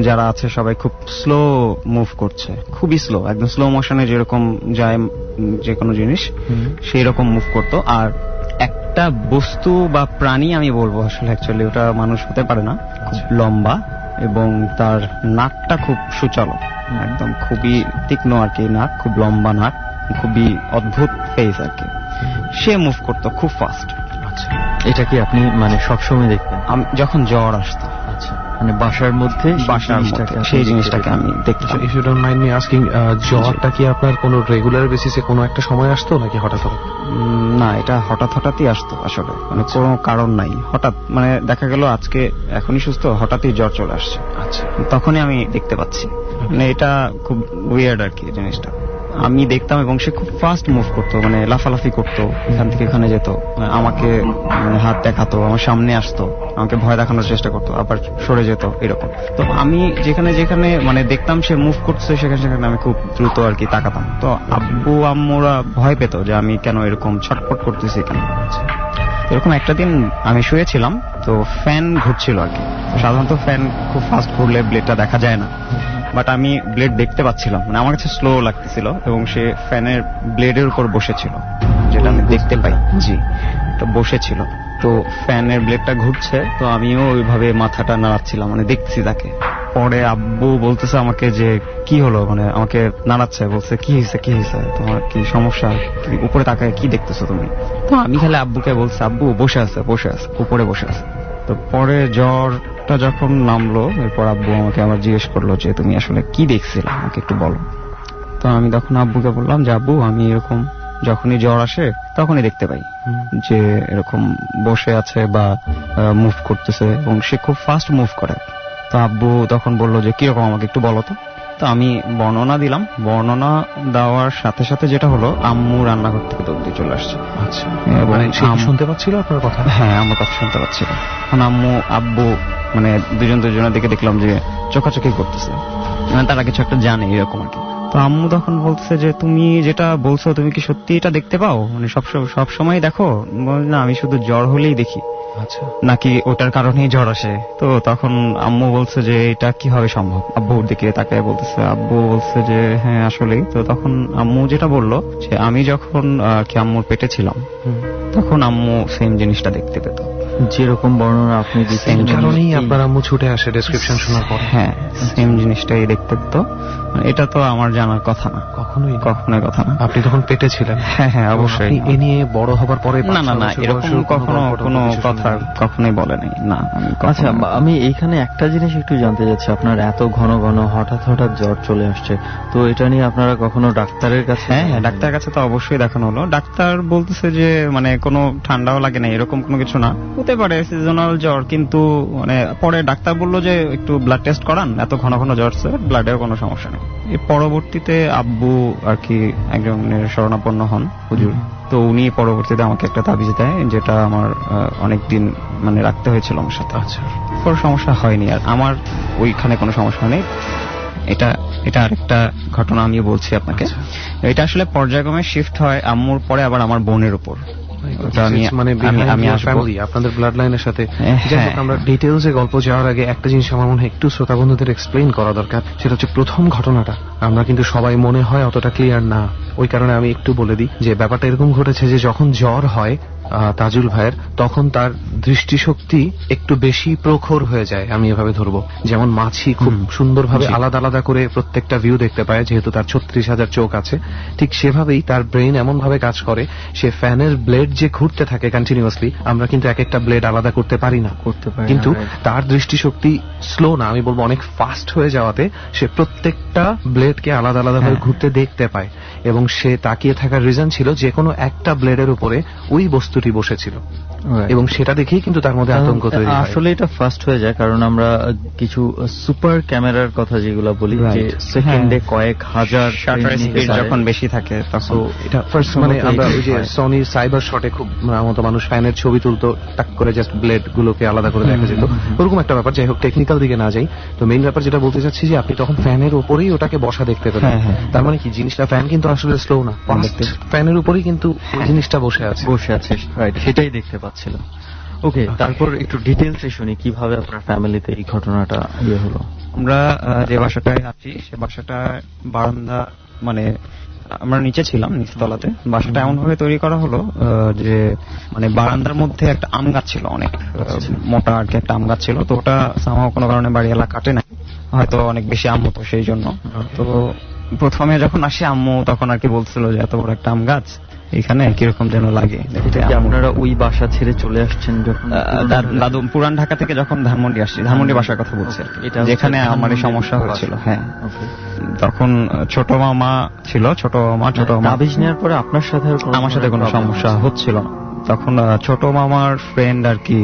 যারা আছে সবাই খুব স্লো মুভ করছে, খুবই স্লো, একদম স্লো মোশনে যেরকম যায় যে কোনো জিনিস সেই রকম মুভ করতো। আর একটা বস্তু বা প্রাণী, আমি বলবো আসলে অ্যাকচুয়ালি ওটা মানুষ হতে পারে না, খুব লম্বা এবং তার নাকটা খুব সুচালো, একদম খুবই তীক্ষ্ণ আর কি নাক, খুব লম্বা নাক, খুবই অদ্ভুত ফেস আর কি। সে মুভ করতো খুব ফাস্ট। আচ্ছা, এটা কি আপনি মানে সবসময় দেখতেন? যখন জ্বর আসতো। আচ্ছা, মানে বাসার মধ্যে সেই জিনিসটাকে আমি দেখতাম। If you don't mind me asking, জ্বরটা কি আপনার কোনো রেগুলার বেসিসে কোনো একটা সময় আসতো নাকি হঠাৎ হঠাৎ? না, এটা হঠাৎই আসতো আসলে, মানে কোনো কারণ নাই, হঠাৎ মানে দেখা গেল আজকে এখনই সুস্থ, হঠাৎই জ্বর চলে আসছে। আচ্ছা, তখনই আমি দেখতে পাচ্ছি, মানে এটা খুব উইয়ার্ড আর কি জিনিসটা। আমি দেখতাম এবং সে খুব ফাস্ট মুভ করতো, মানে লাফালাফি করতো, এখান থেকে এখানে যেত, আমাকে মানে হাত দেখাতো, আমার সামনে আসতো, আমাকে ভয় দেখানোর চেষ্টা করতো, আবার সরে যেত, এরকম। তো আমি যেখানে যেখানে মানে দেখতাম সে মুভ করছে সেখানে সেখানে আমি খুব দ্রুত আর কি তাকাতাম। তো আব্বু আম্মুরা ভয় পেত যে আমি কেন এরকম ছটফট করতেছি কেন। এরকম একটা দিন আমি শুয়েছিলাম, তো ফ্যান ঘুরছিল আর কি। সাধারণত ফ্যান খুব ফাস্ট ঘুরলে ব্লেডটা দেখা যায় না, বাট আমি ব্লেড দেখতে পাচ্ছিলাম, মানে আমার কাছে স্লো লাগতেছিল, এবং সে ফ্যানের ব্লেডের উপর বসেছিল, যেটা আমি দেখতে পাই। জি, তো বসেছিল, তো ফ্যানের ব্লেডটা ঘুরছে, তো আমিও ওইভাবে মাথাটা নাড়াচ্ছিলাম, মানে দেখছি তাকে। পরে আব্বু বলতেছে আমাকে যে কি হলো, মানে আমাকে নাড়াচ্ছে, বলছে কি হয়েছে তোমার, কি সমস্যা, উপরে তাকায় কি দেখতেছো তুমি? তো আমি খালি আব্বুকে বলছি আব্বু বসে আছে উপরে বসে আছে। তো পরে জ্বরটা যখন নামলো, এরপর আব্বু আমাকে আবার জিজ্ঞেস করলো যে তুমি আসলে কি দেখছিলে, আমাকে একটু বলো। তো আমি তখন আব্বুকে বললাম যে আব্বু, আমি এরকম যখনই জ্বর আসে তখনই দেখতে পাই যে এরকম বসে আছে বা মুভ করতেছে, এবং সে খুব ফাস্ট মুভ করে। তো আব্বু তখন বললো যে কিরকম আমাকে একটু বলো তো। তো আমি বর্ণনা দিলাম। বর্ণনা দেওয়ার সাথে সাথে যেটা হলো, আম্মু রান্নাঘর থেকে দৌড় দিয়ে চলে আসছে। আচ্ছা, এবং শুনতে পাচ্ছিল আপনার কথা? হ্যাঁ, আমার কথা শুনতে পাচ্ছিল। এখন আব্বু মানে দুজনের দিকে দেখলাম যে চোখাচোখি করতেছে, মানে তারা কিছু একটা জানে এরকম আর কি। তো আম্মু তখন বলতেছে যে তুমি যেটা বলছো তুমি কি সত্যি এটা দেখতে পাও, মানে সব সময় দেখো? না, আমি শুধু জ্বর হলেই দেখি। আচ্ছা, নাকি ওটার কারণেই জ্বর আসে? তো তখন আম্মু বলছে যে এটা কিভাবে সম্ভব। আব্বুর দিকে তাকায় বলতেছে, আব্বু বলছে যে হ্যাঁ আসলেই। তো তখন আম্মু যেটা বললো যে আমি যখন কি আম্মুর পেটে ছিলাম তখন আম্মু সেম জিনিসটা দেখতে পেত, যেরকম বর্ণনা আপনি দিচ্ছেন। কারণেই আপনার আম্মু ছুটে আসে ডেসক্রিপশন শোনার পর। হ্যাঁ, সেম জিনিসটাই দেখতে পেত। এটা তো আমার জানার কথা না, কখনোই কথা না। আপনি তখন পেটে ছিলেন? হ্যাঁ, অবশ্যই। এ নিয়ে বড় হবার পরে না, এরকম কোনো কথা কখনোই বলে নাই। না। আচ্ছা, আমি এইখানে একটা জিনিস একটু জানতে চাচ্ছি, আপনার এত ঘন হঠাৎ জ্বর চলে আসছে, তো এটা নিয়ে আপনারা কখনো ডাক্তারের কাছে? হ্যাঁ, ডাক্তারের কাছে তো অবশ্যই দেখানো হলো। ডাক্তার বলতেছে যে মানে কোনো ঠান্ডাও লাগে না, এরকম কোনো কিছু না, হতে পারে সিজনাল জ্বর। কিন্তু মানে পরে ডাক্তার বললো যে একটু ব্লাড টেস্ট করান, এত ঘন জ্বর ব্লাডের কোনো সমস্যা নেই। এর পরবর্তীতে আব্বু আর কি একজনের শরণাপন্ন হন, হুজুর। তো উনি পরবর্তীতে আমাকে একটা তাবিজ দেয়, যেটা আমার অনেকদিন মানে রাখতে হয়েছিল আমার সাথে। আচ্ছা, কোনো সমস্যা হয়নি, আর আমার ওইখানে কোনো সমস্যা নেই। এটা আরেকটা ঘটনা আমি বলছি আপনাকে। এটা আসলে পর্যায়ক্রমে শিফট হয় আম্মুর পরে আবার আমার বোনের উপর। আমি আপনাদের ব্লাড লাইনের সাথে আমরা ডিটেলসে গল্প যাওয়ার আগে একটা জিনিস আমার মনে হয় একটু শ্রোতা বন্ধুদের এক্সপ্লেইন করা দরকার। সেটা হচ্ছে প্রথম ঘটনাটা আমরা কিন্তু সবাই মনে হয় অতটা ক্লিয়ার না, ওই কারণে আমি একটু বলে দিই যে ব্যাপারটা এরকম ঘটেছে যে যখন জ্বর হয় তাজুল ভাইয়ের, তখন তার দৃষ্টিশক্তি একটু বেশি প্রখর হয়ে যায়, আমি এভাবে ধরবো। যেমন মাছি খুব সুন্দরভাবে আলাদা আলাদা করে প্রত্যেকটা ভিউ দেখতে পায়, যেহেতু তার 36,000 চোখ আছে, ঠিক সেভাবেই তার ব্রেন এমন ভাবে কাজ করে, সে ফ্যানের ব্লেড যে ঘুরতে থাকে কন্টিনিউয়াসলি, আমরা কিন্তু এক একটা ব্লেড আলাদা করতে পারি না, কিন্তু তার দৃষ্টিশক্তি স্লো না, আমি বলবো অনেক ফাস্ট হয়ে যাওয়াতে সে প্রত্যেকটা ব্লেডকে আলাদা আলাদা ভাবে ঘুরতে দেখতে পায়। এবং সে তাকিয়ে থাকার রিজন ছিল যে কোনো একটা ব্লেডের উপরে ওই বস্তুটি বসেছিল, এবং সেটা দেখেই কিন্তু তার মধ্যে আতঙ্ক তৈরি হয়। আসলে এটা ফাস্ট হয়ে যায় কারণ আমরা কিছু সুপার ক্যামেরার কথা যেগুলো বলি, যে সেকেন্ডে কয়েক হাজার যখন বেশি থাকে তখন এটা ফার্স্ট, মানে আমরা ওই যে সনি সাইবার শটে খুব মতো মানুষ ফ্যানের ছবি তুলতো, টাক করে জাস্ট ব্লেড গুলোকে আলাদা করে দেখা যেত, ওরকম একটা ব্যাপার। যাই হোক, টেকনিক্যাল দিকে না যাই, তো মেইন ব্যাপার যেটা বলতে চাচ্ছি যে আপনি তখন ফ্যানের উপরেই ওটাকে বসা দেখতে পেলেন। তার মানে কি জিনিসটা, ফ্যান কিন্তু আসলে স্লো না, ফ্যানের উপরেই কিন্তু জিনিসটা বসে আছে, রাইট, সেটাই দেখতে পাচ্ছিল। ওকে, তারপর একটু ডিটেইলসে শুনি কিভাবে আপনার ফ্যামিলিতে এই ঘটনাটা হলো। আমরা যে বাসাটায় আছি সে বাসাটা বারান্দা, মানে আমরা নিচে ছিলাম, নিচতলাতে। বাসাটা এমন ভাবে তৈরি করা হলো যে মানে বারান্দার মধ্যে একটা আম গাছ ছিল, অনেক মোটা আর কি একটা আম গাছ ছিল। তো ওটা সামাও কোনো কারণে বাড়িওয়ালা কাটে না, হয়তো অনেক বেশি আম হতো সেই জন্য। তো প্রথমে যখন আসে আম্মু তখন আর কি বলছিল যে এত বড় একটা আম গাছ এখানে কিরকম যেন লাগে। আপনারা ওই বাসা ছেড়ে চলে আসছেন যখন? দাদু পুরান ঢাকা থেকে যখন ধানমন্ডি আসছি, ধানমন্ডি বাসার কথা বলছে, যেখানে আমার সমস্যা হচ্ছিল। হ্যাঁ, তখন ছোট মামা ছিল, ছোট মামা তাবিজ নেওয়ার পরে আপনার সাথে আমার সাথে কোনো সমস্যা হচ্ছিল না। তখন ছোট মামার ফ্রেন্ড আর কি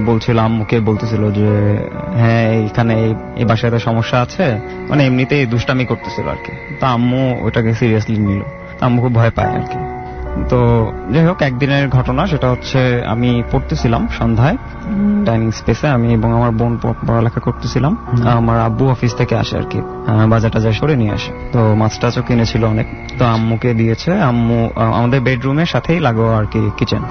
বলছিল, আম্মুকে বলতেছিল যে হ্যাঁ এখানে এই বাসায় সমস্যা আছে, মানে এমনিতেই দুষ্টামি করতেছিল আর কি। তো আম্মু ওটাকে সিরিয়াসলি নিল, আম্মু খুব ভয় পায় আর কি। তো যাই হোক, একদিনের ঘটনা, সেটা হচ্ছে আমি পড়তেছিলাম সন্ধ্যায় ডাইনিং স্পেসে, আমি এবং আমার বোন পড়ালেখা করতেছিলাম। আমার আব্বু অফিস থেকে আসে আর কি, বাজার টাজার করে নিয়ে আসে। তো মাছ টাছও কিনেছিল অনেক, তো আম্মুকে দিয়েছে। আম্মু আমাদের বেডরুমের সাথেই লাগো আর কি কিচেন।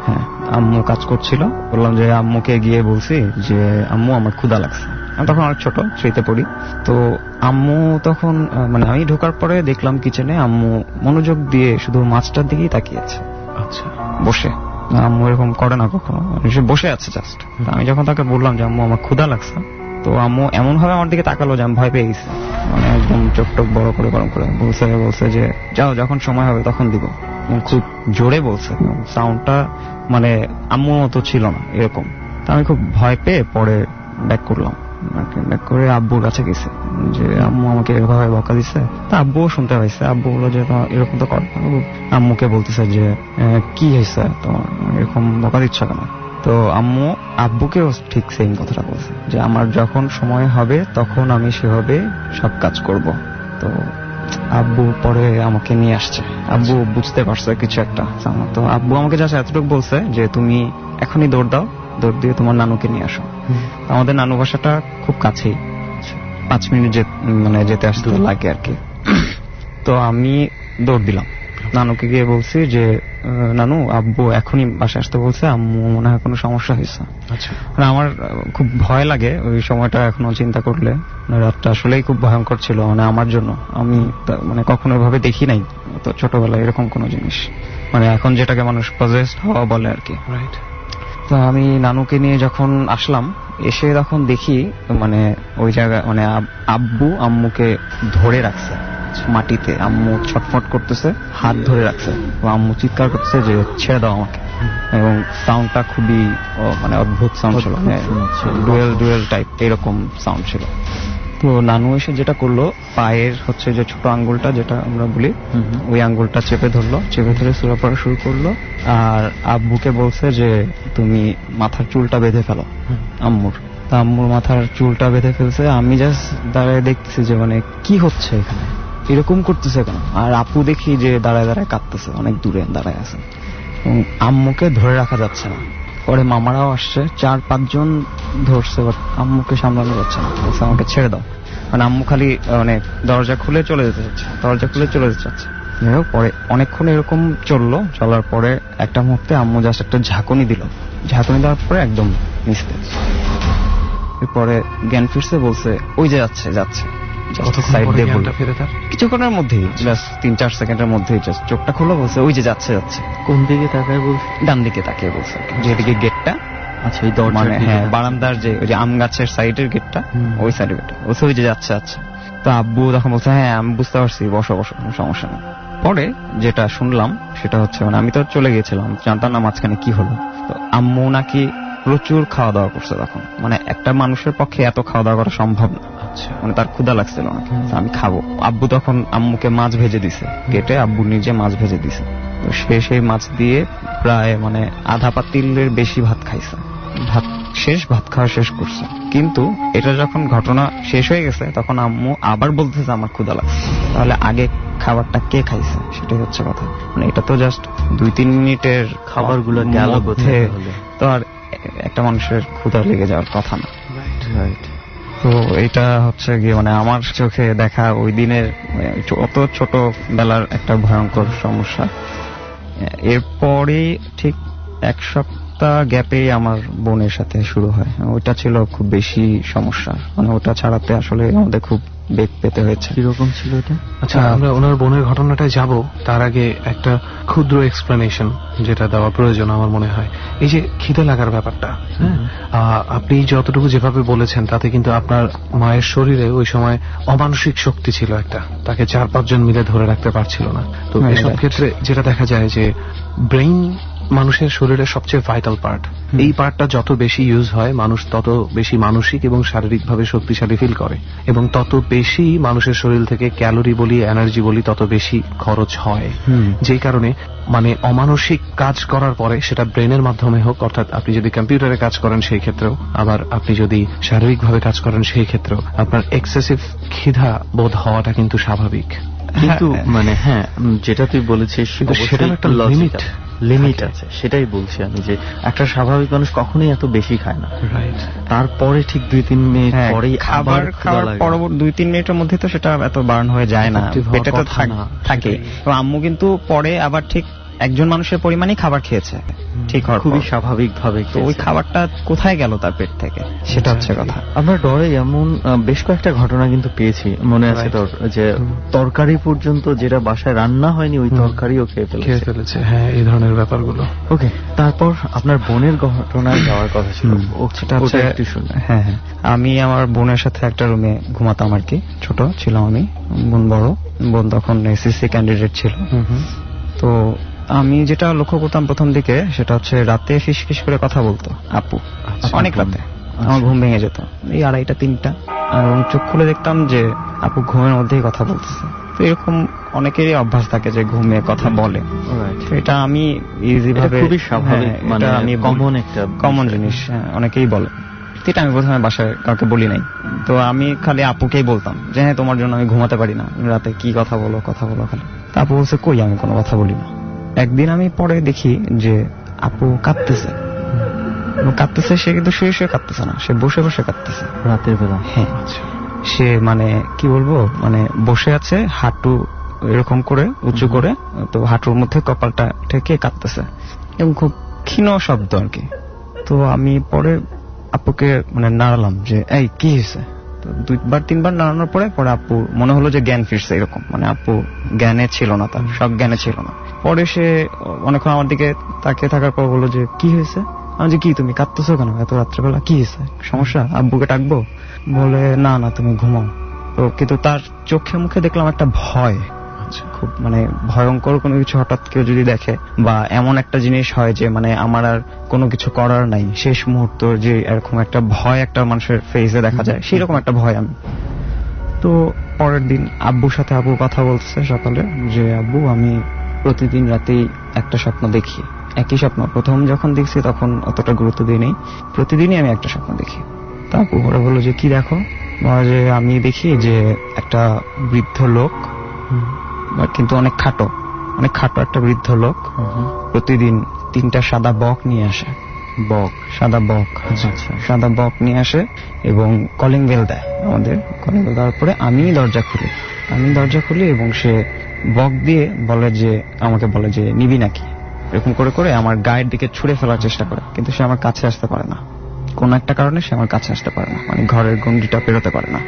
হ্যাঁ, আম্মু কাজ করছিল। বললাম যে আম্মুকে গিয়ে বলছি যে আম্মু আমার ক্ষুধা লাগছে। আমি তখন অনেক ছোট, থ্রিতে পড়ি। তো আম্মু তখন মানে আমি ঢোকার পরে দেখলাম কিচেনে আম্মু মনোযোগ দিয়ে শুধু মাছটার দিকেই তাকিয়েছে। আচ্ছা, বসে। আম্মু এরকম করে না কখনো, সে বসে আছে জাস্ট। আমি যখন তাকে বললাম যে আম্মু আমার ক্ষুধা লাগছে, তো আম্মু এমন ভাবে আমার দিকে তাকালো যে আমি ভয় পেয়ে গেছি, মানে একদম চোখ টোক বড় করে গরম করে বলছে যে যাও, যখন সময় হবে তখন দিব। খুব জোরে বলছে, সাউন্ডটা মানে আম্মু মতো ছিল না এরকম। তা আমি খুব ভয় পেয়ে পরে ব্যাক করলাম, ব্যাক করে আব্বুর কাছে গেছে যে আম্মু আমাকে এভাবে বকা দিচ্ছে। তা আব্বুও শুনতে পাইছে, আব্বু বললো যে এরকম তো কর। আম্মুকে বলতেছে যে কি হয়েছে তোমার, এরকম বকা দিচ্ছ কেন? তো আম্মু আব্বুকেও ঠিক সেম কথাটা বলছে যে আমার যখন সময় হবে তখন আমি সেভাবে সব কাজ করব। তো আব্বু পরে আমাকে নিয়ে আসছে, আব্বু বুঝতে পারছে কিছু একটা। তো আব্বু আমাকে যা এতটুকু বলছে যে তুমি এখনই দৌড় দাও, দৌড় দিয়ে তোমার নানুকে নিয়ে আসো। আমাদের নানু বাসাটা খুব কাছেই, 5 মিনিট মানে যেতে আসতে লাগে আর কি। তো আমি দৌড় দিলাম, নানুকে গিয়ে বলছি যে নানু আব্বু এখনই বাসায় আসতে বলছে, আম্মু মনে হয় কোনো সমস্যা হয়েছে। আচ্ছা, মানে আমার খুব ভয় লাগে ওই সময়টা এখনো চিন্তা করলে। রাতটা আসলেই খুব ভয়ঙ্কর ছিল মানে আমার জন্য। আমি মানে কখনো এভাবে দেখি নাই তো ছোটবেলায় এরকম কোনো জিনিস, মানে এখন যেটাকে মানুষ পজেসড হওয়া বলে আর কি। রাইট। তো আমি নানুকে নিয়ে যখন আসলাম, এসে তখন দেখি মানে ওই জায়গা মানে আব্বু আম্মুকে ধরে রাখছে মাটিতে, আম্মু ছটফট করতেছে, হাত ধরে রাখছে, আম্মু চিৎকার করতেছে যে ছেড়ে দাও আমাকে। এবং সাউন্ডটা খুবই মানে অদ্ভুত সাউন্ড ছিল, ডুয়েল টাইপ এরকম সাউন্ড ছিল। তো নানু এসে যেটা করলো, পায়ের হচ্ছে যে ছোট আঙ্গুলটা যেটা আমরা বলি ওই আঙ্গুলটা চেপে ধরলো, চেপে ধরে সূরা পড়া শুরু করলো। আর আব্বুকে বলছে যে তুমি মাথার চুলটা বেঁধে ফেলো আম্মুর। তা আম্মুর মাথার চুলটা বেঁধে ফেলছে। আমি জাস্ট দাঁড়ায় দেখতেছি যে মানে কি হচ্ছে এখানে, এরকম করতেছে কেন। আর আপু দেখি যে দাঁড়ায় দাঁড়ায় কাঁদতেছে, অনেক দূরে দাঁড়ায় আছে, এবং আম্মুকে ধরে রাখা যাচ্ছে না। পরে মামারাও আসছে, 4-5 জন ধরছে, বাট আম্মুকে সামলানো যাচ্ছে না, বলছে আমাকে ছেড়ে দাও। মানে আম্মু খালি মানে দরজা খুলে চলে যেতে চাচ্ছে, দরজা খুলে চলে যেতে চাচ্ছে। পরে অনেকক্ষণ এরকম চললো, চলার পরে একটা মুহূর্তে আম্মু জাস্ট একটা ঝাঁকুনি দিল, ঝাঁকুনি দেওয়ার পরে একদম নিস্তেজ। এরপরে জ্ঞান ফিরছে, বলছে ওই যে যাচ্ছে যাচ্ছে। কিছুক্ষণের মধ্যেই, জাস্ট 3-4 সেকেন্ডের মধ্যেই জাস্ট চোখটা খুলে বলছে ওই যে যাচ্ছে যাচ্ছে। কোন দিকে তাকায় বলছে? ডান দিকে তাকিয়ে বলছে, যেদিকে গেটটা। আচ্ছা, এই দরজা মানে হ্যাঁ, বারান্দার যে ওই যে আম গাছের সাইডের গেটটা, ওই সাইডের গেটটা বলছে ওই যে যাচ্ছে যাচ্ছে। তো আব্বু তখন বলছে হ্যাঁ আমি বুঝতে পারছি, বসো বসো, কোনো সমস্যা নেই। পরে যেটা শুনলাম সেটা হচ্ছে মানে আমি তো চলে গিয়েছিলাম, জানতাম না মাঝখানে কি হলো। তো আম্মু নাকি প্রচুর খাওয়া দাওয়া করছে তখন, মানে একটা মানুষের পক্ষে এত খাওয়া দাওয়া করা সম্ভব না। মানে তার ক্ষুধা লাগছিল অনেক, আমি খাবো। আব্বু তখন আম্মুকে মাছ ভেজে দিছে, কেটে আব্বু নিজে মাছ ভেজে দিছে। তো সে সেই মাছ দিয়ে প্রায় মানে আধা পাতিলের বেশি ভাত খাইছে। ভাত খাওয়া শেষ করছে, কিন্তু এটা যখন ঘটনা শেষ হয়ে গেছে তখন আম্মু আবার বলতেছে আমার ক্ষুধা লাগছে। তাহলে আগে খাবারটা কে খাইছে সেটাই হচ্ছে কথা। মানে এটা তো জাস্ট 2-3 মিনিটের খাবারগুলো গেল কোথায়, তো আর একটা মানুষের ক্ষুধা লেগে যাওয়ার কথা না। তো এটা হচ্ছে গিয়ে মানে আমার চোখে দেখা ওই দিনের অত ছোট বেলার একটা ভয়ঙ্কর সমস্যা। এরপরে ঠিক 1 সপ্তাহ গ্যাপে আমার বোনের সাথে শুরু হয়। ওইটা ছিল খুব বেশি সমস্যা, মানে ওটা ছাড়াতে আসলে আমাদের খুব বেগ পেতে হয়েছে। কিরকম ছিল এটা? আচ্ছা, আমরা ওনার বোনের ঘটনাটায় যাব, তার আগে একটা ক্ষুদ্র এক্সপ্লেনেশন যেটা দেওয়া প্রয়োজন আমার মনে হয়। এই যে খিদে লাগার ব্যাপারটা, আপনি যতটুকু যেভাবে বলেছেন তাতে কিন্তু আপনার মায়ের শরীরে ওই সময় অমানসিক শক্তি ছিল একটা, তাকে 4-5 জন মিলে ধরে রাখতে পারছিল না। তো এসব ক্ষেত্রে যেটা দেখা যায় যে ব্রেইন মানুষের শরীরের সবচেয়ে ভাইটাল পার্ট। এই পার্টটা যত বেশি ইউজ হয় মানুষ তত বেশি মানসিক এবং শারীরিকভাবে শক্তিশালী ফিল করে, এবং তত বেশি মানুষের শরীর থেকে ক্যালোরি বলি এনার্জি বলি তত বেশি খরচ হয়। যেই কারণে মানে অমানসিক কাজ করার পরে সেটা ব্রেনের মাধ্যমে হোক, অর্থাৎ আপনি যদি কম্পিউটারে কাজ করেন সেই ক্ষেত্রেও, আবার আপনি যদি শারীরিকভাবে কাজ করেন সেই ক্ষেত্রেও আপনার এক্সেসিভ খিদা বোধ হওয়াটা কিন্তু স্বাভাবিক। কিন্তু মানে হ্যাঁ, যেটা তুই বলেছিস সেটার একটা লিমিট আছে, সেটাই বলছি আমি, যে একটা স্বাভাবিক মানুষ কখনোই এত বেশি খায় না। তারপরে ঠিক 2-3 মিনিট পরেই খাবার খাওয়ার পরবর্তী 2-3 মিনিটের মধ্যে তো সেটা এত বার্ন হয়ে যায় না, পেটে তো থাকে। আম্মু কিন্তু পরে আবার ঠিক একজন মানুষের পরিমাণই খাবার খেয়েছে, ঠিক খুবই স্বাভাবিক ভাবে। তো ওই খাবারটা কোথায় গেল তার পেট থেকে, সেটা হচ্ছে কথা। আমরা ডরে এমন বেশ কয়েকটা ঘটনা কিন্তু পেয়েছি, মনে আছে তোর, যে তরকারি পর্যন্ত যেটা বাসায় রান্না হয়নি ওই তরকারিও খেয়ে ফেলেছে। হ্যাঁ, এই ধরনের ব্যাপারগুলো। ওকে, তারপর আপনার বোনের ঘটনায় যাওয়ার কথা ছিল, ওটা একটু শুনে। হ্যাঁ, আমি আমার বোনের সাথে একটা রুমে ঘুমাতাম আর কি, ছোট ছিলাম আমি, বোন বড়। বোন তখন এসএসসি ক্যান্ডিডেট ছিল। তো আমি যেটা লক্ষ্য করতাম প্রথম দিকে সেটা হচ্ছে রাতে ফিসফিস করে কথা বলতো আপু, অনেক রাতে। আমার ঘুম ভেঙে যেত এই 2:30-3টা, এবং চোখ খুলে দেখতাম যে আপু ঘুমের মধ্যেই কথা বলতেছে। তো এরকম অনেকেরই অভ্যাস থাকে যে ঘুমিয়ে কথা বলে, তো এটা আমি ইজি ভাবে, খুবই স্বাভাবিক, মানে আমি কমন জিনিস, অনেকেই বলে। এটা আমি প্রথমে বাসায় কাউকে বলি নাই, তো আমি খালি আপুকেই বলতাম যে হ্যাঁ তোমার জন্য আমি ঘুমাতে পারি না, রাতে কি কথা বলো খালি। তা আপু বলছে কই আমি কোনো কথা বলি না। একদিন আমি পরে দেখি যে আপু কাঁদতেছে, সে কিন্তু শুয়ে শুয়ে কাঁদতেছে না, সে বসে বসে কাঁদতেছে রাতের বেলা। হ্যাঁ, সে মানে কি বলবো, মানে বসে আছে হাঁটু এরকম করে উঁচু করে, তো হাঁটুর মধ্যে কপালটা ঠেকে কাঁদতেছে এবং খুব ক্ষীণ শব্দ আর কি। তো আমি পরে আপুকে মানে নাড়ালাম যে এই কি হয়েছে, তো 2-3 বার নাড়ানোর পরে আপু মনে হলো যে জ্ঞান ফিরছে, এরকম মানে আপু জ্ঞানে ছিল না, তার সব জ্ঞানে ছিল না। পরে সে অনেকক্ষণ আমার দিকে তাকিয়ে থাকার পর বললো যে কি হয়েছে। আমি যে কি তুমি কাঁদতেছো কেন এত রাত্রেবেলা, কি হয়েছে, সমস্যা, আব্বুকে ডাকবো? বলে না তুমি ঘুমাও। তো কিন্তু তার চোখে মুখে দেখলাম একটা ভয়, খুব মানে ভয়ঙ্কর কোনো কিছু হঠাৎ কেউ যদি দেখে বা এমন একটা জিনিস হয় যে মানে আমার আর কোনো কিছু করার নাই, শেষ মুহূর্ত যে এরকম একটা ভয় একটা মানুষের ফেসে দেখা যায়, সেই রকম একটা ভয় আমি। তো পরের দিন আব্বুর সাথে আব্বু কথা বলছে সকালে যে আব্বু আমি প্রতিদিন রাতেই একটা স্বপ্ন দেখি, একই স্বপ্ন। প্রথম যখন দেখছি তখন অতটা গুরুত্ব দিই নেই, প্রতিদিনই আমি একটা স্বপ্ন দেখি। তা আপু ওরা বললো যে কি দেখো? যে আমি দেখি যে একটা বৃদ্ধ লোক, কিন্তু অনেক খাটো একটা বৃদ্ধ লোক প্রতিদিন 3টা সাদা বক নিয়ে আসে, সাদা বক নিয়ে আসে এবং কলিং বেল দেয়। আমাদের কলিং বেল দেওয়ার পরে আমি দরজা খুলি এবং সে বক দিয়ে আমাকে বলে যে নিবি নাকি, এরকম করে করে আমার গায়ের দিকে ছুঁড়ে ফেলার চেষ্টা করে, কিন্তু সে আমার কাছে আসতে পারে না, কোন একটা কারণে সে আমার কাছে আসতে পারে না, মানে ঘরের গন্ডিটা পেরোতে পারে না।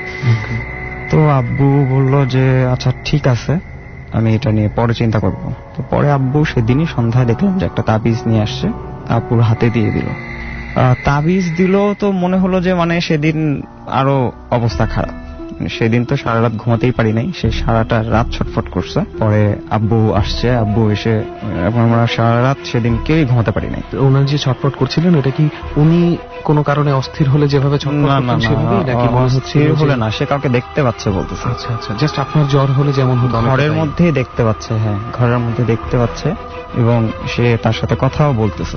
তো আব্বু বললো যে আচ্ছা ঠিক আছে, আমি এটা নিয়ে পরে চিন্তা করব। তো পরে আব্বু সেদিনই সন্ধ্যায় দেখলাম যে একটা তাবিজ নিয়ে আসছে, আব্বুর হাতে দিয়ে দিল। তাবিজ দিল তো মনে হলো যে মানে সেদিন আরো অবস্থা খারাপ, সেদিন তো সারা রাত ঘুমাতেই পারি নাই, সে সারাটা রাত ছটফট করছে। পরে আব্বু আসছে, আব্বু এসে আমরা সারা রাত সেদিন কেউই ঘুমাতে পারি নাই। ওনার যে ছটফট করছিলেন এটা কি উনি কোনো কারণে অস্থির হলে যেভাবে ছটফট করতেন সেভাবেই নাকি? অস্থির হলে না, সে কাউকে দেখতে পাচ্ছে বলতেছে। আচ্ছা, জাস্ট আপনার জ্বর হলে যেমন হতো ঘরের মধ্যেই দেখতে পাচ্ছে, হ্যাঁ ঘরের মধ্যে দেখতে পাচ্ছে এবং সে তার সাথে কথাও বলতেছে,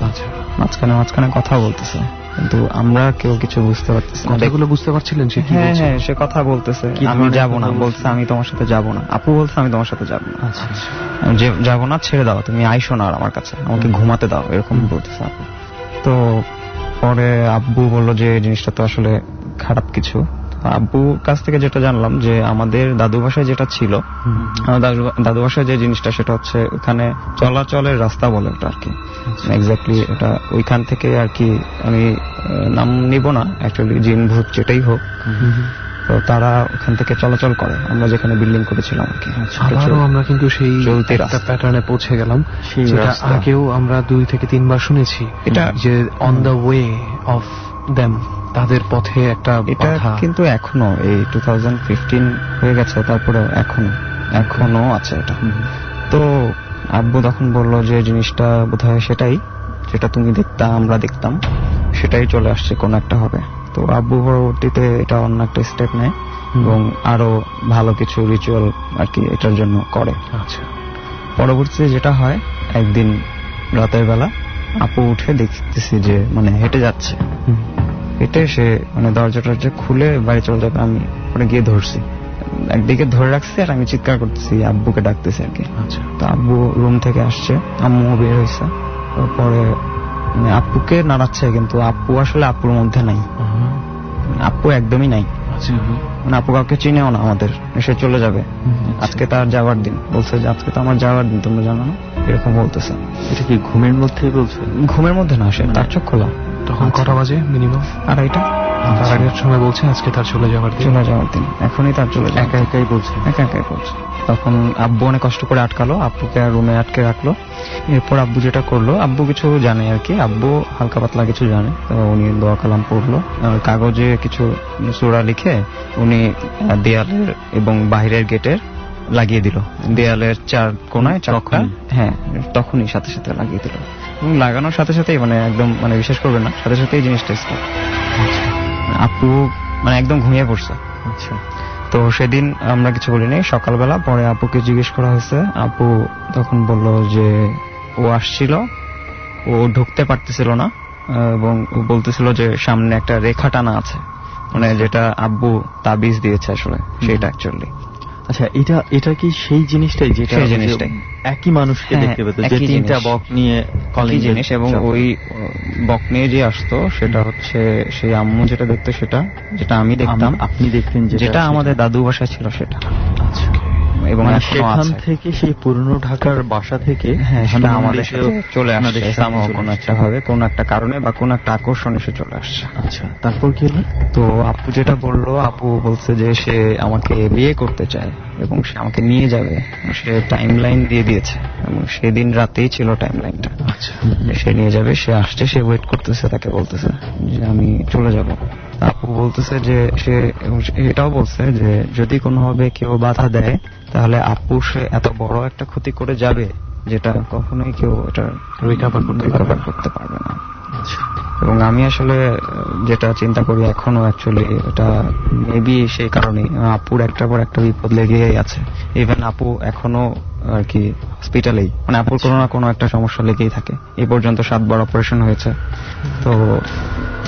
মাঝখানে কথা বলতেছে, কিন্তু আমরা কেউ কিছু বুঝতে পারতেছি না। কথাগুলো বুঝতে পারছিলেন সে কি বলছে? হ্যাঁ সে কথা বলতেছে, আমি যাব না, বলছে আমি তোমার সাথে যাব না। আপু বলছে আমি তোমার সাথে যাব না, যাব না, ছেড়ে দাও, তুমি আইসো না আর আমার কাছে, আমাকে ঘুমাতে দাও, এরকম বলতেছে আপু। তো পরে আব্বু বললো যে জিনিসটা তো আসলে খারাপ কিছু। আব্বুর কাছ থেকে যেটা জানলাম যে আমাদের দাদু ভাষায় যেটা ছিল, দাদু ভাষায় যে জিনিসটা সেটা হচ্ছে ওখানে চলাচলের রাস্তা বলে ওটা আর কি, এক্স্যাক্টলি এটা ওইখান থেকে আর কি, আমি নাম নিব না, অ্যাকচুয়ালি জিন ভূত যেটাই হোক, তো তারা ওখান থেকে চলাচল করে। আমরা যেখানে বিল্ডিং করেছিলাম আর কি, আমরা কিন্তু সেই একটা প্যাটার্নে পৌঁছে গেলাম, যেটা আগেও আমরা 2 থেকে 3 বার শুনেছি, এটা যে on the way of them, তাদের পথে একটা। এটা কিন্তু এখনো এই 2015 হয়ে গেছে, তারপরে এখনো আছে এটা। তো আব্বু তখন বললো যে জিনিসটা বোধহয় সেটাই, যেটা তুমি দেখতা আমরা দেখতাম, সেটাই চলে আসছে, কোন একটা হবে। তো আব্বু পরবর্তীতে এটা অন্য একটা স্টেপ নেয় এবং আরো ভালো কিছু রিচুয়াল আর কি এটার জন্য করে। আচ্ছা, পরবর্তীতে যেটা হয়, একদিন রাতের বেলা আপু উঠে দেখতেছি যে মানে হেঁটে যাচ্ছে, হেঁটে সে মানে দরজা খুলে বাড়ি চলে যাবে, আমি ওখানে গিয়ে ধরছি, একদিকে ধরে রাখছি আর আমি চিৎকার করতেছি, আব্বুকে ডাকতেছি আর কি। তো আব্বু রুম থেকে আসছে, আম্মু বের হয়েছে, তারপরে মানে আপ্পুকে নাড়াচ্ছে, কিন্তু আপ্পু আসলে আপ্পুর মধ্যে নাই, আপ্পু একদমই নাই, মানে আপু কাউকে চিনেও না আমাদের, এসে চলে যাবে, আজকে তার যাওয়ার দিন, বলছে যে আজকে তো আমার যাওয়ার দিন, তোমরা জানো না, এরকম বলতেছে। এটা কি ঘুমের মধ্যেই বলছে? ঘুমের মধ্যে না, সে তার চোখ খোলা। তখন কটা বাজে? মিনিমাম 2:30। তার আগের সময় বলছে আজকে তার চলে যাওয়ার দিন, এখনই তার চলে যাওয়ার, একা একাই বলছে। তখন আব্বু অনেক কষ্ট করে আটকালো, আব্বুকে রুমে আটকে রাখলো। এরপর আব্বু যেটা করলো, আব্বু কিছু জানে আর কি, আব্বু হালকা পাতলা কিছু জানে, তো উনি দোয়া কালাম পড়লো, কাগজে কিছু সূরা লিখে উনি দেয়ালের এবং বাহিরের গেটের লাগিয়ে দিল, দেয়ালের 4 কোণায় 4টা, হ্যাঁ তখনই সাথে সাথে লাগিয়ে দিল, এবং লাগানোর সাথে সাথেই মানে একদম মানে বিশ্বাস করবে না, সাথে সাথেই জিনিসটা স্টার্ট। আপু মানে একদম ঘুমিয়ে পড়ছে। আচ্ছা, তো সেদিন আমরা কিছু বলিনি। সকালবেলা পরে আপুকে জিজ্ঞেস করা হয়েছে, আপু তখন বলল যে ও আসছিল, ও ঢুকতে পারতেছিল না, এবং ও বলতেছিল যে সামনে একটা রেখা টানা আছে, মানে যেটা আব্বু তাবিজ দিয়েছে আসলে সেটা অ্যাকচুয়ালি। আচ্ছা, এটা কি সেই জিনিসটাই যেটা সেই জিনিসটাই একই মানুষকে দেখতে পেত, যে তিনটা বক নিয়ে কলিং জিনিস, এবং ওই বক নিয়ে যে আসতো সেটা হচ্ছে সেই আম্মু যেটা দেখতো সেটা, যেটা আমি দেখতাম, আপনি দেখতেন যেটা আমাদের দাদু বাসায় ছিল সেটা। আচ্ছা, এবং সেখান থেকে সেই পুরনো ঢাকার বাসা থেকে সেটা আমাদের চলে আসছে কোন একটা ভাবে, কোন একটা কারণে বা কোন একটা আকর্ষণ এসে চলে আসছে। আচ্ছা, তারপর কি হলো? তো আপু যেটা বললো, আপু বলছে যে সে আমাকে বিয়ে করতে চায় এবং সে আমাকে নিয়ে যাবে, সে টাইম লাইন দিয়ে দিয়েছে এবং সেদিন রাতেই ছিল টাইম লাইনটা। আচ্ছা, সে নিয়ে যাবে, সে আসছে, সে ওয়েট করতেছে, তাকে বলতেছে যে আমি চলে যাব। আপু বলতেছে যে সে এটাও বলছে যে যদি কোনোভাবে কেউ বাধা দেয় তাহলে আপু সে এত বড় একটা ক্ষতি করে যাবে যেটা কখনোই কেউ এটা রিকভার করতে পারবে না। এবং আমি আসলে যেটা চিন্তা করি এখনো, অ্যাকচুয়ালি এটা মেবি সেই কারণেই আপুর একটার পর একটা বিপদ লেগেই আছে। ইভেন আপু এখনো আর কি হসপিটালেই, মানে আপুর কোনো না কোনো একটা সমস্যা লেগেই থাকে। এই পর্যন্ত 7 বার অপারেশন হয়েছে, তো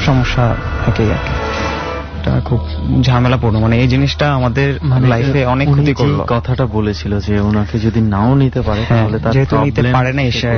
সমস্যা থাকেই আর কি। এটা খুব ঝামেলাপূর্ণ, মানে এই জিনিসটা আমাদের লাইফে অনেক ক্ষতি করলো। কথাটা বলেছিল যে ওনাকে যদি নাও নিতে পারে তাহলে তার যেহেতু নিতে পারে না, এসে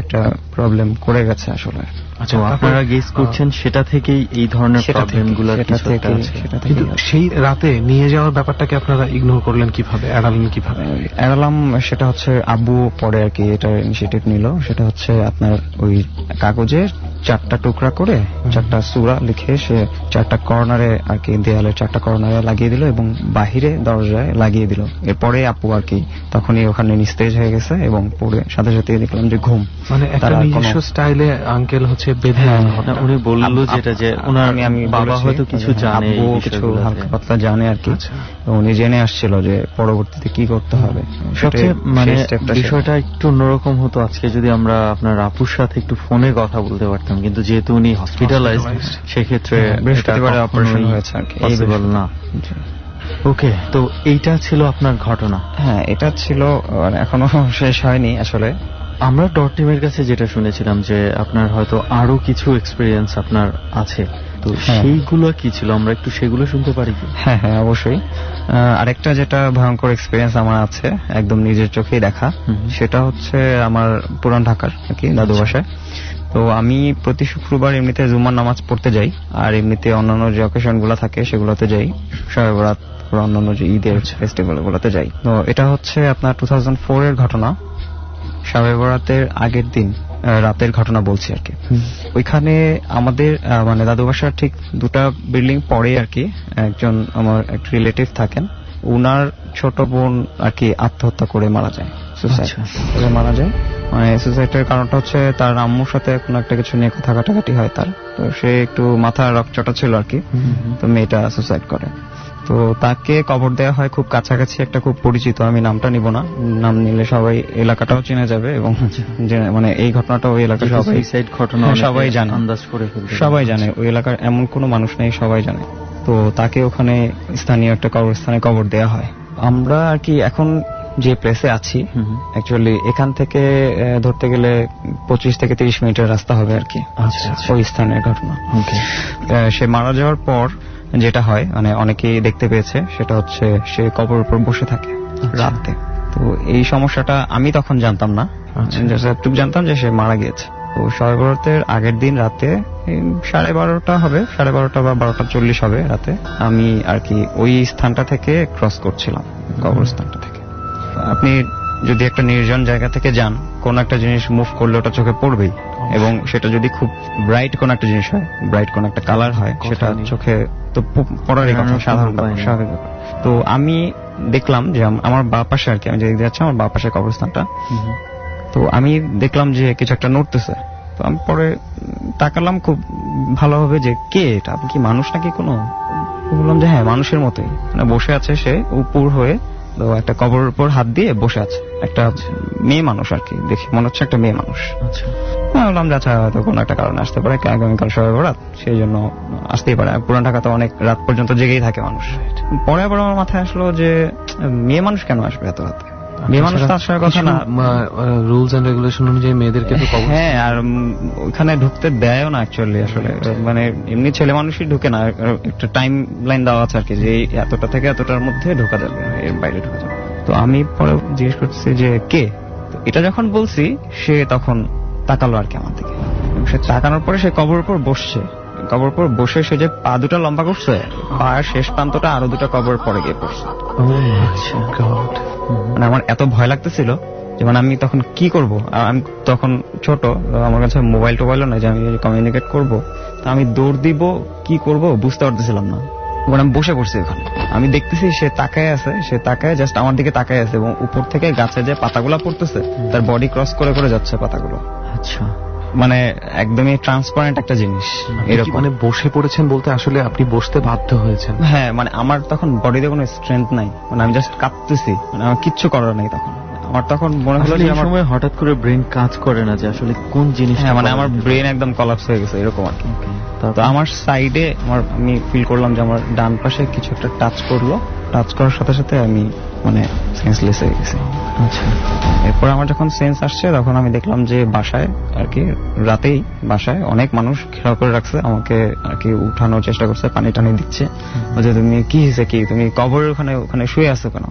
একটা প্রবলেম করে গেছে আসলে। আচ্ছা, আপনারা গেস করছেন সেটা থেকেই এই ধরনের প্রবলেমগুলো কিন্তু সেই রাতে নিয়ে যাওয়ার ব্যাপারটাকে আপনারা ইগনোর করলেন কিভাবে, এড়ালেন কিভাবে? এড়ালাম সেটা হচ্ছে আব্বু পরে আর কি এটা ইনিশিয়েটিভ নিল। সেটা হচ্ছে আপনার ওই কাগজে 4টা টুকরা করে 4টা সূরা লিখে সে 4টা কর্নারে আর কি, দেয়ালের 4টা কর্নারে লাগিয়ে দিল এবং বাহিরে দরজায় লাগিয়ে দিল। এরপরে আপু আর কি তখনই ওখানে নিস্তেজ হয়ে গেছে এবং পরে সাথে সাথে দেখলাম যে ঘুম, মানে একটা নিজস্ব স্টাইলে আঙ্কেল হচ্ছে বেঁধে। উনি বললো যেটা যে ওনার আমি বাবা হয়তো কিছু জানে, কিছু হালকা পাতলা জানে আর কি। উনি জেনে আসছিল যে পরবর্তীতে কি করতে হবে। সবচেয়ে মানে বিষয়টা একটু অন্যরকম হতো আজকে যদি আমরা আপনার আপুর সাথে একটু ফোনে কথা বলতে পারতাম, কিন্তু যেহেতু উনি হসপিটালাইজড সেক্ষেত্রে বৃহস্পতিবারে অপারেশন হয়েছে আর কি, পসিবল না। ওকে, তো এইটা ছিল আপনার ঘটনা? হ্যাঁ, এটা ছিল, এখনো শেষ হয়নি আসলে। আমরা ডট টিমের কাছে যেটা শুনেছিলাম যে আপনার হয়তো আরো কিছু এক্সপেরিয়েন্স আপনার আছে, তো সেইগুলো কি ছিল, আমরা একটু সেগুলো শুনতে পারি কি? হ্যাঁ হ্যাঁ, অবশ্যই। আরেকটা যেটা ভয়ঙ্কর এক্সপেরিয়েন্স আমার আছে একদম নিজের চোখেই দেখা, সেটা হচ্ছে আমার পুরান ঢাকার আর কি দাদু বাসায়। তো আমি প্রতি শুক্রবার এমনিতে জুমার নামাজ পড়তে যাই, আর এমনিতে অন্যান্য যে অকেশন গুলা থাকে সেগুলোতে যাই, শবে বরাত, অন্যান্য যে ঈদের ফেস্টিভ্যাল গুলোতে যাই। তো এটা হচ্ছে আপনার 2004 এর ঘটনা, শবে বরাতের আগের দিন রাতের ঘটনা বলছি আর কি। ওইখানে আমাদের মানে দাদু বাসার ঠিক 2টা বিল্ডিং পরে আর কি একজন আমার এক রিলেটিভ থাকেন, উনার ছোট বোন আর কি আত্মহত্যা করে মারা যায়, সুসাইড করে মারা যায়। মানে সুসাইডের কারণটা হচ্ছে তার আম্মুর সাথে কোনো একটা কিছু নিয়ে কথা কাটাকাটি হয় তার, তো সে একটু মাথা রকচটা ছিল আর কি, তো মেয়েটা সুসাইড করে। তো তাকে কবর দেওয়া হয় খুব কাছাকাছি একটা খুব পরিচিত, আমি নামটা নিব না, নাম নিলে সবাই এলাকাটাও চেনা যাবে, এবং মানে এই ঘটনাটা ওই এলাকার সবাই জানে, আন্দাজ করে ফেলতে সবাই জানে, ওই এলাকার এমন কোনো মানুষ নেই, সবাই জানে। তো তাকে ওখানে স্থানীয় একটা কবরস্থানে কবর দেওয়া হয়। আমরা আর কি এখন যে প্লেসে আছি অ্যাকচুয়ালি এখান থেকে ধরতে গেলে 25 থেকে 30 মিনিটের রাস্তা হবে আর কি। ওই স্থানের ঘটনা। সে মারা যাওয়ার পর যেটা হয়, মানে অনেকেই দেখতে পেয়েছে, সেটা হচ্ছে সে কবরের উপর বসে থাকে রাতে। তো এই সমস্যাটা আমি তখন জানতাম না, যতটুকু জানতাম যে সে মারা গিয়েছে। তো শবে বরাতের আগের দিন রাতে 12:30 হবে, 12:30 বা 12:40 হবে রাতে, আমি আর কি ওই স্থানটা থেকে ক্রস করছিলাম, কবরস্থানটা থেকে। আপনি যদি একটা নির্জন জায়গা থেকে যান, কোন একটা জিনিস মুভ করলে ওটা চোখে পড়বেই, এবং সেটা যদি খুব ব্রাইট কোন একটা জিনিস হয়, ব্রাইট কোন একটা কালার হয়, সেটা চোখে তো পড়ারই কথা, সাধারণ স্বাভাবিক ব্যাপার। তো আমি দেখলাম যে আমার বাঁ পাশে আর কি, আমি যেদিকে যাচ্ছি আমার বাঁ পাশে কবরস্থানটা, তো আমি দেখলাম যে কিছু একটা নড়তেছে। তো আমি পরে তাকালাম খুব ভালোভাবে যে কে এটা, কি মানুষ নাকি কোনো, বললাম যে হ্যাঁ মানুষের মতোই, মানে বসে আছে সে উপর হয়ে তো একটা কবরের উপর হাত দিয়ে বসে আছে একটা মেয়ে মানুষ আর কি, দেখে মনে হচ্ছে একটা মেয়ে মানুষ। আচ্ছা, বললাম যে আচ্ছা হয়তো কোনো একটা কারণে আসতে পারে, আগামীকাল সবাই বরাত, সেই জন্য আসতেই পারে। পুরান ঢাকা তো অনেক রাত পর্যন্ত জেগেই থাকে মানুষ। পরে আবার আমার মাথায় আসলো যে মেয়ে মানুষ কেন আসবে এত রাতে, মেয়ে মানুষ তো আসার কথা না, রুলস এন্ড রেগুলেশন অনুযায়ী মেয়েদেরকে তো কবর। হ্যাঁ, আর ওখানে ঢুকতে দেয়ও না অ্যাকচুয়ালি, আসলে মানে এমনি ছেলে মানুষই ঢুকে না, একটা টাইম লাইন দেওয়া আছে আর কি, যে এতটা থেকে এতটার মধ্যে ঢোকা যাবে, এর বাইরে ঢোকা যাবে। তো আমি পরে জিজ্ঞেস করছি যে কে, এটা যখন বলছি সে তখন তাকালো আর কি আমার দিকে। সে তাকানোর পরে সে কবর উপর বসছে, কবর উপর বসে সে যে পা দুটা লম্বা করছে, পায়ের শেষ প্রান্তটা আরো দুটা কবর পরে গিয়ে পড়ছে। মানে আমার এত ভয় লাগতেছিল যে মানে আমি তখন কি করব, আর আমি তখন ছোট, আমার কাছে মোবাইল টোবাইলও নাই যে আমি কমিউনিকেট করব, তা আমি দৌড় দিব কি করব বুঝতে পারতেছিলাম না। মানে আমি বসে পড়ছি ওখানে, আমি দেখতেছি সে তাকায় আছে, সে তাকায় জাস্ট আমার দিকে তাকায় আছে, এবং উপর থেকে গাছে যে পাতাগুলা পড়তেছে তার বডি ক্রস করে করে যাচ্ছে পাতাগুলো। আচ্ছা, মানে একদমই ট্রান্সপারেন্ট একটা জিনিস এরকম। মানে বসে পড়েছেন বলতে আসলে আপনি বসতে বাধ্য হয়েছেন? হ্যাঁ, মানে আমার তখন বডিতে কোনো স্ট্রেংথ নাই, মানে আমি জাস্ট কাঁপতেছি, মানে আমার কিচ্ছু করার নাই তখন। আমার তখন মনে হলো যে আমার সময় হঠাৎ করে ব্রেন কাজ করে না যে আসলে কোন জিনিস। হ্যাঁ, মানে আমার ব্রেন একদম কলাপস হয়ে গেছে এরকম আর কি। তো আমার সাইডে আমি ফিল করলাম যে আমার ডান পাশে কিছু একটা টাচ করলো, টাচ করার সাথে সাথে আমি মানে সেন্সলেস হয়ে গেছি। আচ্ছা, এরপর আমার যখন সেন্স আসছে তখন আমি দেখলাম যে বাসায় আর কি, রাতেই বাসায় অনেক মানুষ ঘেরাও করে রাখছে আমাকে আর কি, উঠানোর চেষ্টা করছে, পানি টানি দিচ্ছে, যে তুমি কি হয়েছে, কি তুমি কবরের ওখানে শুয়ে আছো কেন?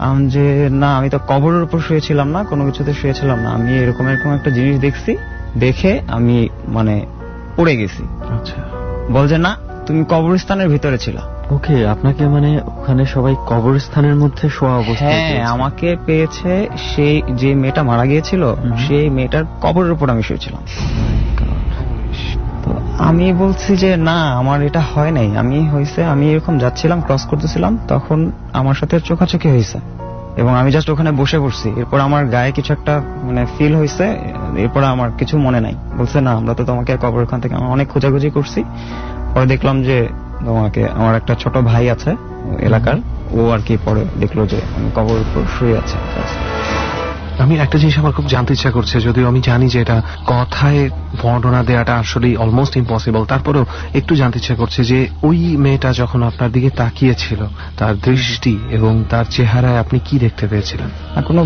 আমি যে না, আমি তো কবরের উপর শুয়েছিলাম না, কোনো কিছুতে শুয়েছিলাম না, আমি এরকম একটা জিনিস দেখছি, দেখে আমি মানে পড়ে গেছি। আচ্ছা, বল যে না তুমি কবরস্থানের ভিতরে ছিলা। ওকে, আপনাকে মানে ওখানে সবাই কবরস্থানের মধ্যে শোয়া অবস্থায়? হ্যাঁ, আমাকে পেয়েছে সেই যে মেয়েটা মারা গিয়েছিল, সেই মেয়েটার কবরের উপর আমি শুয়েছিলাম। তো আমি বলছি যে না, আমার এটা হয় নাই, আমি এরকম যাচ্ছিলাম, ক্রস করতেছিলাম, তখন আমার সাথে চোখাচোখি হয়েছে এবং আমি জাস্ট ওখানে বসে পড়ছি। এরপর আমার গায়ে কিছু একটা মানে ফিল হয়েছে, এরপর আমার কিছু মনে নাই। বলছে না, আমরা তো তোমাকে কবর ওখান থেকে অনেক খোঁজাখুঁজি করছি, পরে দেখলাম যে তোমাকে, আমার একটা ছোট ভাই আছে এলাকার, ও আর কি পরে দেখলো যে আমি কবর উপর শুয়ে আছে। আমি একটা জিনিস আমার খুব জানতে ইচ্ছা করছে, যদিও আমি জানি যে এটা কথায় বর্ণনা দেওয়াটা আসলে অলমোস্ট ইম্পসিবল, তারপরেও একটু জানতে ইচ্ছা করছে যে ওই মেয়েটা যখন আপনার দিকে তাকিয়েছিল, তার দৃষ্টি এবং তার চেহারায় আপনি কি দেখতে পেয়েছিলেন? কোনো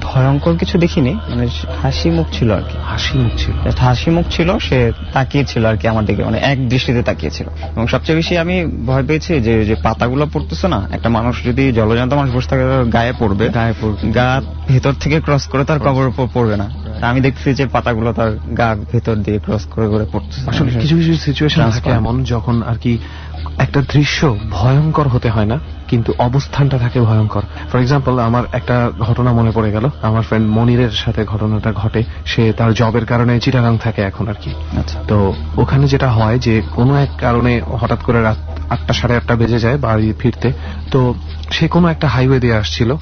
ভয়ঙ্কর কিছু দেখিনি, মানে হাসি মুখ ছিল আর কি, হাসি মুখ ছিল, হাসি মুখ ছিল, সে তাকিয়েছিল আর কি আমার দিকে, মানে এক দৃষ্টিতে তাকিয়েছিল। এবং সবচেয়ে বেশি আমি ভয় পেয়েছি যে পাতাগুলো পড়তেছে না, একটা মানুষ যদি জলজান্ত মানুষ বসে থাকে গায়ে পড়বে, গা ভেতর থেকে ক্রস করে তার কবর উপর পড়বে না। আমি দেখছি যে পাতাগুলো তার গা ভেতর দিয়ে ক্রস করে করে পড়তেছে। আসলে কিছু কিছু সিচুয়েশন থাকে এমন যখন আর কি একটা দৃশ্য ভয়ঙ্কর হতে হয় না, কিন্তু অবস্থানটা থাকে ভয়ঙ্কর। ফর এক্সাম্পল, আমার একটা ঘটনা মনে পড়ে গেল, আমার ফ্রেন্ড মনিরের সাথে ঘটনাটা ঘটে। সে তার জবের কারণে চিটাগাং থাকে এখন আর কি। তো ওখানে যেটা হয় যে কোনো এক কারণে হঠাৎ করে রাত 8টা সাড়ে 8টা বেজে যায় বাড়ি ফিরতে। তো সে কোনো একটা হাইওয়ে দিয়ে আসছিল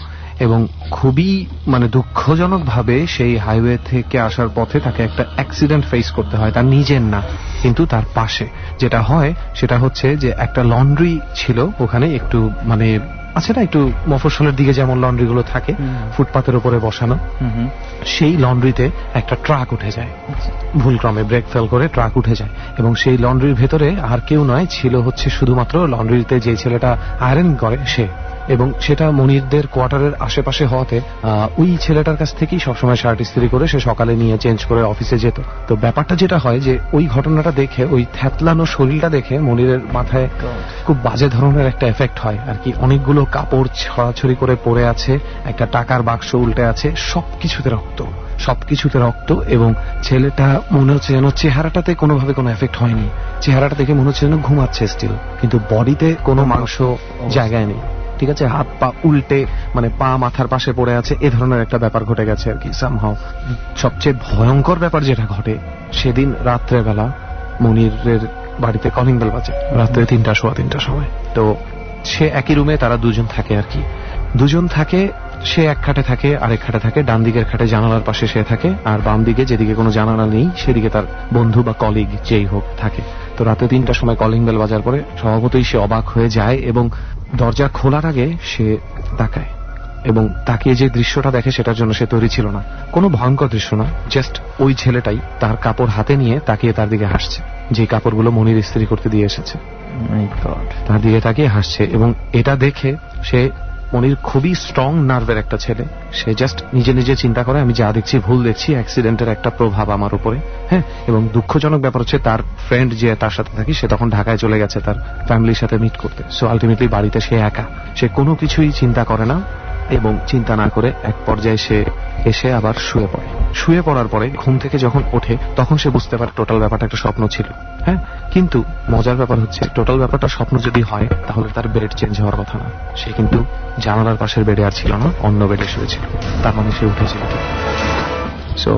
এবং খুবই মানে দুঃখজনক ভাবে সেই হাইওয়ে থেকে আসার পথে তাকে একটা অ্যাক্সিডেন্ট ফেস করতে হয়, তার নিজের না কিন্তু তার পাশে। যেটা হয় সেটা হচ্ছে যে একটা লন্ড্রি ছিল ওখানে, একটু মানে আছে না একটু মফস্বলের দিকে যেমন লন্ড্রি গুলো থাকে ফুটপাতের উপরে বসানো, সেই লন্ড্রিতে একটা ট্রাক উঠে যায়, ভুলক্রমে ব্রেক ফেল করে ট্রাক উঠে যায় এবং সেই লন্ড্রির ভেতরে আর কেউ নয়, ছিল হচ্ছে শুধুমাত্র লন্ড্রিতে যে ছেলেটা আয়রন করে সে। এবং সেটা মনিরদের কোয়ার্টারের আশেপাশে হওয়াতে ওই ছেলেটার কাছ থেকেই সবসময় শার্ট ইস্ত্রি করে সে সকালে নিয়ে চেঞ্জ করে অফিসে যেত। তো ব্যাপারটা যেটা হয় যে ওই ঘটনাটা দেখে, ওই থ্যাতলানো শরীরটা দেখে মনিরের মাথায় খুব বাজে ধরনের একটা এফেক্ট হয় আর কি। অনেকগুলো কাপড় ছড়াছড়ি করে পড়ে আছে, একটা টাকার বাক্স উল্টে আছে, সবকিছুতে রক্ত এবং ছেলেটা মনে হচ্ছে যেন চেহারাটাতে কোনোভাবে কোনো এফেক্ট হয়নি, চেহারাটা দেখে মনে হচ্ছে যেন ঘুমাচ্ছে স্টিল, কিন্তু বডিতে কোনো মাংস জায়গায় নেই। ঠিক আছে, হাত পা উল্টে মানে পা মাথার পাশে পড়ে আছে, এ ধরনের একটা ব্যাপার ঘটে গেছে আর কি সামহাও। সবচেয়ে ভয়ঙ্কর ব্যাপার যেটা ঘটে, সেদিন রাত্রেবেলা মনিরের বাড়িতে কলিং বেল বাজে, রাত্রে 3টা সোয়া 3টার সময়। তো সে একই রুমে তারা দুজন থাকে আর কি, দুজন থাকে। সে এক খাটে থাকে, আরেক খাটে থাকে, ডান দিকের খাটে জানালার পাশে সে থাকে, আর বাম দিকে যেদিকে কোনো জানালা নেই সেদিকে তার বন্ধু বা কলিগ যেই হোক থাকে। তো রাতে 3টার সময় কলিং বেল বাজার পরে স্বভাবতই সে অবাক হয়ে যায় এবং দরজা খোলার আগে সে তাকায় এবং তাকিয়ে যে দৃশ্যটা দেখে সেটার জন্য সে তৈরি ছিল না। কোনো ভয়ঙ্কর দৃশ্য না, জাস্ট ওই ছেলেটাই তার কাপড় হাতে নিয়ে তাকিয়ে তার দিকে হাসছে, যে কাপড়গুলো মনির ইস্ত্রি করতে দিয়ে এসেছে, তার দিকে তাকিয়ে হাসছে। এবং এটা দেখে সে, মনির খুবই স্ট্রং নার্ভের একটা ছেলে, সে জাস্ট নিজে নিজে চিন্তা করে আমি যা দেখছি ভুল দেখছি, অ্যাক্সিডেন্টের একটা প্রভাব আমার উপরে। হ্যাঁ, এবং দুঃখজনক ব্যাপার হচ্ছে তার ফ্রেন্ড যে তার সাথে থাকি সে তখন ঢাকায় চলে গেছে তার ফ্যামিলির সাথে মিট করতে। সো আলটিমেটলি বাড়িতে সে একা, সে কোনো কিছুই চিন্তা করে না এবং চিন্তা না করে এক পর্যায়ে সে এসে আবার শুয়ে পড়ে। শুয়ে পড়ার পরে ঘুম থেকে যখন ওঠে তখন সে বুঝতে পারে টোটাল ব্যাপারটা একটা স্বপ্ন ছিল। হ্যাঁ, কিন্তু মজার ব্যাপার হচ্ছে টোটাল ব্যাপারটা স্বপ্ন যদি হয় তাহলে তার বেড চেঞ্জ হওয়ার কথা না। সে কিন্তু জানালার পাশের বেডে আর ছিল না, অন্য বেডে শুয়েছিল, তার মানে সে উঠেছিল। So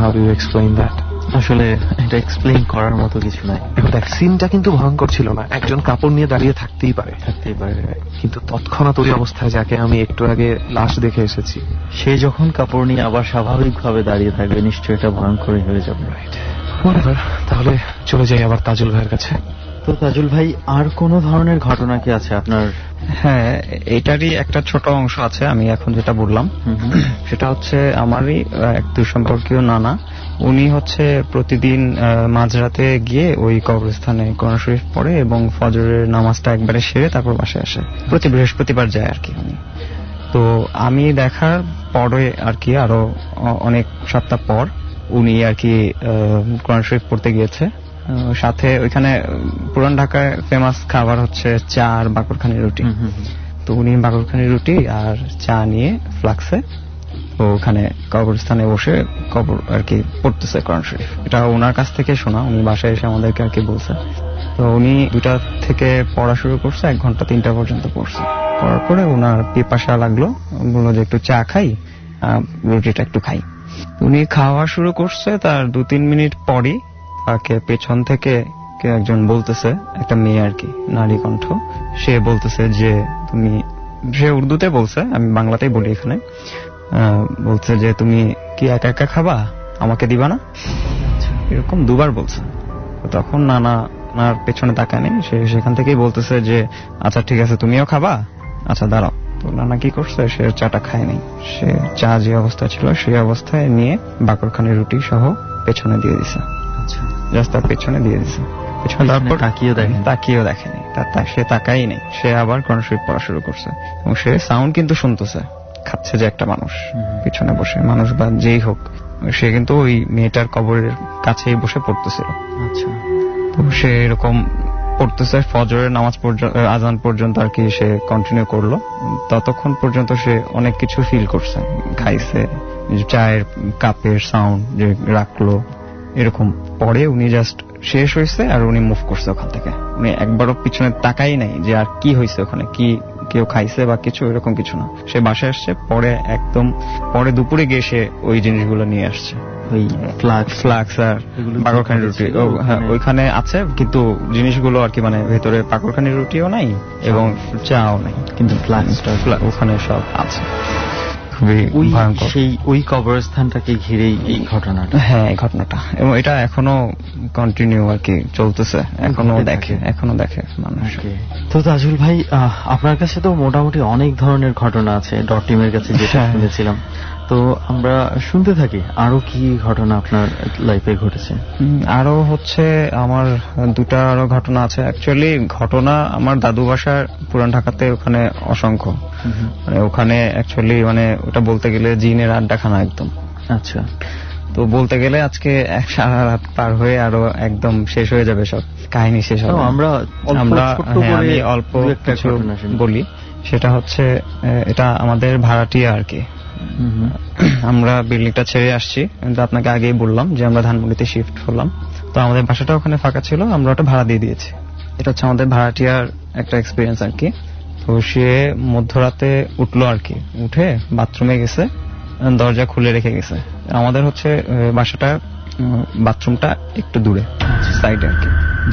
how do you explain that? আসলে এটা এক্সপ্লেইন করার মতো কিছু নাই। এখন দেখ, সিনটা কিন্তু ভয়ঙ্কর ছিল না, একজন কাপড় নিয়ে দাঁড়িয়ে থাকতেই পারে, কিন্তু তৎক্ষণাৎ ওই অবস্থায় যাকে আমি একটু আগে লাশ দেখে এসেছি, সে যখন কাপড় নিয়ে আবার স্বাভাবিকভাবে দাঁড়িয়ে থাকবে, নিশ্চয়ই এটা ভয়ঙ্করই হয়ে যাবে। তাহলে চলে যাই আবার তাজুল ভাইয়ের কাছে। তো তাজুল ভাই, আর কোন ধরনের ঘটনা কি আছে আপনার? হ্যাঁ, এটারই একটা ছোট অংশ আছে। আমি এখন যেটা বললাম সেটা হচ্ছে আমারই এক দুঃসম্পর্কীয় নানা, উনি হচ্ছে প্রতিদিন মাঝরাতে গিয়ে ওই কবরস্থানে কোরআন শরীফ পড়ে এবং ফজরের নামাজটা একবারে সেরে তারপর বাসায় আসে। প্রতি বৃহস্পতিবার যায় আর কি উনি। তো আমি দেখার পরে আর কি আরো অনেক সপ্তাহ পর উনি আর কি কোরআন শরীফ পড়তে গিয়েছে। সাথে ওইখানে পুরান ঢাকায় ফেমাস খাবার হচ্ছে চা আর বাকরখানি রুটি। তো উনি বাকরখানি রুটি আর চা নিয়ে ফ্লাক্সে ওখানে কবরস্থানে বসে কবর আর কি পড়তেছে কোরআন শরীফ। এটা ওনার কাছ থেকে শোনা, উনি বাসায় এসে আমাদেরকে আর কি বলছে। তো উনি 2টা থেকে পড়া শুরু করছে, 1 ঘন্টা 3টা পর্যন্ত পড়ছে। পড়ার পরে ওনার পিপাসা লাগলো, বললো যে একটু চা খাই, রুটিটা একটু খাই। উনি খাওয়া শুরু করছে, তার 2-3 মিনিট পরই তাকে পেছন থেকে কে একজন বলতেছে, একটা মেয়ে আর কি, নারী কণ্ঠ, সে বলতেছে যে তুমি, সে উর্দুতে বলছে, আমি বাংলাতেই বলি এখানে, বলছে যে তুমি কি একা একা খাবা, আমাকে দিবা না, এরকম 2বার বলছে। তখন নানার পেছনে তাকায় নেই, সে সেখান থেকেই বলতেছে যে আচ্ছা ঠিক আছে তুমিও খাবা, আচ্ছা দাঁড়াও। তো নানা কি করছে, সে চাটা খায় নাই, সে চা যে অবস্থায় ছিল সেই অবস্থায় নিয়ে বাকরখানি রুটি সহ পেছনে দিয়ে দিছে। জাস্ট তার পেছনে দিয়ে দিছে, পেছনে তারপর তাকিয়েও দেখেনি, সে তাকাই নেই, সে আবার কোরআন শরীফ পড়া শুরু করছে। এবং সে সাউন্ড কিন্তু শুনতেছে, খাচ্ছে যে একটা মানুষ পিছনে বসে, মানুষ বা যেই হোক, সে কিন্তু ওই মেয়েটার কবরের কাছেই বসে পড়তেছিল। আচ্ছা, তো সে এরকম পড়তেছে ফজরের নামাজ পর্যন্ত, আজান পর্যন্ত আর কি সে কন্টিনিউ করলো। ততক্ষণ পর্যন্ত সে অনেক কিছু ফিল করছে, খাইছে, চায়ের কাপের সাউন্ড যে রাখলো, এরকম। পরে উনি জাস্ট শেষ হয়েছে আর উনি মুভ করছে ওখান থেকে, উনি একবারও পিছনে তাকাই নাই যে আর কি হয়েছে ওখানে, কি কেউ খাইছে বা কিছু, এরকম কিছু না। সে বাসায় আসছে পরে, একদম পরে দুপুরে গিয়ে সে ওই জিনিসগুলো নিয়ে আসছে, ওই ফ্লাক্স আর পাকড়খানি রুটি ওইখানে আছে, কিন্তু জিনিসগুলো আর কি মানে ভেতরে পাকড়খানি রুটিও নাই এবং চাও নাই, কিন্তু ফ্লাক্সটা ওখানে সব আছে। ওই কবরস্থানটাকে ঘিরেই এই ঘটনাটা। হ্যাঁ, এই ঘটনাটা, এবং এটা এখনো কন্টিনিউ আর কি চলতেছে, এখনো দেখে মানুষ। তো তাজুল ভাই, আপনার কাছে তো মোটামুটি অনেক ধরনের ঘটনা আছে, ডট টিমের কাছে যেটা শুনেছিলাম, তো আমরা শুনতে থাকি আরো কি ঘটনা আপনার লাইফে ঘটেছে। আরো হচ্ছে আমার 2টা আরো ঘটনা আছে। অ্যাকচুয়ালি ঘটনা আমার দাদু বাসার পুরান ঢাকাতে, ওখানে অসংখ্য, মানে ওখানে অ্যাকচুয়ালি মানে ওটা বলতে গেলে জিনের আড্ডাখানা একদম। আচ্ছা, তো বলতে গেলে আজকে সারা রাত পার হয়ে আরো একদম শেষ হয়ে যাবে, সব কাহিনী শেষ হবে। আমরা আমি অল্প কিছু বলি। সেটা হচ্ছে, এটা আমাদের ভাড়াটিয়া আর কি। আমরা বিল্ডিংটা ছেড়ে আসছি, কিন্তু আপনাকে আগেই বললাম যে আমরা ধানমন্ডিতে শিফট হলাম, তো আমাদের বাসাটা ওখানে ফাঁকা ছিল, আমরা ওটা ভাড়া দিয়ে দিয়েছি। এটা হচ্ছে আমাদের ভাড়াটিয়ার একটা এক্সপিরিয়েন্স আর কি। তো সে মধ্যরাতে উঠলো আর কি, উঠে বাথরুমে গেছে, দরজা খুলে রেখে গেছে। আমাদের হচ্ছে বাসাটা, বাথরুমটা একটু দূরে সাইডে আর কি।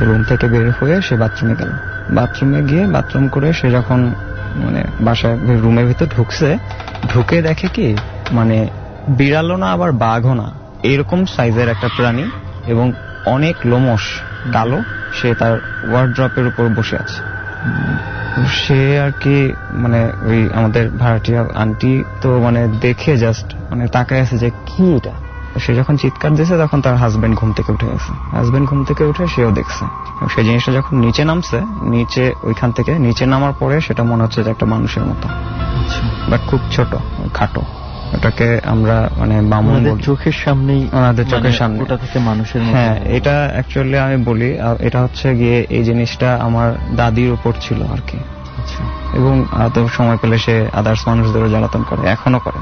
রুম থেকে বের হয়ে সে বাথরুমে গেল, বাথরুমে গিয়ে বাথরুম করে সে যখন মানে বাসায় রুমের ভিতর ঢুকে দেখে কি মানে বিড়ালও না আবার বাঘও না, এরকম সাইজের একটা প্রাণী এবং অনেক লোমশ কালো, সে তার ওয়ার্ড্রপের উপর বসে আছে। সে আর কি মানে ওই আমাদের ভাড়াটিয়া আন্টি তো মানে দেখে জাস্ট মানে তাকায় আছে যে কি এটা। সে যখন চিৎকার দিয়েছে তখন তার হাজবেন্ড ঘুম থেকে উঠে গেছে, হাজবেন্ড ঘুম থেকে উঠে সেও দেখছে। সেই জিনিসটা যখন নিচে নামছে, নিচে ওইখান থেকে নিচে নামার পরে সেটা মনে হচ্ছে যে একটা মানুষের মতো, বাট খুব ছোট খাটো। ওটাকে আমরা মানে বামুনদের চোখের সামনেই, ওনাদের চোখের সামনে ওটা থেকে মানুষের মতো। হ্যাঁ, এটা অ্যাকচুয়ালি আমি বলি এটা হচ্ছে গিয়ে এই জিনিসটা আমার দাদির উপর ছিল আর কি। এবং তো সময় পেলে সে আদার্স মানুষদেরও জ্বালাতন করে, এখনো করে।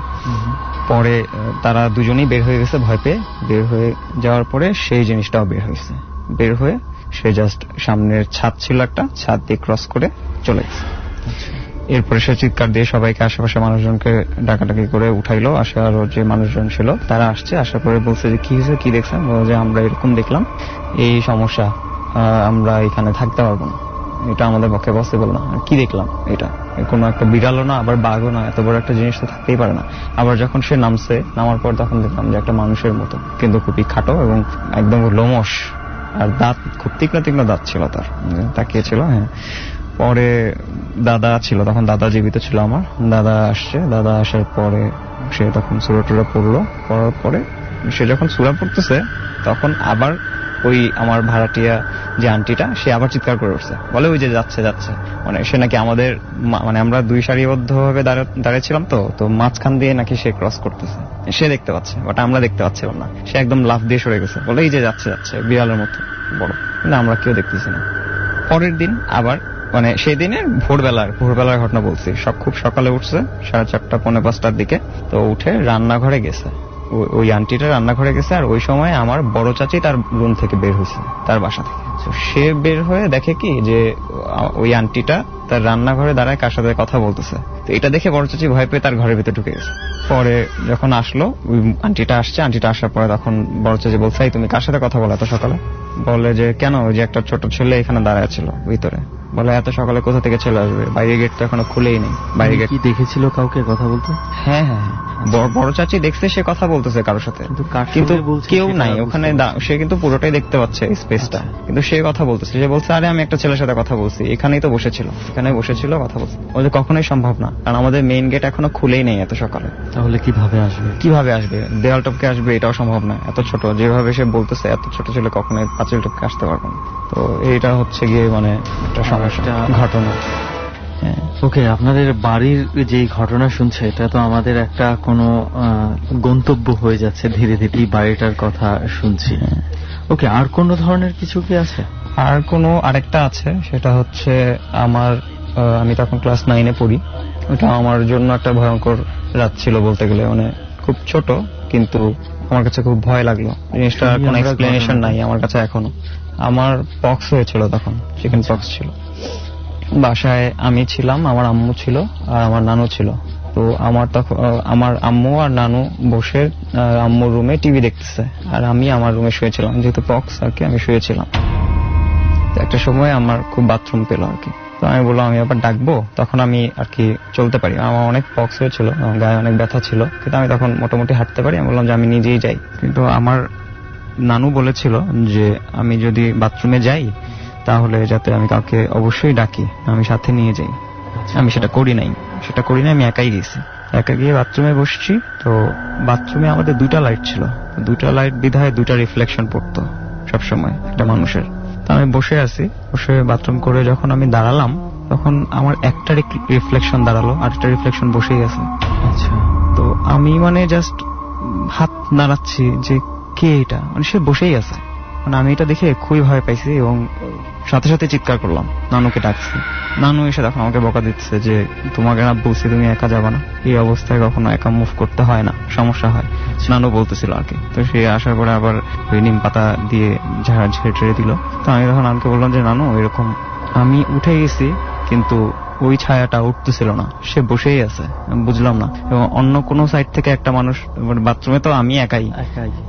পরে তারা দুজনেই বের হয়ে গেছে ভয় পেয়ে। বের হয়ে যাওয়ার পরে সেই জিনিসটাও বের হয়েছে। বের হয়ে সে জাস্ট সামনের ছাদ ছিল একটা, ছাদ দিয়ে ক্রস করে চলে গেছে। এরপরে সে চিৎকার দিয়ে সবাইকে, আশেপাশে মানুষজনকে ডাকাডাকি করে উঠাইলো। আসার যে মানুষজন ছিল তারা আসছে, আসার পরে বলছে যে কি হয়েছে, কি দেখছেন? যে আমরা এরকম দেখলাম, এই সমস্যা, আমরা এখানে থাকতে পারবো না, এটা আমাদের পক্ষে পসিবল না। কি দেখলাম? এটা কোনো একটা বিড়ালও না, আবার বাঘও না, এত বড় একটা জিনিস তো থাকতেই পারে না। আবার যখন সে নামার পর তখন দেখলাম যে একটা মানুষের মতো, কিন্তু খুবই খাটো এবং একদম লোমশ, আর দাঁত খুব তীক্ষ্ণ তীক্ষ্ণ দাঁত ছিল তার, তাকিয়েছিল। হ্যাঁ, পরে দাদা ছিল, তখন দাদা জীবিত ছিল আমার। দাদা আসছে, দাদা আসার পরে সে তখন সূরা টুরা পড়লো। পড়ার পরে সে যখন সূরা পড়তেছে তখন আবার ওই আমার ভাড়াটিয়া যে আন্টিটা, সে আবার চিৎকার করে উঠছে, বলে ওই যে যাচ্ছে যাচ্ছে। মানে সে নাকি আমাদের মানে আমরা দুই সারিবদ্ধ ভাবে দাঁড়িয়েছিলাম, তো মাঝখান দিয়ে নাকি সে ক্রস করতেছে, সে দেখতে পাচ্ছে, বাট আমরা দেখতে পাচ্ছিলাম না। সে একদম লাফ দিয়ে সরে গেছে, বলে এই যে যাচ্ছে যাচ্ছে, বিড়ালের মতো বড়, কিন্তু আমরা কেউ দেখতেছি না। পরের দিন আবার মানে সেই দিনের ভোরবেলার ঘটনা বলছি। খুব সকালে উঠছে, 4:30 পৌনে 5টার দিকে। তো উঠে রান্নাঘরে গেছে, ওই আন্টিটা রান্নাঘরে গেছে। আর ওই সময় আমার বড় চাচি তার রুম থেকে বের হয়েছে, তার বাসা থেকে। সে বের হয়ে দেখে কি যে ওই আন্টিটা তার রান্নাঘরে দাঁড়ায় কার সাথে কথা বলতেছে। তো এটা দেখে বড় চাচি ভয় পেয়ে তার ঘরের ভিতরে ঢুকে গেছে। পরে যখন আসলো, ওই আন্টিটা আসছে, আন্টিটা আসার পরে তখন বড় চাচি বলছে, তুমি কার সাথে কথা বলো এত সকালে? বলে যে কেন, ওই যে একটা ছোট ছেলে এখানে দাঁড়ায় ছিল ভিতরে। বলে এত সকালে কোথা থেকে ছেলে আসবে, বাইরের গেট তো এখনো খুলেই নেই। বাইরের গেট কি দেখেছিল কাউকে কথা বলতে? হ্যাঁ হ্যাঁ, বড় চাচি দেখছে সে কথা বলতেছে কারোর সাথে, কিন্তু কেউ নাই ওখানে। সে কিন্তু পুরোটাই দেখতে পাচ্ছে স্পেসটা, কিন্তু সে কথা বলতেছে। সে বলছে আরে আমি একটা ছেলের সাথে কথা বলছি, এখানেই তো বসেছিল, এখানে বসেছিল, কথা বলছে। বলছে কখনোই সম্ভব না, কারণ আমাদের মেইন গেট এখনো খুলেই নেই এত সকালে। তাহলে কিভাবে আসবে? দেওয়াল টপকে আসবে, এটাও সম্ভব না, এত ছোট। যেভাবে সে বলতেছে এত ছোট ছেলে কখনোই পাঁচিল টপকে আসতে পারবে না। তো এইটা হচ্ছে গিয়ে মানে একটা সমস্যা ঘটনা। ওকে, আপনাদের বাড়ির যে ঘটনা শুনছে, এটা তো আমাদের একটা কোনো গন্তব্য হয়ে যাচ্ছে ধীরে ধীরে। বাড়িটার কথা শুনছি। ওকে, আর কোন ধরনের কিছু কি আছে? আর আরেকটা আছে, সেটা হচ্ছে আমি তখন ক্লাস 9-এ পড়ি। ওটা আমার জন্য একটা ভয়ঙ্কর রাত ছিল বলতে গেলে। মানে খুব ছোট, কিন্তু আমার কাছে খুব ভয় লাগলো। জিনিসটা কোনো এক্সপ্লেনেশন নাই আমার কাছে এখনো। আমার পক্স হয়েছিল তখন, চিকেন পক্স ছিল। বাসায় আমি ছিলাম, আমার আম্মু ছিল আর আমার নানু ছিল। তো আমার আম্মু আর নানু বসে আম্মুর রুমে টিভি দেখতেছে, আর আমি আমার রুমে শুয়েছিলাম, যেহেতু পক্স আর কি, আমি শুয়েছিলাম। একটা সময় আমার খুব বাথরুম পেল আর কি। তো আমি বললাম আমি আবার ডাকবো, তখন আমি আর কি চলতে পারি। আমার অনেক পক্স হয়েছিল, আমার গায়ে অনেক ব্যথা ছিল, কিন্তু আমি তখন মোটামুটি হাঁটতে পারি। আমি বললাম যে আমি নিজেই যাই, কিন্তু আমার নানু বলেছিল যে আমি যদি বাথরুমে যাই তাহলে যাতে আমি কাউকে অবশ্যই ডাকি, আমি সাথে নিয়ে যাই। আমি সেটা করি নাই, আমি একাই গেছি। একা গিয়ে বাথরুমে বসছি। তো বাথরুমে আমাদের 2টা লাইট ছিল, 2টা লাইট বিধায় 2টা রিফ্লেকশন পড়তো সবসময় একটা মানুষের। তো আমি বসে আছি, বসে বাথরুম করে যখন আমি দাঁড়ালাম, তখন আমার একটা রিফ্লেকশন দাঁড়ালো, আরেকটা রিফ্লেকশন বসেই আছে। আচ্ছা, তো আমি মানে জাস্ট হাত নাড়াচ্ছি যে কে এটা, মানে সে বসেই আছে। মানে আমি এটা দেখে খুবই ভয় পাইছি এবং সাথে সাথে চিৎকার করলাম, নানুকে ডাকছি। নানু এসে তখন আমাকে বকা দিচ্ছে যে তোমাকে না বলছি তুমি একা যাবা না, এই অবস্থায় কখনো একা মুভ করতে হয় না, সমস্যা হয়, নানু বলতেছিল আর কি। তো সে আসার পরে আবার ওই নিম পাতা দিয়ে ঝেড়ে দিল। তো আমি তখন নানুকে বললাম যে নানু এরকম, আমি উঠে গেছি কিন্তু ওই ছায়াটা উঠতেছিল না, সে বসেই আছে, বুঝলাম না। এবং অন্য কোনো সাইড থেকে একটা মানুষ, বাথরুমে তো আমি একাই,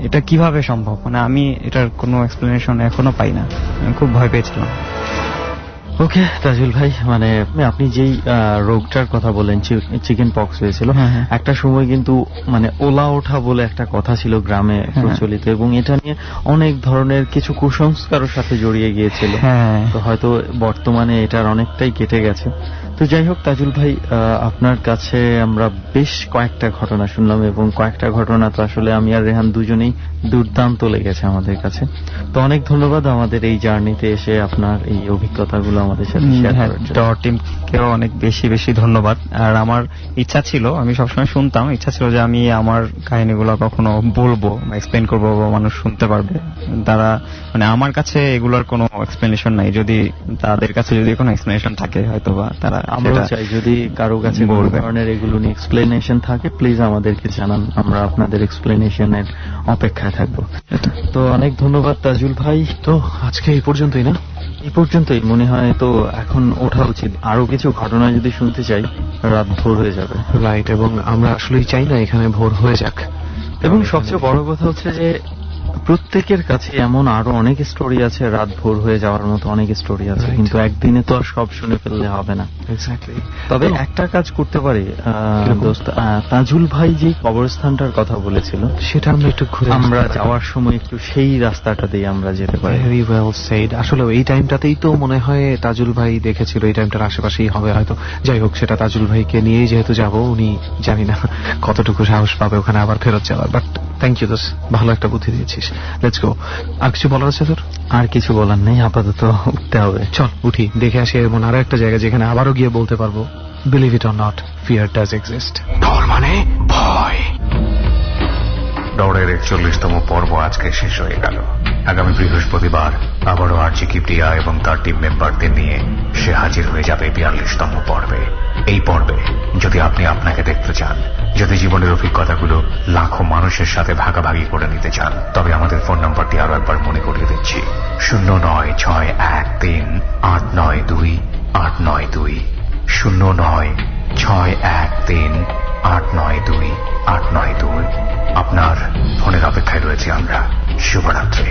এটা কিভাবে সম্ভব? মানে আমি এটার কোনো এক্সপ্লেনেশন এখনো পাই না। আমি খুব ভয় পেয়েছিলাম। ওকে তাজুল ভাই, মানে আপনি যেই রোগটার কথা বলেন, চিকেন পক্স হয়েছিল, একটা সময় কিন্তু মানে ওলা ওঠা বলে একটা কথা ছিল গ্রামে প্রচলিত, এবং এটা নিয়ে অনেক ধরনের কিছু কুসংস্কারের সাথে জড়িয়ে গিয়েছিল। তো হয়তো বর্তমানে এটার অনেকটাই কেটে গেছে। তো যাই হোক তাজুল ভাই, আপনার কাছে আমরা বেশ কয়েকটা ঘটনা শুনলাম, এবং কয়েকটা ঘটনা তো আসলে আমি আর রেহান দুজনেই দুর্দান্ত লেগেছে আমাদের কাছে। তো অনেক ধন্যবাদ আমাদের এই জার্নিতে এসে আপনার এই অভিজ্ঞতাগুলো আমাদের সাথে শেয়ার করার জন্য। ডর টিমকেও অনেক বেশি বেশি ধন্যবাদ। আর আমার ইচ্ছা ছিল, আমি সবসময় শুনতাম, ইচ্ছা ছিল যে আমি আমার কাহিনীগুলো কখনো বলবো বা এক্সপ্লেন করবো, বা মানুষ শুনতে পারবে। তারা মানে আমার কাছে এগুলোর কোনো এক্সপ্লেনেশন নাই, যদি তাদের কাছে যদি কোনো এক্সপ্লেনেশন থাকে হয়তো বা তারা, আমরা চাই যদি কারো কাছে কোনো ধরনের এগুলো নিয়ে এক্সপ্লেনেশন থাকে প্লিজ আমাদেরকে জানান, আমরা আপনাদের এক্সপ্লেনেশনের অপেক্ষায় থাকবো। তো অনেক ধন্যবাদ তাজুল ভাই। তো আজকে এই পর্যন্তই না? এই পর্যন্তই মনে হয়। তো এখন ওঠা উচিত, আরো কিছু ঘটনা যদি শুনতে চাই রাত ভোর হয়ে যাবে। রাইট, এবং আমরা আসলেই চাই না এখানে ভোর হয়ে যাক। এবং সবচেয়ে বড় কথা হচ্ছে যে প্রত্যেকের কাছে এমন আরো অনেক স্টোরি আছে, রাত ভোর হয়ে যাওয়ার মতো অনেক স্টোরি আছে, কিন্তু একদিনে তো আর সব শুনে ফেললে হবে না। তবে একটা কাজ করতে পারি দোস্ত, তাজুল ভাই যে কবরস্থানটার কথা বলেছিল সেটা আমরা একটু ঘুরে, আমরা যাওয়ার সময় একটু সেই রাস্তাটা দিয়ে আমরা যেতে পারি। Very well said. আসলে এই টাইমটাতেই তো মনে হয় তাজুল ভাই দেখেছিল, এই টাইমটার আশেপাশেই হবে হয়তো। যাই হোক, সেটা তাজুল ভাইকে নিয়েই যেহেতু যাব, উনি জানি না কতটুকু সাহস পাবে ওখানে আবার ফেরত যাওয়ার। বাট থ্যাংক ইউ দোস্ত, ভালো একটা বুদ্ধি দিয়েছিস। Let's go. আর কিছু বলার আছে তোর? আর কিছু বলার নেই, আপাতত উঠতে হবে। চল উঠি, দেখে আসি এমন আরো একটা জায়গা যেখানে আবারও গিয়ে বলতে পারবো believe it or not, fear does exist. ডর মানে ভয়। ডরের 41তম পর্ব আজকে শেষ হয়ে গেল। আগামী বৃহস্পতিবার আবারও আরজি কিবরিয়া এবং তার টিম মেম্বারদের নিয়ে সে হাজির হয়ে যাবে 42তম পর্বে। এই পর্বে যদি আপনি আপনাকে দেখতে চান, যদি জীবনের অভিজ্ঞতাগুলো লাখো মানুষের সাথে ভাগাভাগি করে নিতে চান, তবে আমাদের ফোন নাম্বারটি আরো একবার মনে করিয়ে দিচ্ছি, 09613892 892, 09613892 892। আপনার ফোনের অপেক্ষায় রয়েছে আমরা। শুভরাত্রি।